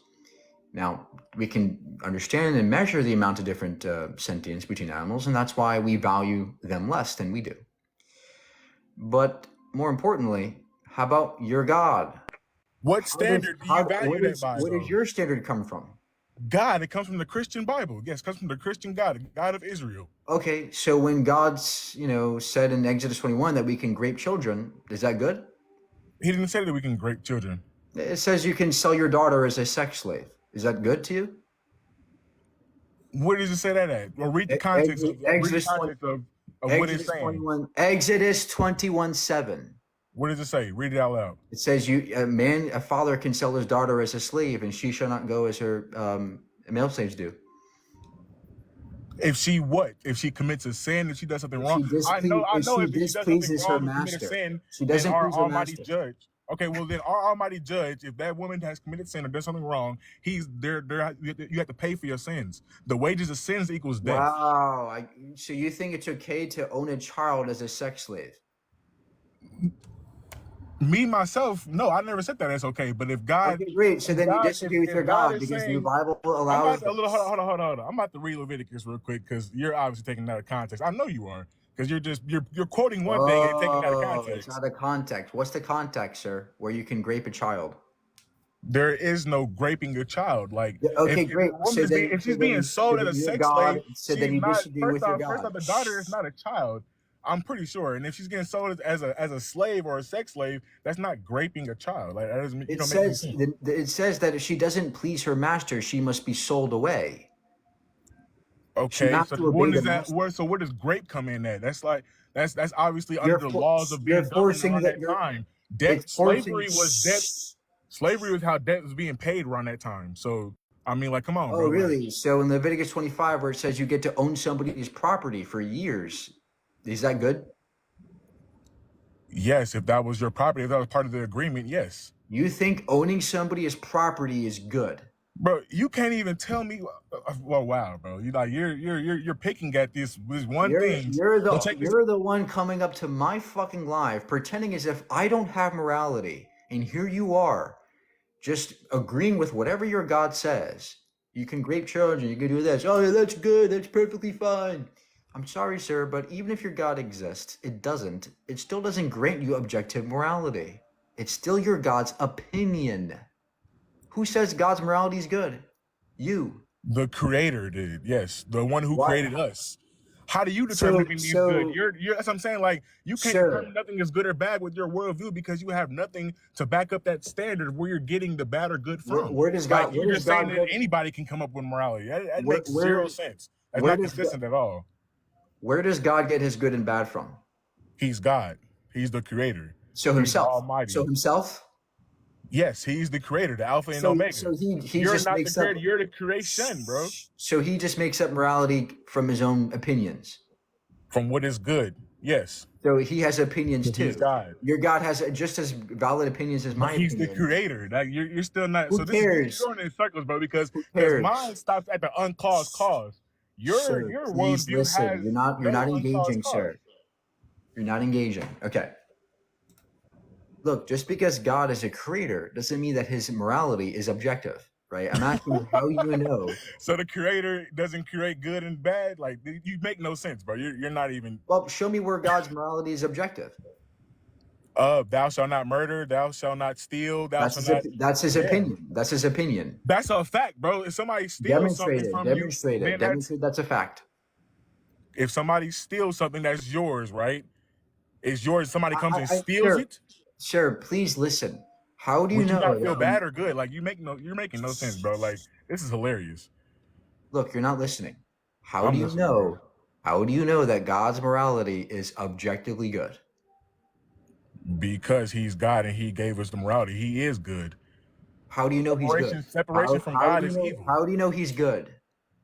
Now, we can understand and measure the amount of different sentience between animals, and that's why we value them less than we do. But more importantly, how about your God? What standard do you value that by? Where Though? does your standard come from? God, it comes from the Christian Bible. Yes, it comes from the Christian God, the God of Israel. Okay, so when God's, said in Exodus 21 that we can grape children, is that good? He didn't say that we can grape children. It says you can sell your daughter as a sex slave. Is that good to you? Where does it say that at? Or read the context of what it's saying. Exodus 21:7. What does it say? Read it out loud. It says a father can sell his daughter as a slave, and she shall not go as her male slaves do. If she what? If she commits a sin, if she does something wrong. I know if if she she does something displeases her wrong, commit a master. sin, She then doesn't our please her Almighty master. Judge. Okay, well then our Almighty Judge, if that woman has committed sin or done something wrong, he's there. You have to pay for your sins. The wages of sins equals death. Wow. So you think it's okay to own a child as a sex slave? Me myself, no, I never said that that's okay. But if God, Okay, great. So then you disagree with your God is because the saying, Bible allows. hold on. I'm about to read Leviticus real quick because you're obviously taking that out of context. I know you are because you're quoting one thing and taking it out of context. It's not a context. What's the context, sir, where you can grape a child? There is no graping a child. Like, Okay, if great. a woman if she's being sold as a sex slave, So then she's you not. disagree with your First God. off, the daughter is not a child. I'm pretty sure. And if she's getting sold as a slave or a sex slave, that's not graping a child. Like that doesn't. It says that if she doesn't please her master, she must be sold away. She Okay, has so to obey when the does master. so where does grape come in at? That's like that's obviously You're under the for- laws of you're being governed forcing around that that time. Debt slavery was debt. Slavery was how debt was being paid around that time. So I mean, like, come on, Oh, bro. Like, really? So in Leviticus 25, where it says you get to own somebody's property for years, is that good? yes, if that was your property, if that was part of the agreement, yes. You think owning somebody's property is good? Bro, you can't even tell me. Well, wow, bro. You're picking at this one thing. You're But check this. the one coming up to my fucking live, pretending as if I don't have morality, and here you are, just agreeing with whatever your God says. You can grape children, you can do this. Oh, yeah, that's good, that's perfectly fine. I'm sorry, sir, but even if your God exists, it still doesn't grant you objective morality. It's still your God's opinion. Who says God's morality is good? You. The creator did, yes. The one who Why? created us. How do you determine if anything is good? You're that's what I'm saying. Like, you can't Sir. determine nothing is good or bad with your worldview because you have nothing to back up that standard of where you're getting the bad or good from. Where does God? Like, you're Where just does saying God that get? anybody can come up with morality. That Where, makes zero where, sense. That's where not does consistent at all. where does God get his good and bad from? He's God. He's the creator. So He's himself. Almighty. So himself. Yes, he's the creator, the Alpha and So Omega. he You're just not the makes up. creator. You're the creation, bro. So he just makes up morality from his own opinions. From what is good. Yes. So he has opinions Because he's too. God. Your God has just as valid opinions as But my he's the opinion. creator. That you're still not. Who So this is cares? you're going in circles, bro. Because cares? mine stops at the uncaused cause. Sir, Your please worldview listen. has You're not no engaging, uncaused cause. sir. You're not engaging. Okay. Look, just because God is a creator doesn't mean that his morality is objective, right? I'm asking you how you know. So the creator doesn't create good and bad? Like, you make no sense, bro. You're not even. Well, show me where God's morality is objective. Thou shalt not murder, thou shalt not steal, thou shalt not. That's his opinion. That's his opinion. That's a fact, bro. If somebody steals something from you, then Demonstrate that's a fact. if somebody steals something that's yours, right? It's yours. Somebody comes and steals it. Sir, please listen. How do you Would you know? not feel bad or good? Like you're making no sense, bro. Like this is hilarious. Look, you're not listening. How I'm do you listening, know? bro. How do you know that God's morality is objectively good? Because he's God and he gave us the morality. He is good. How do you know he's good? Separation from God is evil. How do you know he's good?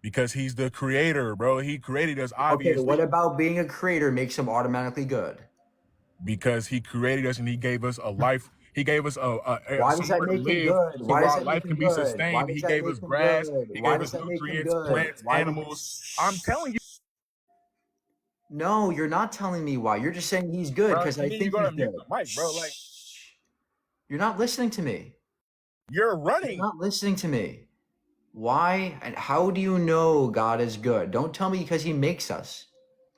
Because he's the creator, bro. He created us, obviously. Okay, what about being a creator makes him automatically good? Because he created us and he gave us a life. He gave us Why does that somewhere to make him live, good? so Why does our that life make him can be good? sustained. Why does He that gave make us him grass. good? He Why gave does us that make him nutrients, good? plants, Why animals. I'm telling you. No, you're not telling me why. You're just saying he's good Bro, because you I need think to go he's to mute good. the mic, bro. Like You're not listening to me. you're running. You're not listening to me. Why and how do you know God is good? Don't tell me because he makes us.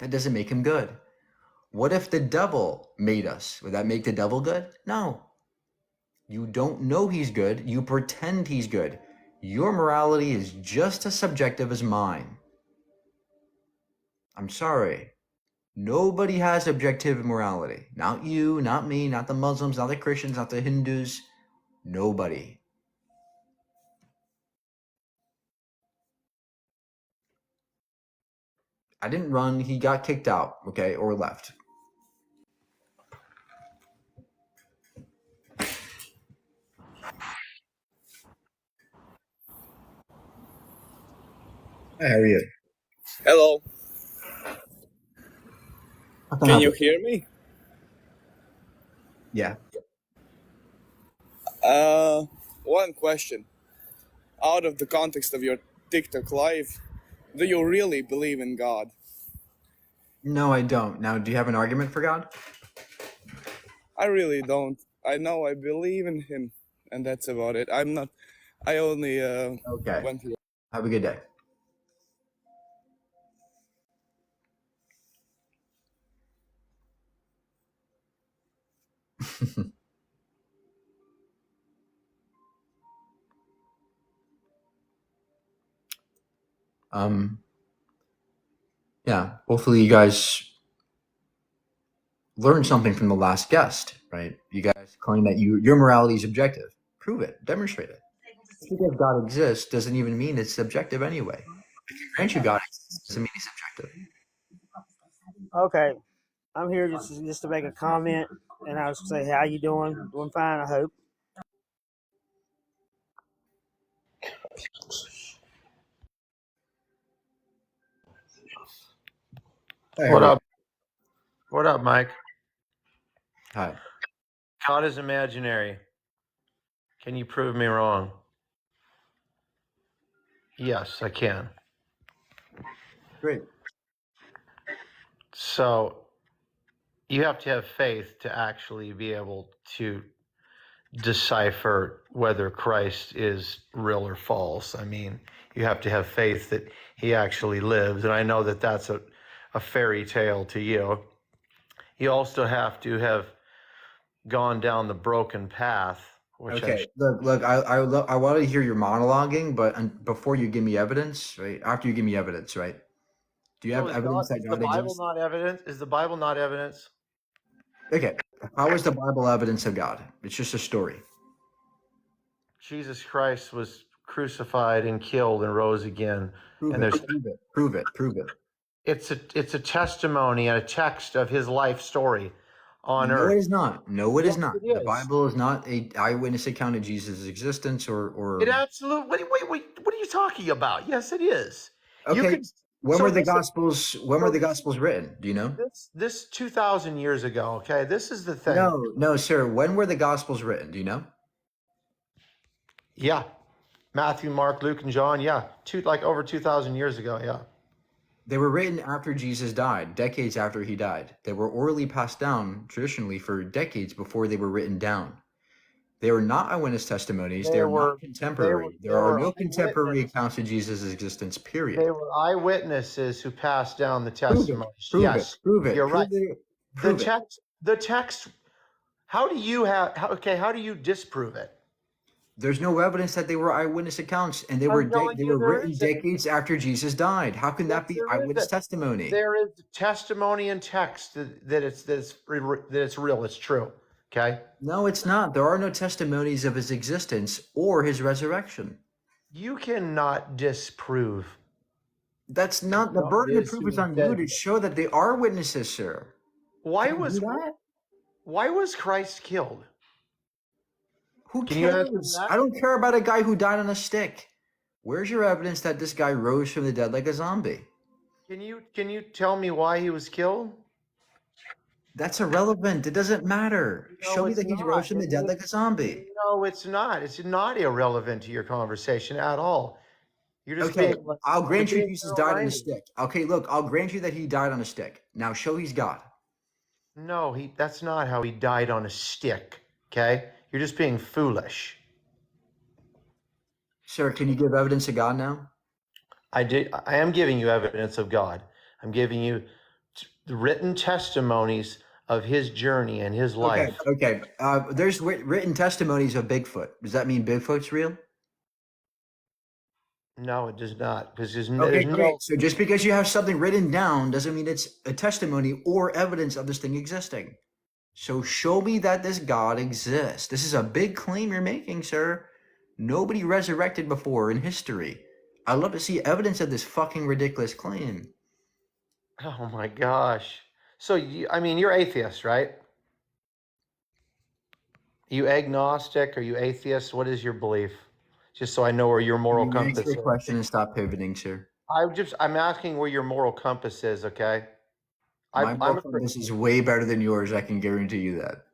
That doesn't make him good. What if the devil made us? Would that make the devil good? No. You don't know he's good. You pretend he's good. Your morality is just as subjective as mine. I'm sorry. Nobody has objective morality. Not you, not me, not the Muslims, not the Christians, not the Hindus. Nobody. I didn't run. He got kicked out, okay, or left. Hi, how are you? Hello. How can I Can help you you? hear me? Yeah. One question. Out of the context of your TikTok live, do you really believe in God? No, I don't. Now, do you have an argument for God? I really don't. I know I believe in him, and that's about it. I only Okay. went through. Have a good day. Yeah, hopefully you guys learned something from the last guest, right? You guys claim that your morality is objective. Prove it. Demonstrate it. Just because God exists doesn't even mean it's subjective anyway. Grant you God exists doesn't mean it's subjective. Okay, I'm here just to make a comment, and I was say, how you doing? Doing fine, I hope. Hi, how What are you? up? What up, Mike? Hi. God is imaginary. Can you prove me wrong? Yes, I can. Great. So you have to have faith to actually be able to decipher whether Christ is real or false. I mean, you have to have faith that he actually lives. And I know that that's a fairy tale to you. You also have to have gone down the broken path, which Okay. Look. I want to hear your monologuing, but before you give me evidence, right? After you give me evidence, right? Do you have evidence that is the God Bible exists? not evidence? Is the Bible not evidence? Okay. How is the Bible evidence of God? It's just a story. Jesus Christ was crucified and killed and rose again. Prove And it. there's Prove it. Prove it. Prove it. it's a testimony and a text of his life story on No, earth. it is not. No, it is Yes, not. it The is. Bible is not a eyewitness account of Jesus' existence or It absolutely. What are you talking about? Yes, it is. You Okay. could. When So were the listen. Gospels when were the Gospels written? Do you know? This 2,000 years ago. Okay, this is the thing. No, sir. When were the Gospels written? Do you know? Yeah, Matthew, Mark, Luke, and John. Yeah, over 2,000 years ago. Yeah. They were written after Jesus died, decades after he died. They were orally passed down traditionally for decades before they were written down. They were not eyewitness testimonies. They They are were not contemporary. they There are were no contemporary eyewitness. accounts of Jesus' existence, period. They were eyewitnesses who passed down the Prove it. testimonies. Prove Yes, it. Prove it. you're Prove right. it. The Prove it. text. How do you how do you disprove it? There's no evidence that they were eyewitness accounts, and they I'm were telling they you were there written isn't. decades after Jesus died. How can that Yes, be there eyewitness isn't. testimony? There is testimony in text that it's real. It's true. Okay. No, it's not. There are no testimonies of his existence or his resurrection. You cannot disprove. That's not the God burden of is proof who is he on says you he to is. show that they are witnesses, sir. Why Can you do that? was Christ killed? Who Can you answer cares? that? I don't care about a guy who died on a stick. Where's your evidence that this guy rose from the dead like a zombie? Can you tell me why he was killed? That's irrelevant. It doesn't matter. No, Show me it's that he rose not. from the dead like a zombie. No, it's not. It's not irrelevant to your conversation at all. You're just Okay, being I'll you're grant you being Jesus died on a narrow-minded. stick. Okay, look, I'll grant you that he died on a stick. Now show he's God. No, that's not how he died on a stick. Okay? You're just being foolish. Sir, can you give evidence of God now? I am giving you evidence of God. I'm giving you written testimonies of his journey and his life. Okay. There's written testimonies of Bigfoot. Does that mean Bigfoot's real? No, it does not. Because there's Okay, no. great. So just because you have something written down doesn't mean it's a testimony or evidence of this thing existing. So show me that this God exists. This is a big claim you're making, sir. Nobody resurrected before in history. I'd love to see evidence of this fucking ridiculous claim. Oh my gosh. So you're atheist, right? You agnostic? Are you atheist? What is your belief? Just so I know where your moral Can you compass answer is. your question and stop pivoting, sir? I'm asking where your moral compass is, okay? My moral compass is way better than yours. I can guarantee you that.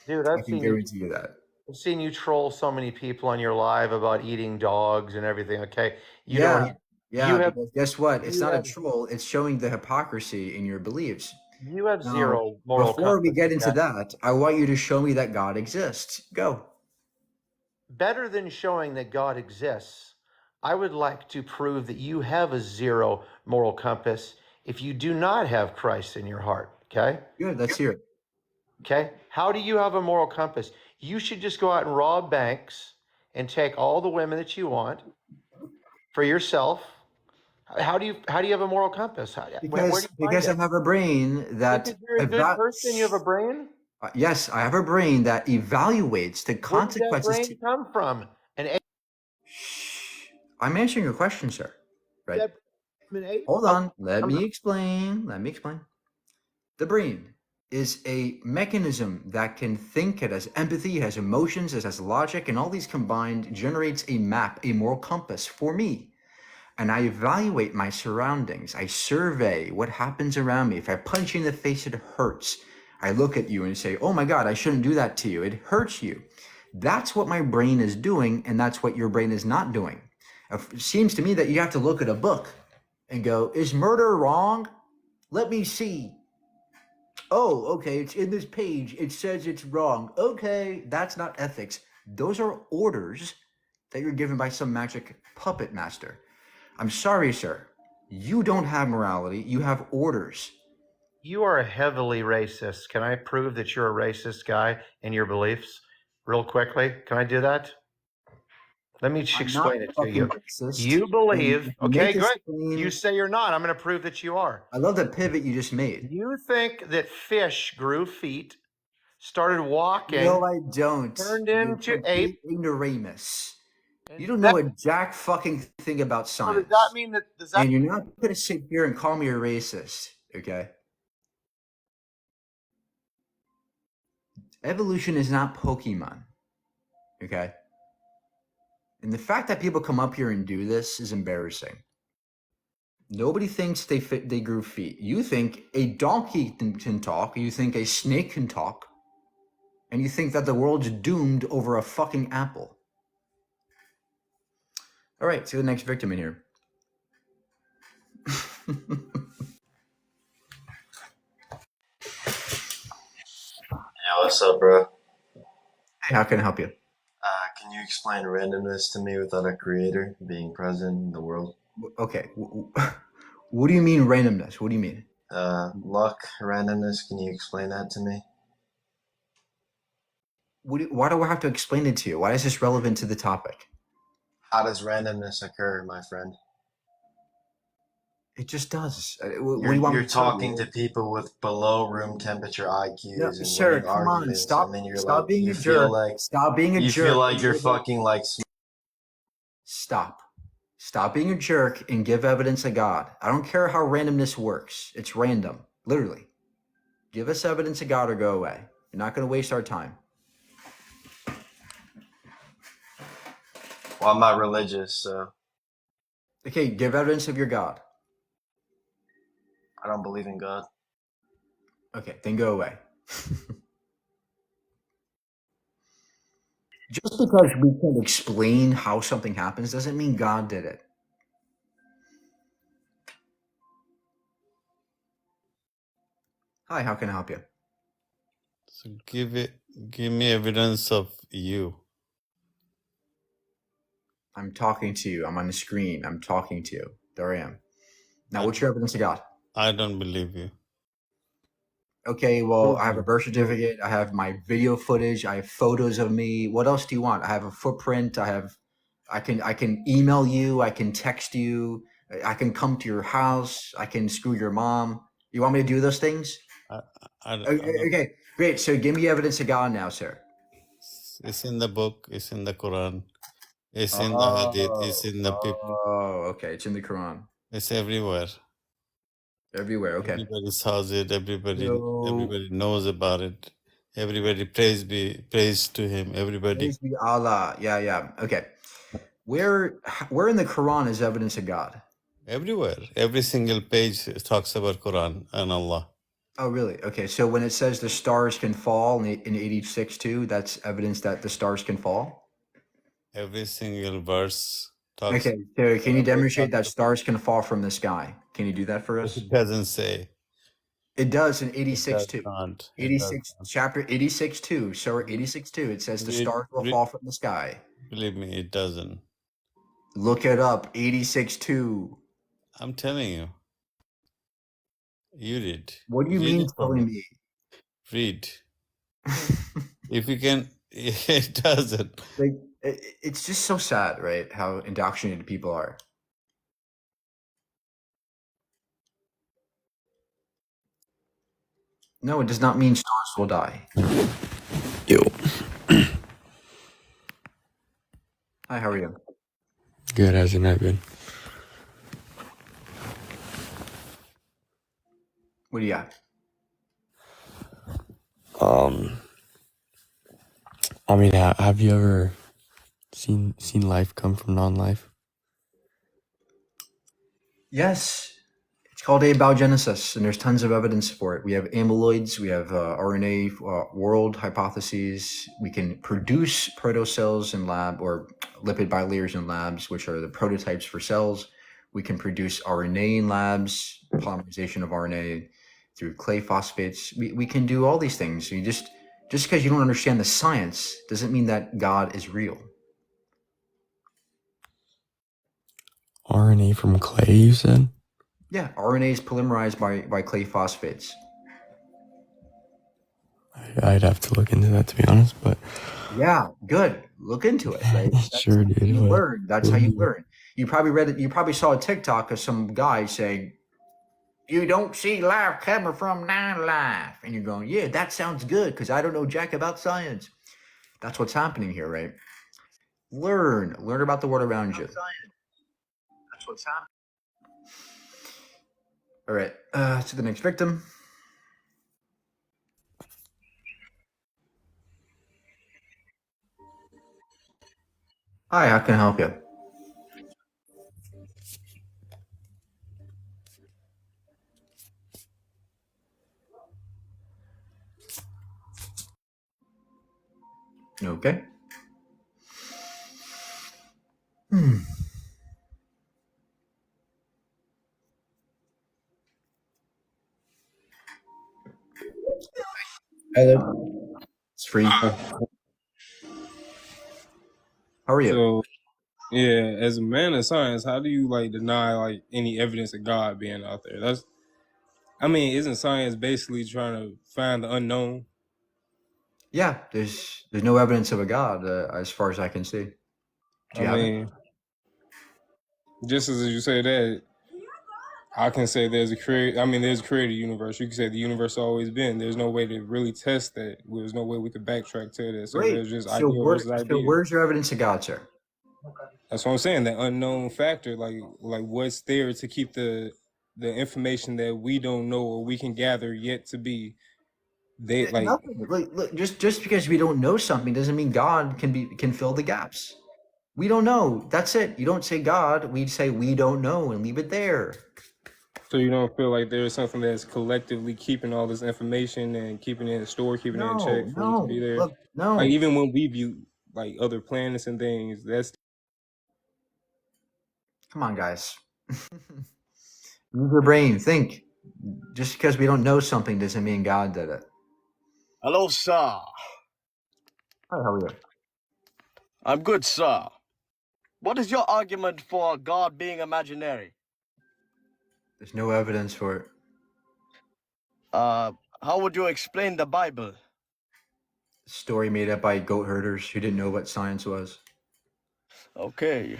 Dude, I can guarantee you that. I've seen you troll so many people on your live about eating dogs and everything, okay? Yeah, have because guess what? It's you not a have- troll. It's showing the hypocrisy in your beliefs. you have Now, zero moral before we compass, get into okay? that, I want you to show me that God exists. Go. Better than showing that God exists, I would like to prove that you have a zero moral compass if you do not have Christ in your heart, okay? Good, let's hear it. Okay? How do you have a moral compass? You should just go out and rob banks and take all the women that you want for yourself. How do you have a moral compass? Where do you find Because I it? have a brain that Because you're a good person, you have a brain? yes, I have a brain that evaluates the Where did that consequences. brain come from? I'm answering your question, sir. Right? Hold on. Let me explain. The brain is a mechanism that can think, it has empathy, it has emotions, it has logic, and all these combined generates a map, a moral compass for me. And I evaluate my surroundings. I survey what happens around me. If I punch you in the face, it hurts. I look at you and say, oh my God, I shouldn't do that to you. It hurts you. That's what my brain is doing, and that's what your brain is not doing. It seems to me that you have to look at a book and go, is murder wrong? Let me see. Oh, okay, it's in this page. It says it's wrong. Okay, that's not ethics. Those are orders that you're given by some magic puppet master. I'm sorry, sir. You don't have morality. You have orders. You are a heavily racist. Can I prove that you're a racist guy in your beliefs real quickly? Can I do that? Let me explain it to you. Racist. You believe, You okay, make this good. claim- You say you're not. I'm going to prove that you are. I love the pivot you just made. You think that fish grew feet, started walking. No, I don't. Turned You're into complete ape. ignoramus. You don't know a jack fucking thing about So science. does that mean that? Does that? And you're not going to sit here and call me a racist, okay? Evolution is not Pokemon, okay? And the fact that people come up here and do this is embarrassing. Nobody thinks they grew feet. You think a donkey can talk, you think a snake can talk, and you think that the world's doomed over a fucking apple. All right, see the next victim in here. Yeah, what's up, bro? How can I help you? Can you explain randomness to me without a creator being present in the world? Okay. What do you mean randomness? What do you mean? Luck, randomness. Can you explain that to me? Why do I have to explain it to you? Why is this relevant to the topic? How does randomness occur, my friend? It just does. What do you want me You're to tell talking you? to people with below room temperature No, IQs and sir, winning come on. arguments, Stop. and then you're Stop like, being you a feel jerk. like Stop being a you jerk. feel like you're fucking like. Stop. Stop being a jerk and give evidence of God. I don't care how randomness works. It's random, literally. Give us evidence of God or go away. You're not going to waste our time. Well, I'm not religious, so Okay, give evidence of your God. I don't believe in God. Okay, then go away. Just because we can't explain how something happens doesn't mean God did it. Hi, how can I help you? So give me evidence of you. I'm talking to you. I'm on the screen. I'm talking to you. There I am. Now, I, what's your evidence of God? I don't believe you. Okay, well, Prove I have a me. birth certificate. I have my video footage. I have photos of me. What else do you want? I have a footprint. I can email you. I can text you. I can come to your house. I can screw your mom. You want me to do those things? I don't, Okay, great. So give me evidence of God now, sir. it's in the book, it's in the Quran, it's in the Hadith, it's in the people, Oh, okay. It's in the Quran. it's everywhere. Everywhere, okay. Everybody saws it, everybody So knows about it. Everybody praise to him. Everybody praise be Allah. Yeah. Okay. Where in the Quran is evidence of God? everywhere. Every single page talks about Quran and Allah. Oh, really? Okay. So when it says the stars can fall in 86:2, that's evidence that the stars can fall? Every single verse talks Okay. So can you about demonstrate that Allah. stars can fall from the sky? Can you do that for us? It doesn't say. It does in It does 86:2. not. It does 86 chapter 86:2, Surah 86:2. It says the Read, stars will read, fall from the sky. believe me, it doesn't. Look it up. 86:2. I'm telling you. You read. What do you Read mean it for telling me. me? Read. If you can, it doesn't. Like it's just so sad, right? How indoctrinated people are. No, it does not mean stars will die. Yo, Hi, how are you? good. How's your night been? What do you got? I mean, have you ever seen life come from non-life? Yes. It's called abiogenesis, and there's tons of evidence for it. We have amyloids, we have RNA world hypotheses. We can produce protocells in lab or lipid bilayers in labs, which are the prototypes for cells. We can produce RNA in labs, polymerization of RNA through clay phosphates. We can do all these things. You just because you don't understand the science doesn't mean that God is real. RNA from clay, you said? Yeah, RNA is polymerized by clay phosphates. I'd have to look into that, to be honest, but Yeah, good. Look into it, right? sure, dude. You But learn. That's how you learn. You probably read it. You probably saw a TikTok of some guy saying, "You don't see life coming from non-life," and you're going, "Yeah, that sounds good," because I don't know jack about science. That's what's happening here, right? Learn about the world around you. That's what's happening. All right, to the next victim. Hi, how can I help you? Okay. Hello. It's free. How are you? So, yeah, as a man of science, how do you like deny like any evidence of God being out there? Isn't science basically trying to find the unknown? Yeah, there's no evidence of a God as far as I can see. Do you have it? Just as you say that, I can say there's a created universe. You can say the universe has always been. There's no way to really test that. There's no way we could backtrack to that. So Great. there's just So idea versus idea. where's your evidence of God, sir? That's what I'm saying. The unknown factor, like what's there to keep the information that we don't know or we can gather yet to be. Nothing. Look, just because we don't know something doesn't mean God can fill the gaps. We don't know. That's it. You don't say God. We say we don't know and leave it there. So you don't feel like there's something that's collectively keeping all this information and keeping it in store, keeping it in check for it to be there? Look, no. Like even when we view like other planets and things, that's Come on, guys. Use your brain. Think. Just because we don't know something doesn't mean God did it. Hello, sir. Hi, how are you? I'm good, sir. What is your argument for God being imaginary? There's no evidence for it. How would you explain the Bible? Story made up by goat herders who didn't know what science was. Okay.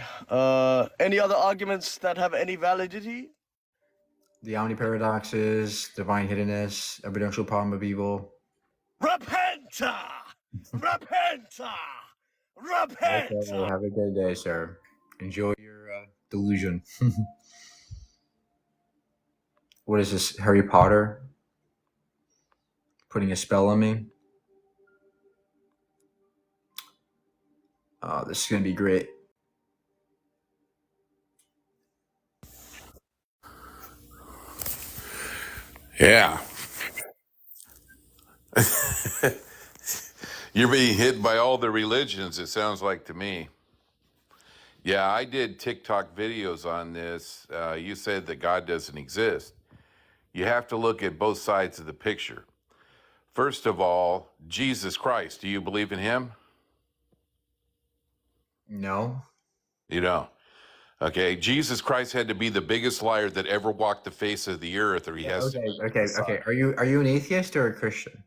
Any other arguments that have any validity? The Omni paradoxes, divine hiddenness, evidential problem of evil. Repenta! Repenta! Repenta! Okay, have a good day, sir. Enjoy your delusion. What is this, Harry Potter? Putting a spell on me? This is going to be great. Yeah. You're being hit by all the religions, it sounds like to me. Yeah, I did TikTok videos on this. You said that God doesn't exist. You have to look at both sides of the picture. First of all, Jesus Christ, do you believe in him? No. You don't. Okay, Jesus Christ had to be the biggest liar that ever walked the face of the earth, or he has Okay. Are you an atheist or a Christian?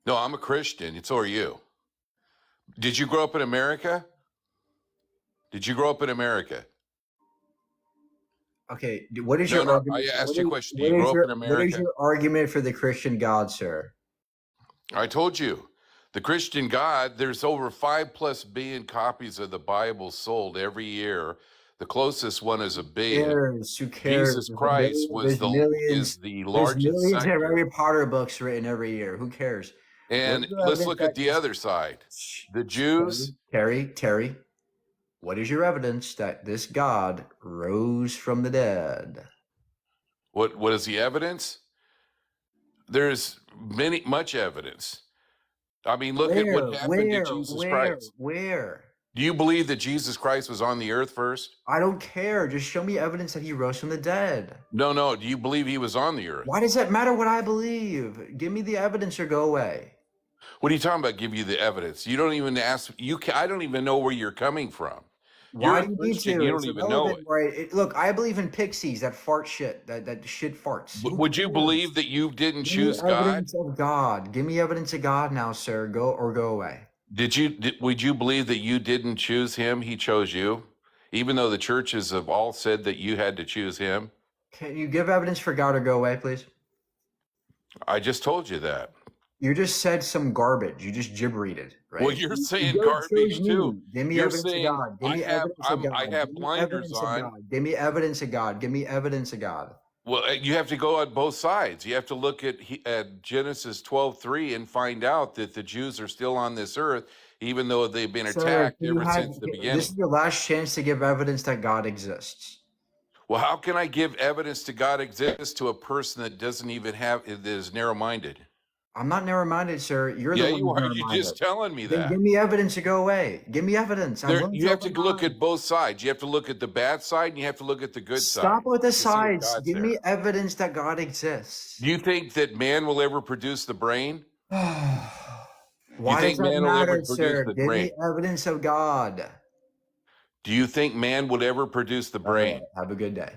No, I'm a Christian, and so are you. Did you grow up in America? Did you grow up in America? Okay, what is your argument? I asked you a question. Do you grow up in America? What is your argument for the Christian God, sir? I told you. The Christian God, there's over 5+ billion copies of the Bible sold every year. The closest one is 1 billion. Who cares? Jesus Christ is the largest. There's millions of Harry Potter books written every year. Who cares? And let's look at the other side. The Jews. Terry, what is your evidence that this God rose from the dead? What is the evidence? There's much evidence. I mean, look at what happened to Jesus Christ. Where? Do you believe that Jesus Christ was on the earth first? I don't care. Just show me evidence that he rose from the dead. No. Do you believe he was on the earth? Why does that matter what I believe? Give me the evidence or go away. What are you talking about? Give you the evidence. You don't even ask. I don't even know where you're coming from. Why do you need to? You don't even know it. Right? Look, I believe in pixies that fart shit. That shit farts. Would you believe that you didn't choose God? Evidence of God. Give me evidence of God now, sir. Go away. Would you believe that you didn't choose him? He chose you, even though the churches have all said that you had to choose him. Can you give evidence for God or go away, please? I just told you that. You just said some garbage. You just gibberied, right? Well, you're saying garbage too. Give me evidence of God. Give me evidence of God. I have blinders on. Give me evidence of God. Give me evidence of God. Well, you have to go on both sides. You have to look at Genesis 12:3 and find out that the Jews are still on this earth, even though they've been attacked ever since the beginning. This is your last chance to give evidence that God exists. Well, how can I give evidence to God exists to a person that doesn't even that is narrow-minded? I'm not narrow-minded, sir. You're the one you are. You're just telling me that. Give me evidence to go away. Give me evidence. You have to look at both sides. You have to look at the bad side, and you have to look at the good side. Stop with the sides. Give me evidence that God exists. Do you think that man will ever produce the brain? Why does that matter, sir? Give me evidence of God. Do you think man would ever produce the brain? Have a good day.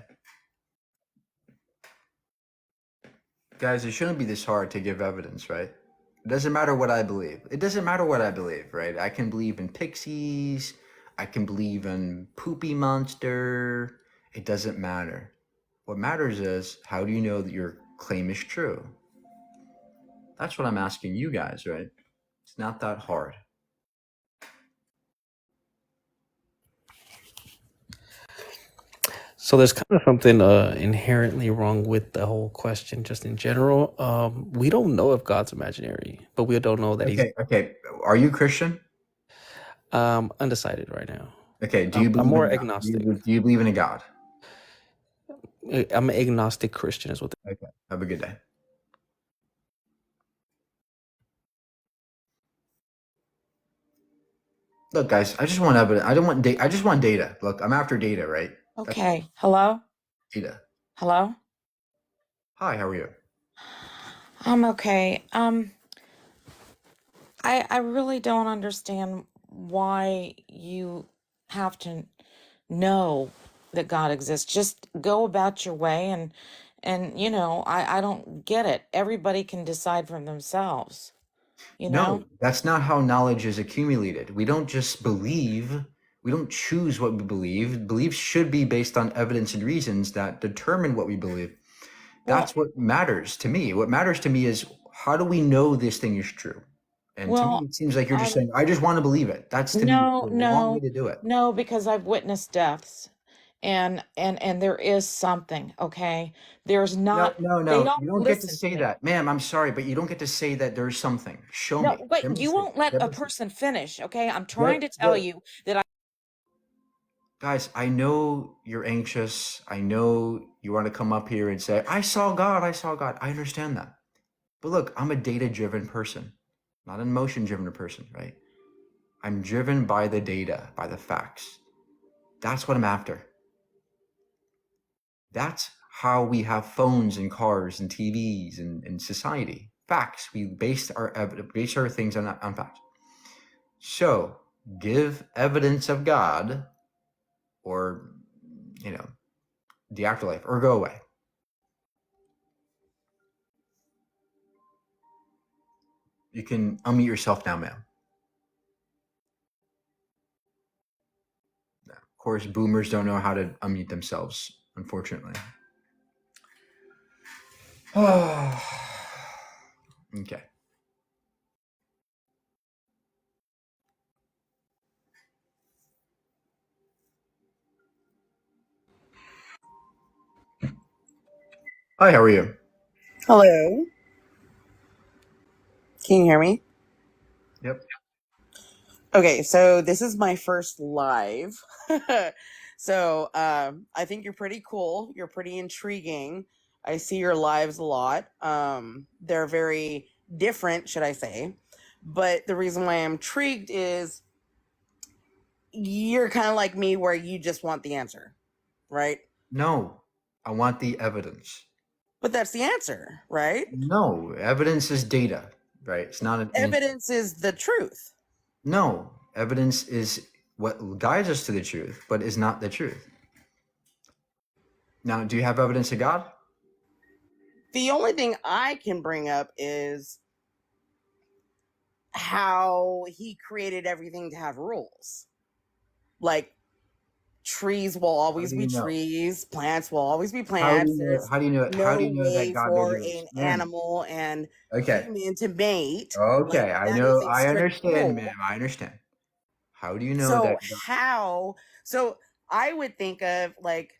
Guys, it shouldn't be this hard to give evidence, right? It doesn't matter what I believe. It doesn't matter what I believe, right? I can believe in pixies. I can believe in Poopy Monster. It doesn't matter. What matters is, how do you know that your claim is true? That's what I'm asking you guys, right? It's not that hard. So there's kind of something inherently wrong with the whole question, just in general. We don't know if God's imaginary, but we don't know that he's Okay. Are you Christian? undecided right now. Okay. Do you I'm believe more in God? agnostic. Do you believe in a God? I'm an agnostic Christian, is what. Okay. Have a good day. Look, guys, I just want evidence. I don't want data. I just want data. Look, I'm after data, right? That's Okay. Hello? data. Hello? Hi, how are you? I'm okay. I really don't understand why you have to know that God exists. Just go about your way and you know, I don't get it. Everybody can decide for themselves, you know? No, that's not how knowledge is accumulated. We don't just believe. We don't choose what we believe. Beliefs should be based on evidence and reasons that determine what we believe. Well, That's what matters to me. What matters to me is, how do we know this thing is true? And to me, well, it seems like you're just I'm saying, I just want to believe it. That's, to me, no, the wrong way no, to do it. no, because I've witnessed deaths and there is something, okay? There's No, not, no, they no. don't You don't get to listen to say me. that. Ma'am, I'm sorry, but you don't get to say that there's something. Show No, me. but you Demonstrate. won't let a Demonstrate. person finish, okay? I'm trying What? to tell What? you that I Guys, I know you're anxious. I know you want to come up here and say, I saw God. I saw God. I understand that. But look, I'm a data-driven person, not an emotion-driven person, right? I'm driven by the data, by the facts. That's what I'm after. That's how we have phones and cars and TVs and society. Facts. We base our things on facts. So give evidence of God, or the afterlife, or go away. You can unmute yourself now, ma'am. Of course, boomers don't know how to unmute themselves, unfortunately. Okay. Hi, how are you? Hello. Can you hear me? Yep. Okay, so this is my first live. So I think you're pretty cool. You're pretty intriguing. I see your lives a lot. They're very different, should I say. But the reason why I'm intrigued is you're kind of like me where you just want the answer, right? No, I want the evidence. But that's the answer, right? No, evidence is data, right? It's not an answer. Evidence is the truth. No, evidence is what guides us to the truth, but is not the truth. Now, do you have evidence of God? The only thing I can bring up is how he created everything to have rules. Like trees will How always do be you know? trees, plants will always be How do plants. you know? There's How do you know? How do no you know that way God for made rules? an Ma'am. animal and Okay. human to mate. Okay, Like I that know. is a I strict understand, rule. ma'am. I understand. How do you know So that God? so I would think of like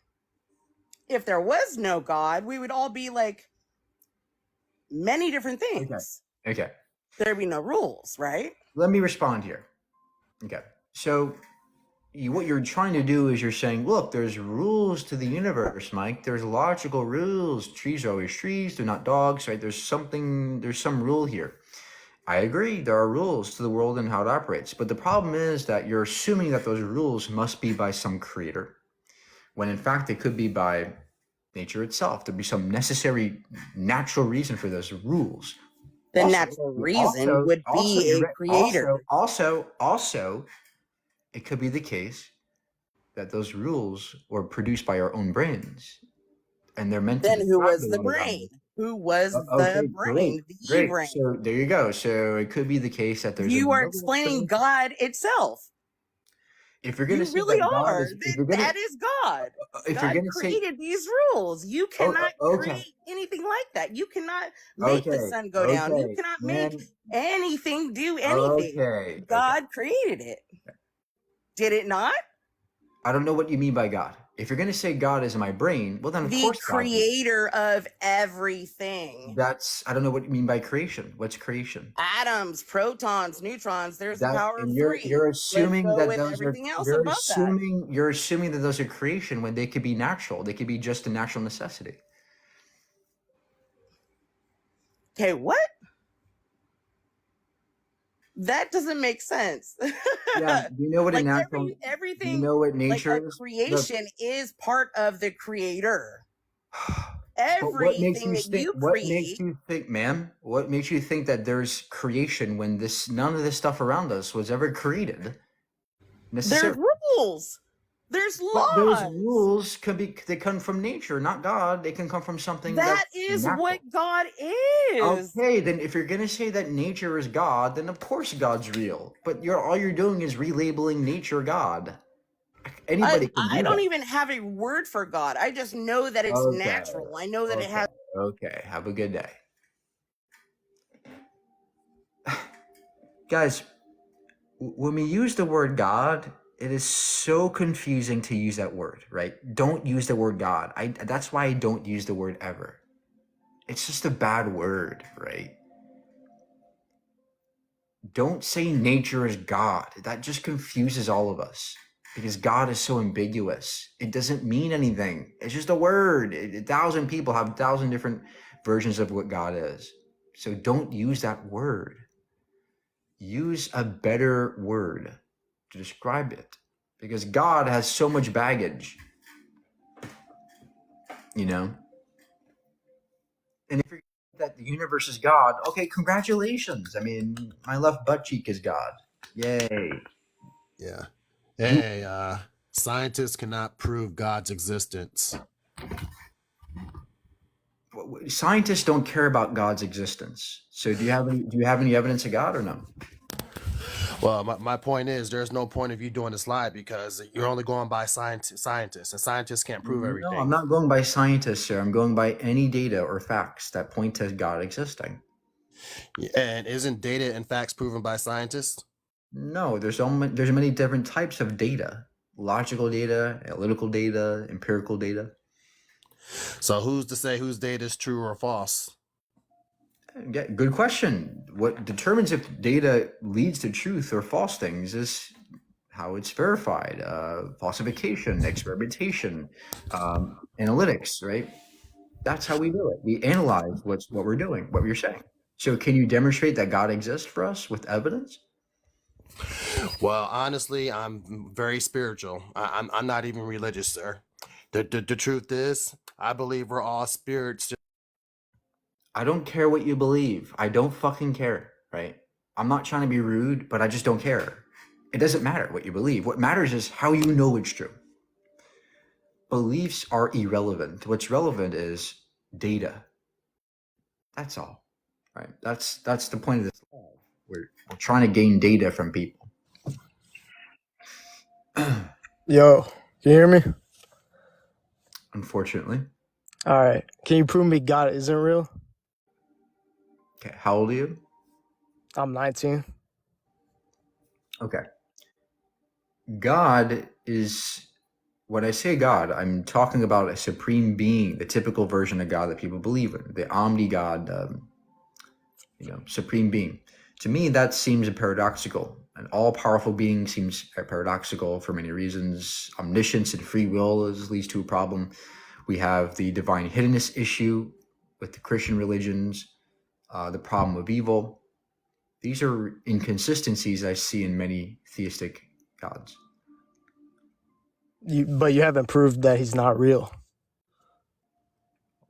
if there was no God, we would all be like many different Okay. things. Okay. There'd be no rules, right? Let me respond here. Okay. So what you're trying to do is you're saying, look, there's rules to the universe, Mike. There's logical rules. Trees are always trees. They're not dogs, right? There's some rule here. I agree. There are rules to the world and how it operates. But the problem is that you're assuming that those rules must be by some creator, when in fact it could be by nature itself. There'd be some necessary natural reason for those rules. The natural reason would be a creator. Also, it could be the case that those rules were produced by our own brains, and they're meant to Then who describe was the the one of God. brain? Who was Okay, the brain? The great. brain. So there you go. So it could be the case that there's You are another explaining thing. God itself. If you're gonna You say really that God are. is, if you're gonna, That is God. if you're God gonna say, created these rules. You oh, cannot okay, create anything like that. You cannot make the sun go down. You okay, cannot man, make anything do anything. okay. God created it. Did it not? I don't know what you mean by God. If you're gonna say God is in my brain, well then of The course God is. creator of everything. I don't know what you mean by creation. What's creation? Atoms, protons, neutrons. There's the That, power of and three. you're Let's assuming go that with those are everything else above that. you're assuming that those are creation when they could be natural. They could be just a natural necessity. Okay, what? That doesn't make sense. Yeah, do you know what a Like natural? Do you everything, know what like nature a is? Look, creation is part of the creator. but what makes Everything you that think? you What makes create, you think, ma'am? What makes you think that there's creation when none of this stuff around us was ever created there's necessarily? rules. There's But those laws. rules they come from nature, not God. They can come from something That that's is natural. what God is. Okay, then if you're gonna say that nature is God, then of course God's real. But all you're doing is relabeling nature God. Anybody can I do don't that. even have a word for God. I just know that it's Okay, natural. I know that it has. okay. Have a good day, guys. When we use the word God, it is so confusing to use that word, right? Don't use the word God. That's why I don't use the word ever. It's just a bad word, right? Don't say nature is God. That just confuses all of us because God is so ambiguous. It doesn't mean anything. It's just a word. 1,000 people have 1,000 different versions of what God is. So don't use that word. Use a better word to describe it because God has so much baggage, you know? And if you're that the universe is God, okay, congratulations. I mean, my left butt cheek is God. Yay. Yeah. Hey, scientists cannot prove God's existence. Scientists don't care about God's existence. So do you have any evidence of God or no? Well, my point is there's no point of you doing this live because you're only going by scientists, and scientists can't prove No, everything. I'm not going by scientists, sir. I'm going by any data or facts that point to God existing. And isn't data and facts proven by scientists? No, there's many different types of data. Logical data, analytical data, empirical data. So who's to say whose data is true or false? Yeah, good question. What determines if data leads to truth or false things is how it's verified, falsification, experimentation, analytics, right? That's how we do it. We analyze what we're doing, what you're saying. So can you demonstrate that God exists for us with evidence? Well, honestly, I'm very spiritual. I'm not even religious, sir. The truth is, I believe we're all spirits. I don't care what you believe. I don't fucking care, right? I'm not trying to be rude, but I just don't care. It doesn't matter what you believe. What matters is how you know it's true. Beliefs are irrelevant. What's relevant is data. That's all, right? That's the point of this. We're trying to gain data from people. Yo, can you hear me? Unfortunately. All right. Can you prove me God isn't real? Okay, how old are you? I'm 19. Okay. God is, when I say God, I'm talking about a supreme being, the typical version of God that people believe in, the omni-God, supreme being. To me, that seems paradoxical. An all-powerful being seems paradoxical for many reasons. Omniscience and free will leads to a problem. We have the divine hiddenness issue with the Christian religions, the problem of evil. These are inconsistencies I see in many theistic gods. But you haven't proved that he's not real.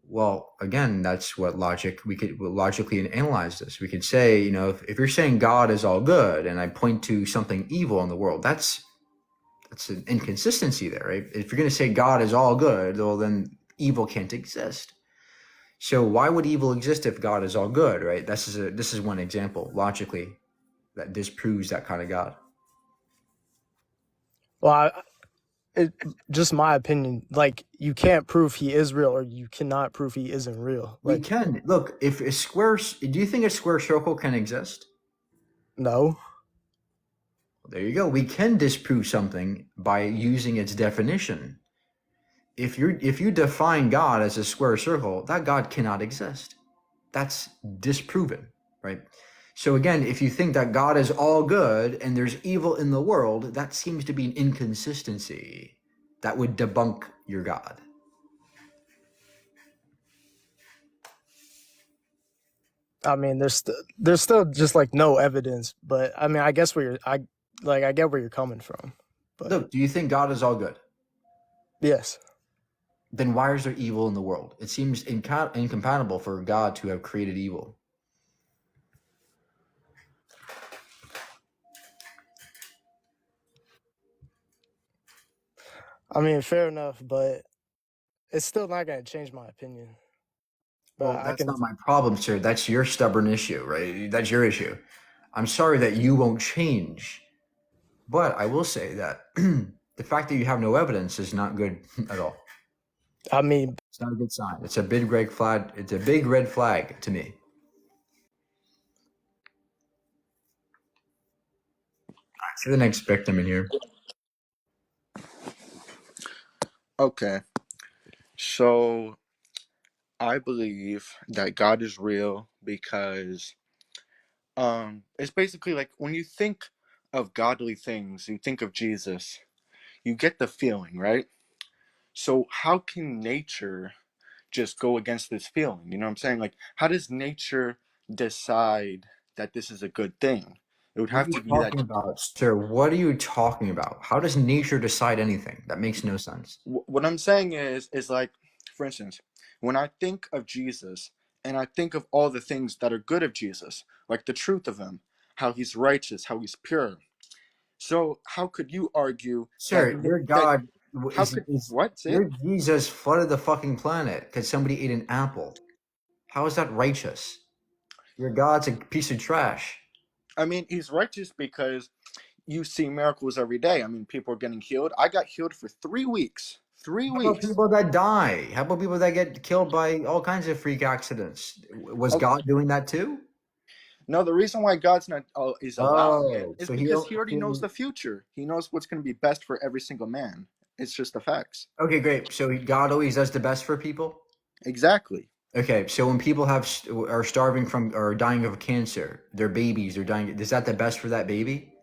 Well, again, that's what we could logically analyze this. We could say, if you're saying God is all good and I point to something evil in the world, that's That's an inconsistency there, right? If you're going to say God is all good, well, then evil can't exist. So why would evil exist if God is all good, right? This is one example logically that disproves that kind of God. Well, just my opinion. Like, you can't prove he is real, or you cannot prove he isn't real. We Like, can look if a square. Do you think a square circle can exist? no. There you go. We can disprove something by using its definition. If you define God as a square circle, that God cannot exist. That's disproven, right? So again, if you think that God is all good and there's evil in the world, that seems to be an inconsistency that would debunk your God. I mean, there's still just like no evidence, but I mean, I guess I get where you're coming from. But Look, do you think God is all good? yes. Then why is there evil in the world? It seems incompatible for God to have created evil. I mean, fair enough, but it's still not going to change my opinion. But Well, I that's can. not my problem, sir. That's your stubborn issue, right? That's your issue. I'm sorry that you won't change. But I will say that the fact that you have no evidence is not good at all. I mean, It's not a good sign. It's a big red flag. It's a big red flag to me. To the next victim in here. Okay, so I believe that God is real because it's basically like when you think of godly things, you think of Jesus, you get the feeling, right? So how can nature just go against this feeling? You know what I'm saying? Like, how does nature decide that this is a good thing? It would What are have you to be that talking about, sir? What are you talking about? How does nature decide anything? That makes no sense. what I'm saying is like, for instance, when I think of Jesus and I think of all the things that are good of Jesus, like the truth of him, how he's righteous, how he's pure. So how could you argue that Sir, your that God how could what say it? your Jesus flooded the fucking planet because somebody ate an apple. How is that righteous? Your God's a piece of trash. I mean, he's righteous because you see miracles every day. I mean, people are getting healed. I got healed for 3 weeks. 3 How about weeks. people that die? How about people that get killed by all kinds of freak accidents? Was Oh, God doing that too? no, the reason why God's not is allowing it Oh, is so because he already knows the future. He knows what's going to be best for every single man. It's just the facts. okay, great. So God always does the best for people? Exactly. Okay, so when people are starving from or dying of cancer, their babies, they're dying. Is that the best for that baby?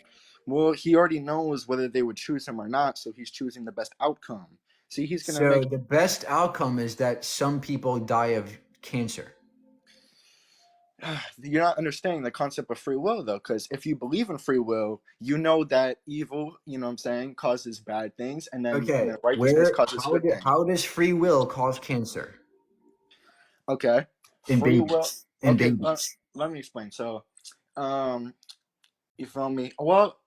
Well, he already knows whether they would choose him or not, so he's choosing the best outcome. See, he's going to So make. the best outcome is that some people die of cancer. You're not understanding the concept of free will, though, because if you believe in free will, you know that evil, you know what I'm saying, causes bad things, and then Okay, righteousness causes good things. how does free will cause cancer Okay. in Free will. babies? In Okay, babies. let me explain. So, you feel me? Well,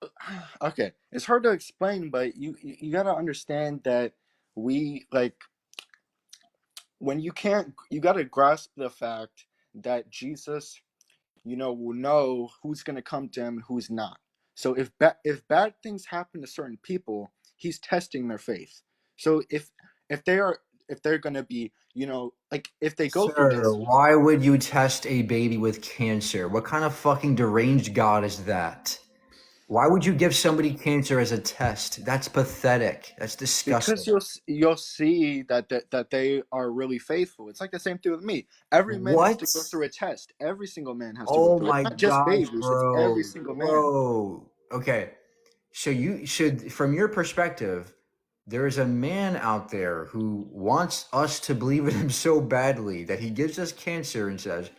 okay, it's hard to explain, but you gotta understand that we like when you can't, you gotta grasp the fact that Jesus, will know who's gonna come to him and who's not. So if bad things happen to certain people, he's testing their faith. So if they're gonna be, like if they go through Sir, this. why would you test a baby with cancer? What kind of fucking deranged God is that? Why would you give somebody cancer as a test? That's pathetic. That's disgusting. Because you'll see that they are really faithful. It's like the same thing with me. Every man has What? to go through a test. Every single man has to go Oh through it. my Not just gosh, babies. It's every bro. single man. Bro. Okay. So you should, from your perspective, there is a man out there who wants us to believe in him so badly that he gives us cancer and says,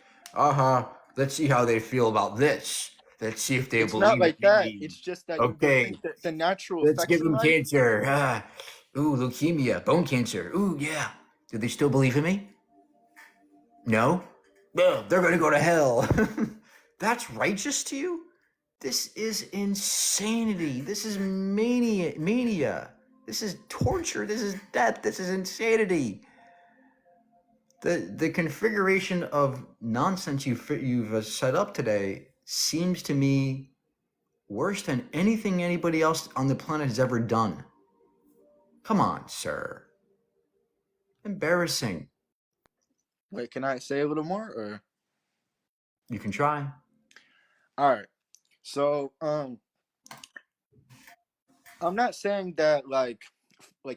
let's see how they feel about this. Let's see if they It's not believe like in that. me. It's just that you don't Okay, think that the natural let's effects give in him life. cancer. Ooh, leukemia, bone cancer. Ooh, yeah. Do they still believe in me? No? Well, they're going to go to hell. That's righteous to you? This is insanity. This is mania. This is torture. This is death. This is insanity. The configuration of nonsense you've set up today seems to me worse than anything anybody else on the planet has ever done. Come on, sir. Embarrassing. Wait, can I say a little more, or You can try. all right? So, I'm not saying that like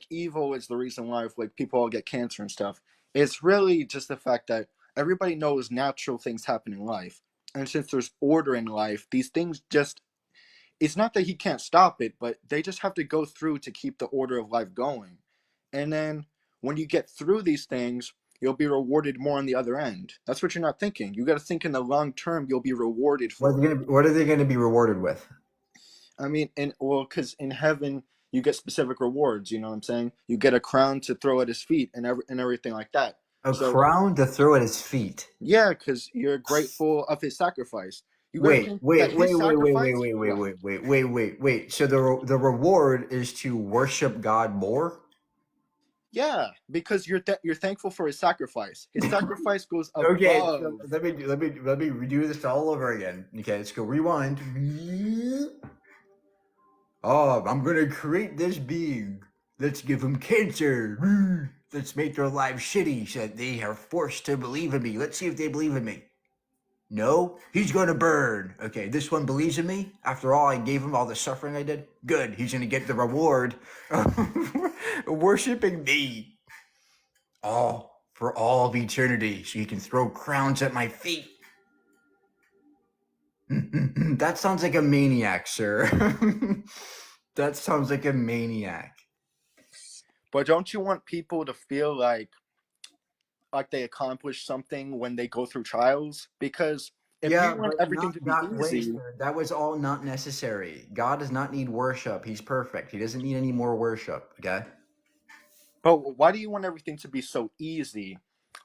evil is the reason why like people all get cancer and stuff. It's really just the fact that everybody knows natural things happen in life, and since there's order in life, these things just, it's not that he can't stop it, but they just have to go through to keep the order of life going. And then when you get through these things, you'll be rewarded more on the other end. That's what you're not thinking. You got to think in the long term, you'll be rewarded for it. What are they going to be rewarded with? I mean, because in heaven you get specific rewards. You know what I'm saying? You get a crown to throw at his feet and everything like that. A So crown to throw at his feet. yeah, because you're grateful of his sacrifice. You gotta think that his sacrifice. Wait. So the reward is to worship God more? Yeah, because you're thankful for his sacrifice. His sacrifice goes above. Okay, so let me redo this all over again. Okay, let's go rewind. Oh, I'm gonna create this being. Let's give him cancer. Let's make their lives shitty so that they are forced to believe in me. Let's see if they believe in me. No, he's gonna burn. Okay, this one believes in me. After all, I gave him all the suffering I did. Good, he's gonna get the reward of worshiping me. All for all of eternity, so he can throw crowns at my feet. That sounds like a maniac, sir. That sounds like a maniac. But don't you want people to feel like they accomplish something when they go through trials? Because if Yeah, you want but everything to be wait, easy, sir, that was all not necessary. God does not need worship. He's perfect. He doesn't need any more worship. Okay. but why do you want everything to be so easy?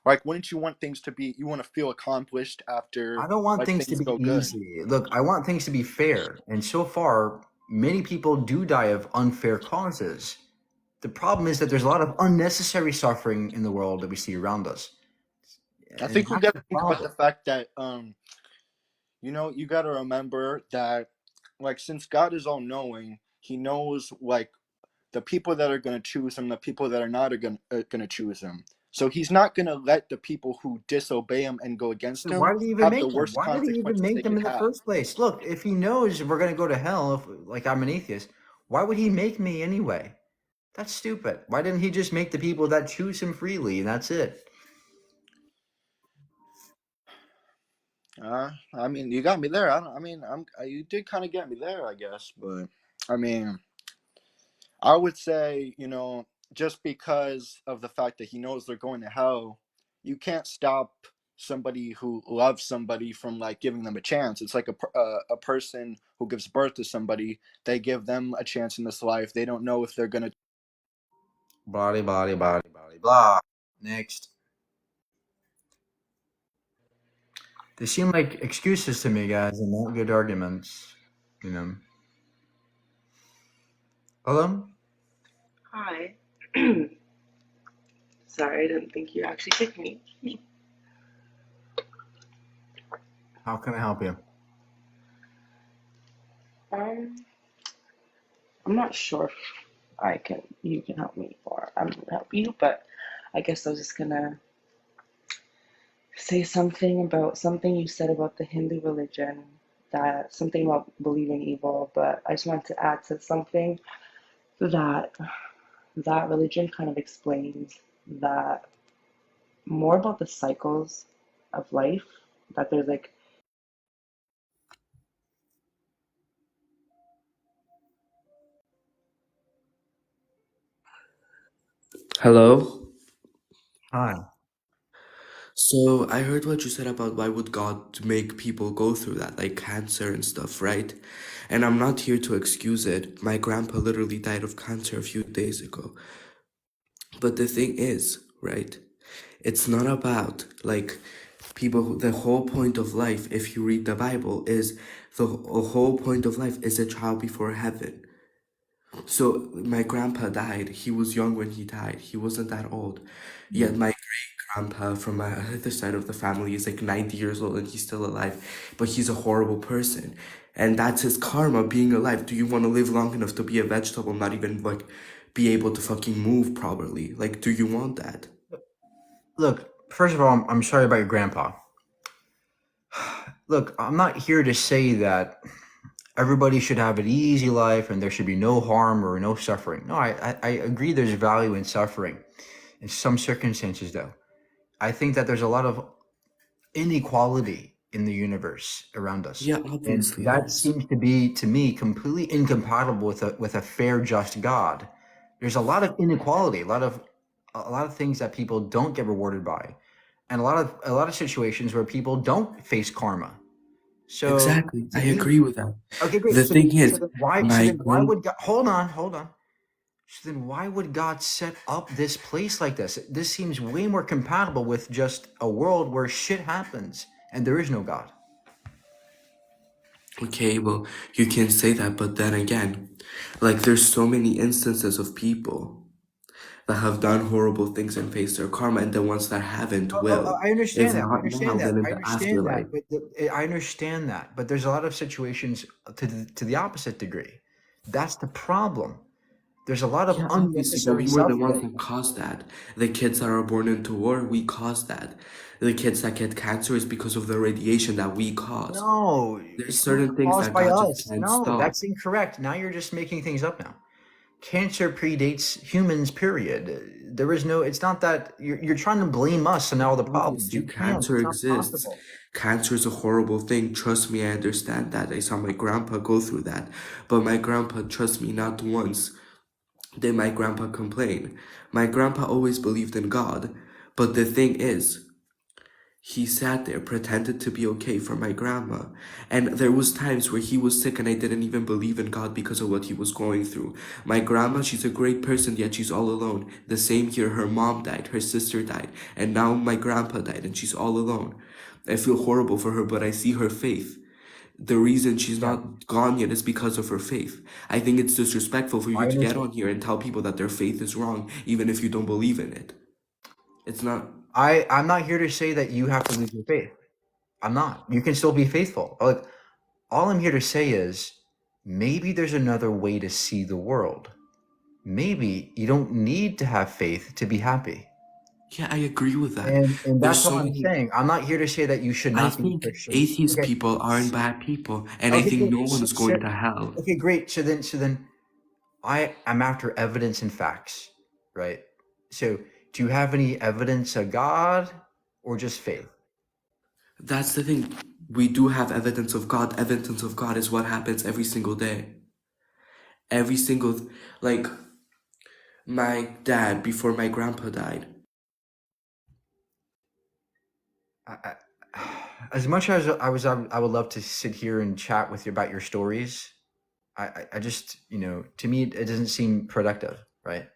Like, wouldn't you want things to be? You want to feel accomplished after I don't want like things to things be go good. easy. Look, I want things to be fair. And so far, many people do die of unfair causes. The problem is that there's a lot of unnecessary suffering in the world that we see around us. I And think we that's got the to think about the problem. fact that you got to remember that like since God is all knowing, He knows like the people that are going to choose Him, the people that are not going to choose Him. So He's not going to let the people who disobey Him and go against So why Him did he even have the make them? worst Why did he even consequences they make them could in the have. first place? Look, if he knows we're going to go to hell, like I'm an atheist, why would he make me anyway? That's stupid. Why didn't he just make the people that choose him freely and that's it? I mean, you got me there. You did kind of get me there, I guess. But I mean, I would say, just because of the fact that He knows they're going to hell, you can't stop somebody who loves somebody from like giving them a chance. It's like a person who gives birth to somebody. They give them a chance in this life. They don't know if they're gonna. Blah. Next. They seem like excuses to me, guys, and not good arguments. Hello? Hi. Sorry, I didn't think you actually picked me. How can I help you? I'm not sure if you can help me or I'm gonna help you, but I guess I was just gonna say something about something you said about the Hindu religion, that something about believing evil, but I just wanted to add to something that religion kind of explains that more about the cycles of life, that there's like Hello? Hi. So I heard what you said about why would God make people go through that, like cancer and stuff, right? And I'm not here to excuse it. My grandpa literally died of cancer a few days ago. But the thing is, right? It's not about like The whole point of life, if you read the Bible, is the whole point of life is a child before heaven. So my grandpa died. He was young when he died. He wasn't that old. Yet my great grandpa from my other side of the family is like 90 years old and he's still alive. But he's a horrible person. And that's his karma, being alive. Do you want to live long enough to be a vegetable, not even like be able to fucking move properly? Like, do you want that? Look, first of all, I'm sorry about your grandpa. Look, I'm not here to say that everybody should have an easy life and there should be no harm or no suffering. No, I agree there's value in suffering in some circumstances, though. I think that there's a lot of inequality in the universe around us. Yeah, And obviously that there's. seems to be, to me, completely incompatible with a fair, just God. There's a lot of inequality, a lot of things that people don't get rewarded by, and a lot of situations where people don't face karma. So Exactly. to I me, agree with that. okay, great. The So thing then is, why my would God hold on. So then why would God set up this place like this? This seems way more compatible with just a world where shit happens and there is no God. Okay, well, you can say that, but then again, like there's so many instances of people that have done horrible things and faced their karma, and the ones that haven't will. I If understand that. I not now, understand that. then in I the understand afterlife. that. But I understand that. But there's a lot of situations to the opposite degree. That's the problem. There's a lot of Yeah, obviously, but unnecessary we were the ones suffering. that caused that. The kids that are born into war, we caused that. The kids that get cancer is because of the radiation that we caused. No, There's it's not certain things caused that by God just us. can't No, stop. that's incorrect. Now you're just making things up now. Cancer predates humans, period. There is no, it's not that you're trying to blame us and all the problems. Obviously, You can't. cancer It's not exists. possible. Cancer is a horrible thing. Trust me, I understand that. I saw my grandpa go through that. But my grandpa, trust me, not once did my grandpa complain. My grandpa always believed in God. But the thing is, he sat there, pretended to be okay for my grandma. And there was times where he was sick and I didn't even believe in God because of what he was going through. My grandma, she's a great person, yet she's all alone. The same year, her mom died, her sister died, and now my grandpa died, and she's all alone. I feel horrible for her, but I see her faith. The reason she's Yeah, not gone yet is because of her faith. I think it's disrespectful for I you to get understand. on here and tell people that their faith is wrong, even if you don't believe in it. It's not. I'm not here to say that you have to lose your faith. I'm not. You can still be faithful. Like, all I'm here to say is maybe there's another way to see the world. Maybe you don't need to have faith to be happy. Yeah, I agree with that. And There's that's so what I'm many. saying. I'm not here to say that you should I not be think Christian. atheist Okay. people aren't bad people, and I Okay, think great. no one's going to hell. Okay, great. So then I'm after evidence and facts, right? So do you have any evidence of God or just faith? That's the thing. We do have evidence of God. Evidence of God is what happens every single day. Every single, like, my dad, before my grandpa died. As much as I would love to sit here and chat with you about your stories. I just, to me, it doesn't seem productive, right?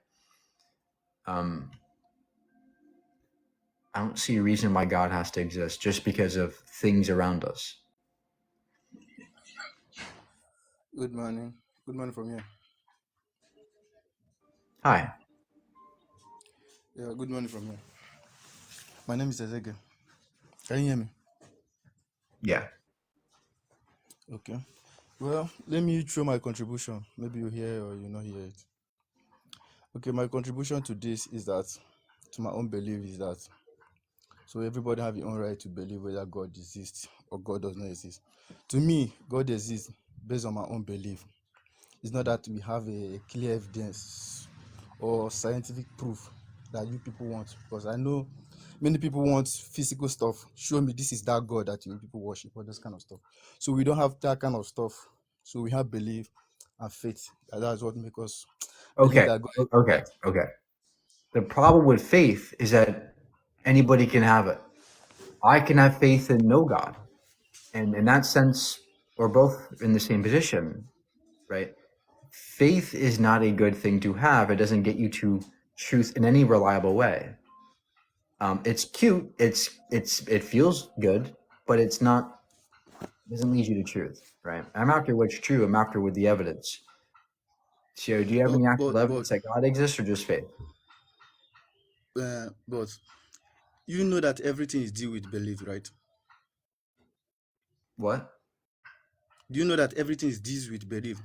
I don't see a reason why God has to exist just because of things around us. Good morning. Good morning from here. Hi. Yeah, good morning from here. My name is Ezeke. Can you hear me? Yeah. Okay. Well, let me throw my contribution. Maybe you hear or you not hear it. Okay, my contribution to this is that, to my own belief, is that so everybody have your own right to believe whether God exists or God does not exist. To me, God exists based on my own belief. It's not that we have a clear evidence or scientific proof that you people want, because I know many people want physical stuff. Show me this is that God that you people worship, or this kind of stuff. So we don't have that kind of stuff. So we have belief and faith. That's what makes us believe Okay. that God Okay. exists. Okay. The problem with faith is that anybody can have it. I can have faith in no God. And in that sense, we're both in the same position, right? Faith is not a good thing to have. It doesn't get you to truth in any reliable way. It's cute. It feels good, but it's not. Doesn't lead you to truth, right? I'm after what's true. I'm after with the evidence. So, do you have any actual But evidence that God exists, or just faith? but you know that everything is deal with belief, right? What? Do you know that everything is deals with belief?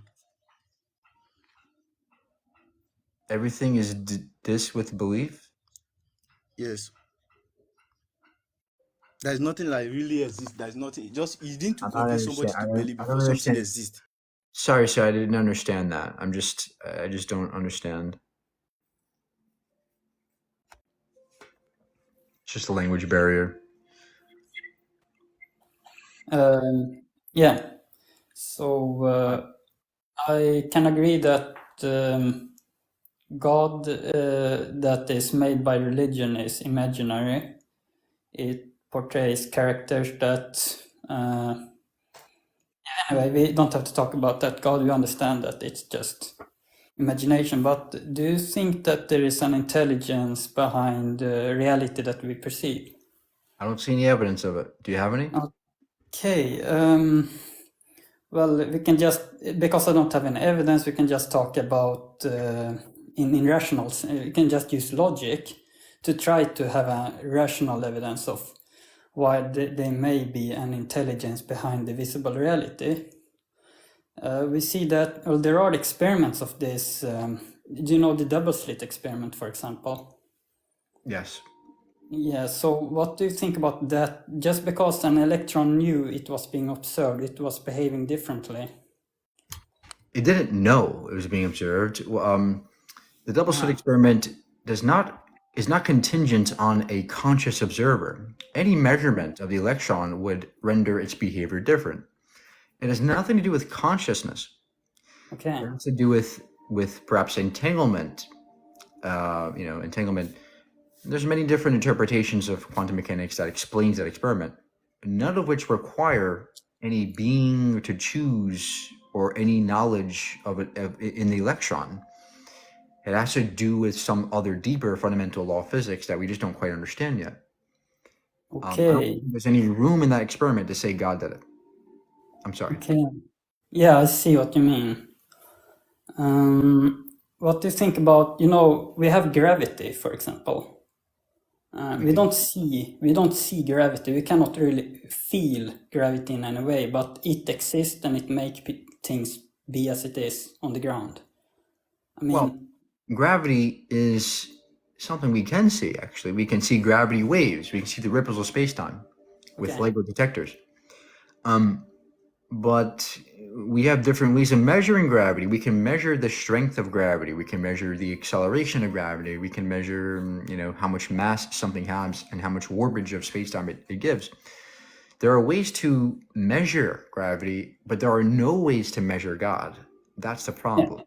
Everything is this with belief. Yes. There's nothing like really exists. There's nothing. Just you need to I'm not convince somebody understand. to believe I don't before something understand. exists. Sorry, I didn't understand that. I just don't understand. It's just a language barrier. Yeah. So I can agree that God that is made by religion is imaginary. It portrays characters that. Anyway, we don't have to talk about that. God, we understand that it's just imagination. But do you think that there is an intelligence behind reality that we perceive? I don't see any evidence of it. Do you have any? Okay. Well, we can just, because I don't have any evidence, we can just talk about in rationals. We can just use logic to try to have a rational evidence of why there may be an intelligence behind the visible reality. We see that, well, there are experiments of this. Do you know the double slit experiment, for example? Yes. Yeah, so what do you think about that? Just because an electron knew it was being observed, it was behaving differently. It didn't know it was being observed. The double slit experiment is not contingent on a conscious observer. Any measurement of the electron would render its behavior different. It has nothing to do with consciousness. Okay. It has to do with perhaps entanglement. Entanglement. There's many different interpretations of quantum mechanics that explains that experiment, none of which require any being to choose or any knowledge of it in the electron. It has to do with some other deeper fundamental law of physics that we just don't quite understand yet. I don't Okay. think there's any room in that experiment to say God did it. I'm sorry. Okay. Yeah, I see what you mean. What do you think about, we have gravity, for example. We don't see gravity. We cannot really feel gravity in any way, but it exists and it makes things be as it is on the ground. I mean, Well, gravity is something we can see, actually. We can see gravity waves. We can see the ripples of space-time with Okay. LIGO detectors. But we have different ways of measuring gravity. We can measure the strength of gravity. We can measure the acceleration of gravity. We can measure, how much mass something has and how much warpage of space-time it gives. There are ways to measure gravity, but there are no ways to measure God. That's the problem.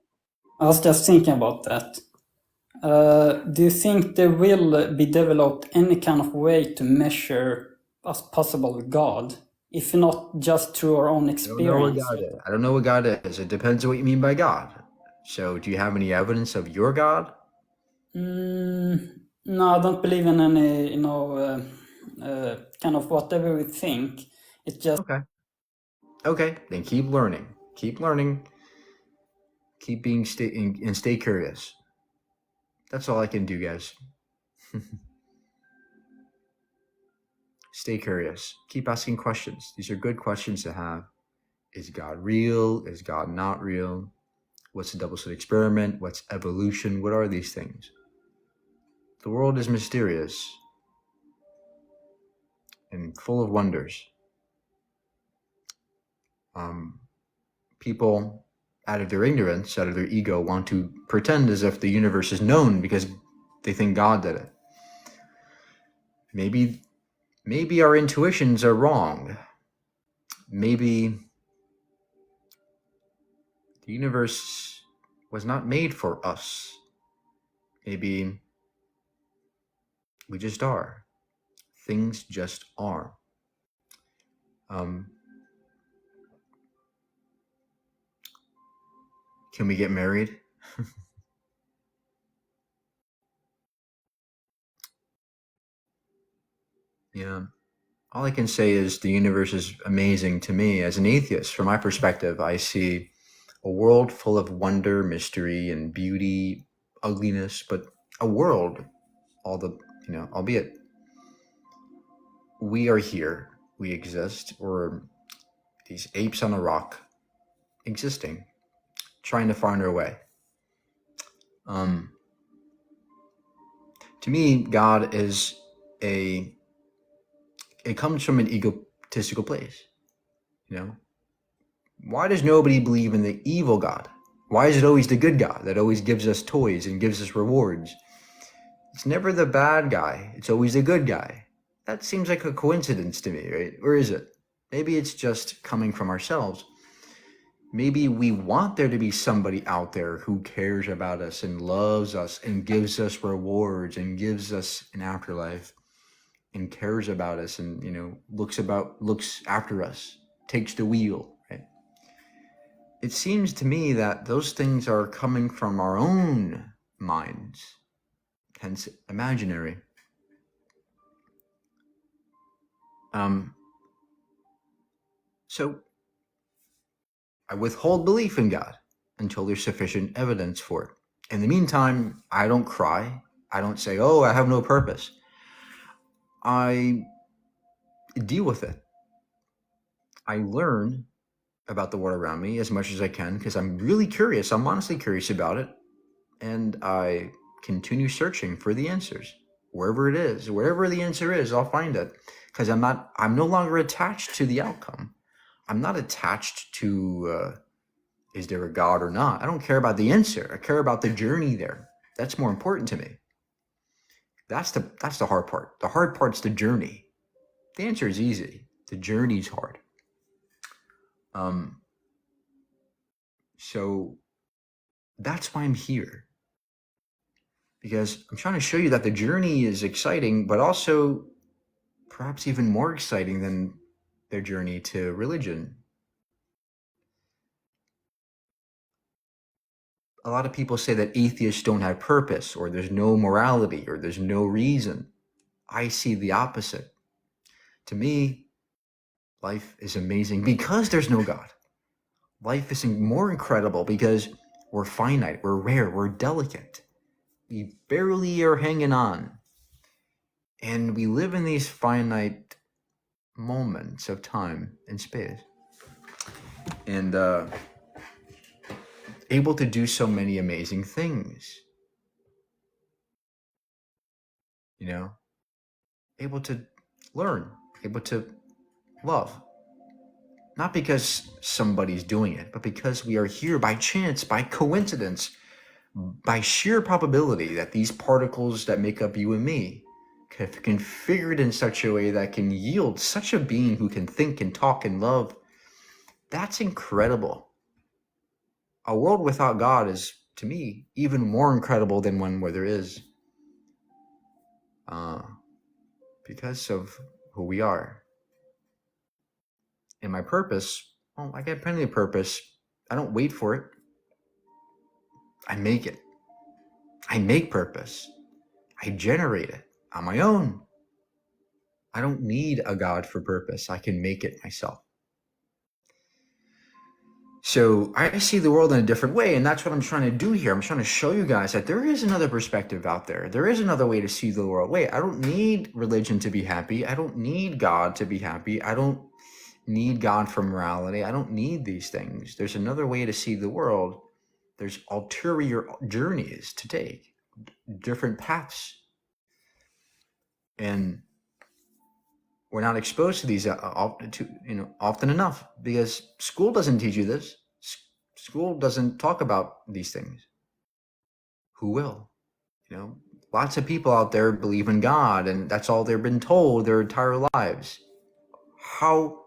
I was just thinking about that. Do you think there will be developed any kind of way to measure as possible God, if not just through our own I don't know what experience? God is. I don't know what God is. It depends on what you mean by God. So, do you have any evidence of your God? No, I don't believe in any, kind of whatever we think. It's just Okay, then keep learning. Keep learning. Keep being stay curious. That's all I can do, guys. Stay curious. Keep asking questions. These are good questions to have. Is God real? Is God not real? What's a double slit experiment? What's evolution? What are these things? The world is mysterious and full of wonders. People, out of their ignorance, out of their ego, want to pretend as if the universe is known because they think God did it. Maybe our intuitions are wrong. Maybe the universe was not made for us. Maybe we just are. Things just are. Can we get married? Yeah. All I can say is the universe is amazing to me. As an atheist, from my perspective, I see a world full of wonder, mystery, and beauty, ugliness, but a world, albeit we are here, we exist, or these apes on a rock existing, trying to find our way. To me, God is it comes from an egotistical place. Why does nobody believe in the evil God? Why is it always the good God that always gives us toys and gives us rewards? It's never the bad guy. It's always the good guy. That seems like a coincidence to me, right? Or is it? Maybe it's just coming from ourselves. Maybe we want there to be somebody out there who cares about us and loves us and gives us rewards and gives us an afterlife and cares about us and, looks after us, takes the wheel, right? It seems to me that those things are coming from our own minds, hence imaginary. So I withhold belief in God until there's sufficient evidence for it. In the meantime, I don't cry. I don't say, oh, I have no purpose. I deal with it. I learn about the world around me as much as I can because I'm really curious. I'm honestly curious about it. And I continue searching for the answers. Wherever it is, wherever the answer is, I'll find it. Because I'm no longer attached to the outcome. I'm not attached to, is there a God or not? I don't care about the answer. I care about the journey there. That's more important to me. That's the hard part. The hard part's the journey. The answer is easy. The journey's hard. So that's why I'm here. Because I'm trying to show you that the journey is exciting, but also perhaps even more exciting than their journey to religion. A lot of people say that atheists don't have purpose, or there's no morality, or there's no reason. I see the opposite. To me, life is amazing because there's no God. Life is more incredible because we're finite, we're rare, we're delicate. We barely are hanging on. And we live in these finite moments of time and space. And able to do so many amazing things. Able to learn, able to love. Not because somebody's doing it, but because we are here by chance, by coincidence, by sheer probability that these particles that make up you and me have configured in such a way that can yield such a being who can think and talk and love. That's incredible. A world without God is, to me, even more incredible than one where there is. Because of who we are. And my purpose, I got plenty of purpose. I don't wait for it. I make it. I make purpose. I generate it on my own. I don't need a God for purpose. I can make it myself. So I see the world in a different way, and that's what I'm trying to do here. I'm trying to show you guys that there is another perspective out there. There is another way to see the world. Wait, I don't need religion to be happy. I don't need God to be happy. I don't need God for morality. I don't need these things. There's another way to see the world. There's ulterior journeys to take, different paths. And we're not exposed to these often enough because school doesn't teach you this. School doesn't talk about these things. Who will? Lots of people out there believe in God, and that's all they've been told their entire lives. How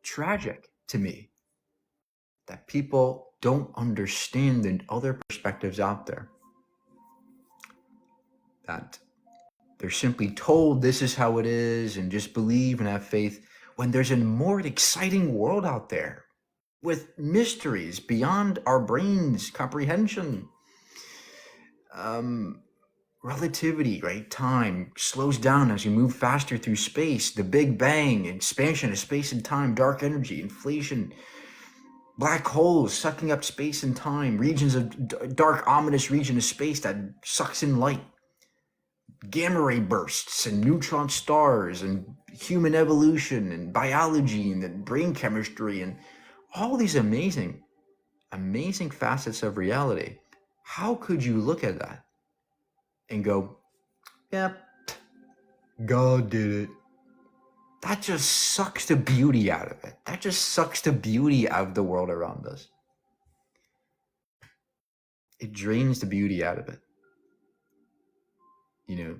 tragic to me that people don't understand the other perspectives out there. That they're simply told this is how it is and just believe and have faith when there's a more exciting world out there with mysteries beyond our brains' comprehension. relativity, right? Time slows down as you move faster through space. The Big Bang, expansion of space and time, dark energy, inflation, black holes sucking up space and time, regions of dark, ominous region of space that sucks in light, gamma ray bursts and neutron stars and human evolution and biology and the brain chemistry and all these amazing facets of reality. How could you look at that and go, yep, God did it? That just sucks the beauty out of it. That just sucks the beauty out of the world around us. It drains the beauty out of it. You know,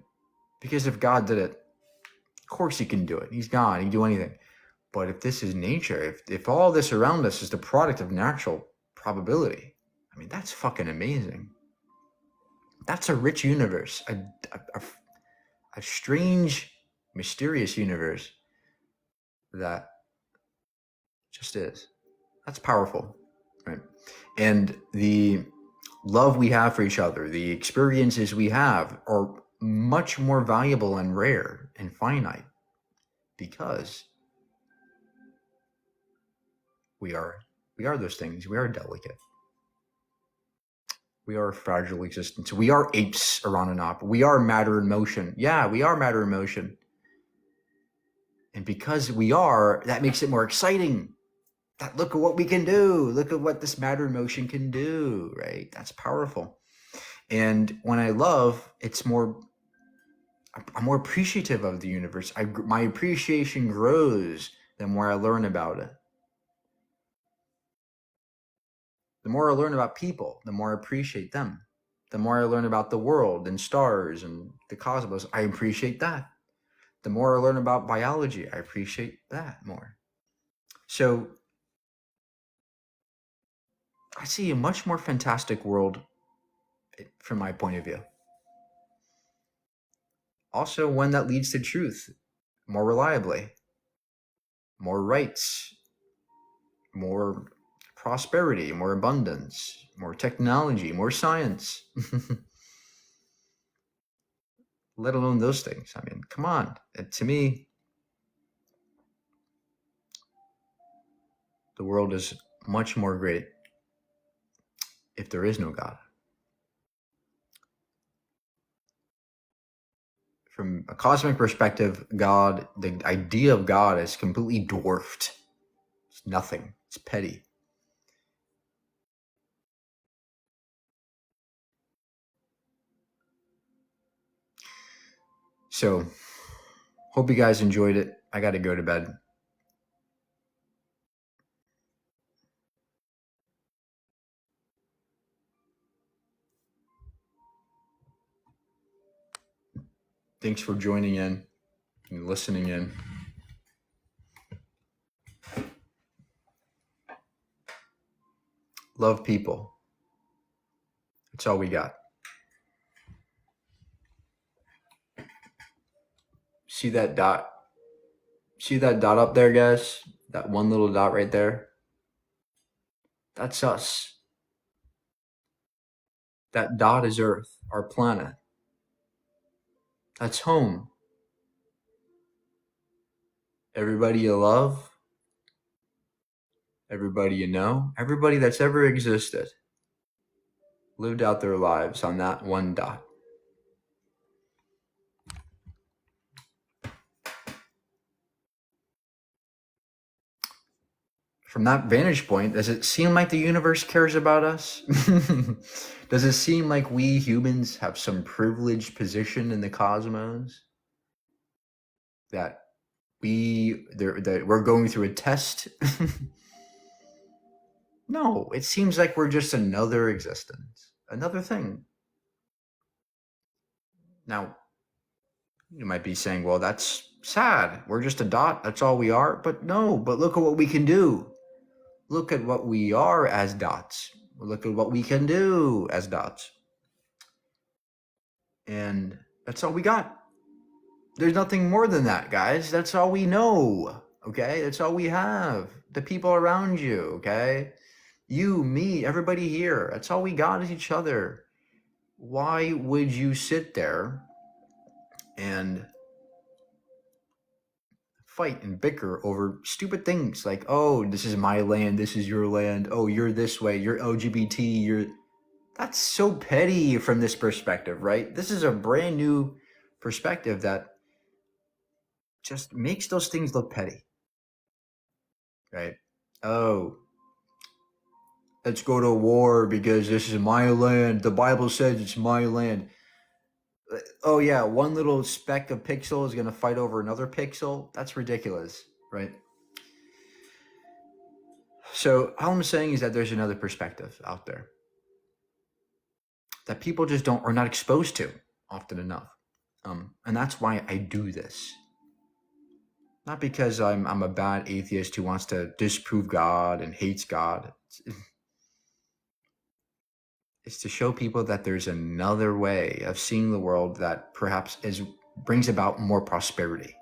because if God did it, of course he can do it. He's God, he can do anything. But if this is nature, if all this around us is the product of natural probability, I mean, that's fucking amazing. That's a rich universe, a strange, mysterious universe that just is. That's powerful, right? And the love we have for each other, the experiences we have are much more valuable and rare and finite because we are those things. We are delicate. We are a fragile existence. We are apes, Arananop. We are matter in motion. Yeah, we are matter in motion. And because we are, that makes it more exciting. That look at what we can do. Look at what this matter in motion can do, right? That's powerful. And when I love, I'm more appreciative of the universe. My appreciation grows the more I learn about it. The more I learn about people, the more I appreciate them. The more I learn about the world and stars and the cosmos, I appreciate that. The more I learn about biology, I appreciate that more. So I see a much more fantastic world from my point of view. Also one that leads to truth more reliably, more rights, more prosperity, more abundance, more technology, more science. Let alone those things. I mean, come on. To me, the world is much more great if there is no God. From a cosmic perspective, God, the idea of God is completely dwarfed. It's nothing. It's petty. So, hope you guys enjoyed it. I got to go to bed. Thanks for joining in and listening in. Love people. That's all we got. See that dot? See that dot up there, guys? That one little dot right there? That's us. That dot is Earth, our planet. That's home. Everybody you love, everybody you know, everybody that's ever existed lived out their lives on that one dot. From that vantage point, does it seem like the universe cares about us? Does it seem like we humans have some privileged position in the cosmos? That we're going through a test? No, it seems like we're just another existence, another thing. Now, you might be saying, well, that's sad. We're just a dot. That's all we are. But no, but look at what we can do. Look at what we are as dots. Look at what we can do as dots. And that's all we got. There's nothing more than that, guys. That's all we know. Okay? That's all we have. The people around you, okay? You, me, everybody here. That's all we got is each other. why would you sit there and fight and bicker over stupid things like, oh, this is my land, this is your land, oh, you're this way, you're LGBT, that's so petty from this perspective, right? This is a brand new perspective that just makes those things look petty, right? Oh, let's go to war because this is my land. The Bible says it's my land. Oh yeah, one little speck of pixel is going to fight over another pixel. That's ridiculous, right? So all I'm saying is that there's another perspective out there that people just are not exposed to often enough. And that's why I do this. Not because I'm a bad atheist who wants to disprove God and hates God. It's to show people that there's another way of seeing the world that perhaps brings about more prosperity.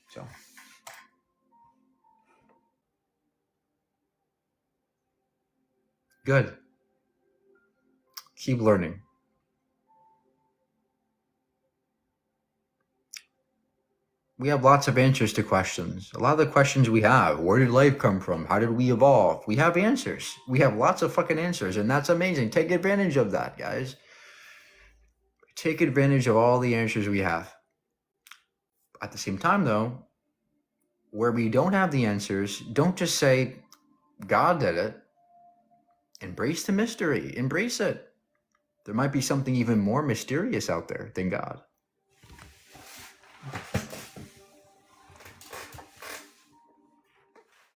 So, good. Keep learning. We have lots of answers to questions. A lot of the questions we have, where did life come from? How did we evolve? We have answers. We have lots of fucking answers, and that's amazing. Take advantage of that, guys. Take advantage of all the answers we have. At the same time, though, where we don't have the answers, don't just say, God did it. Embrace the mystery. Embrace it. There might be something even more mysterious out there than God.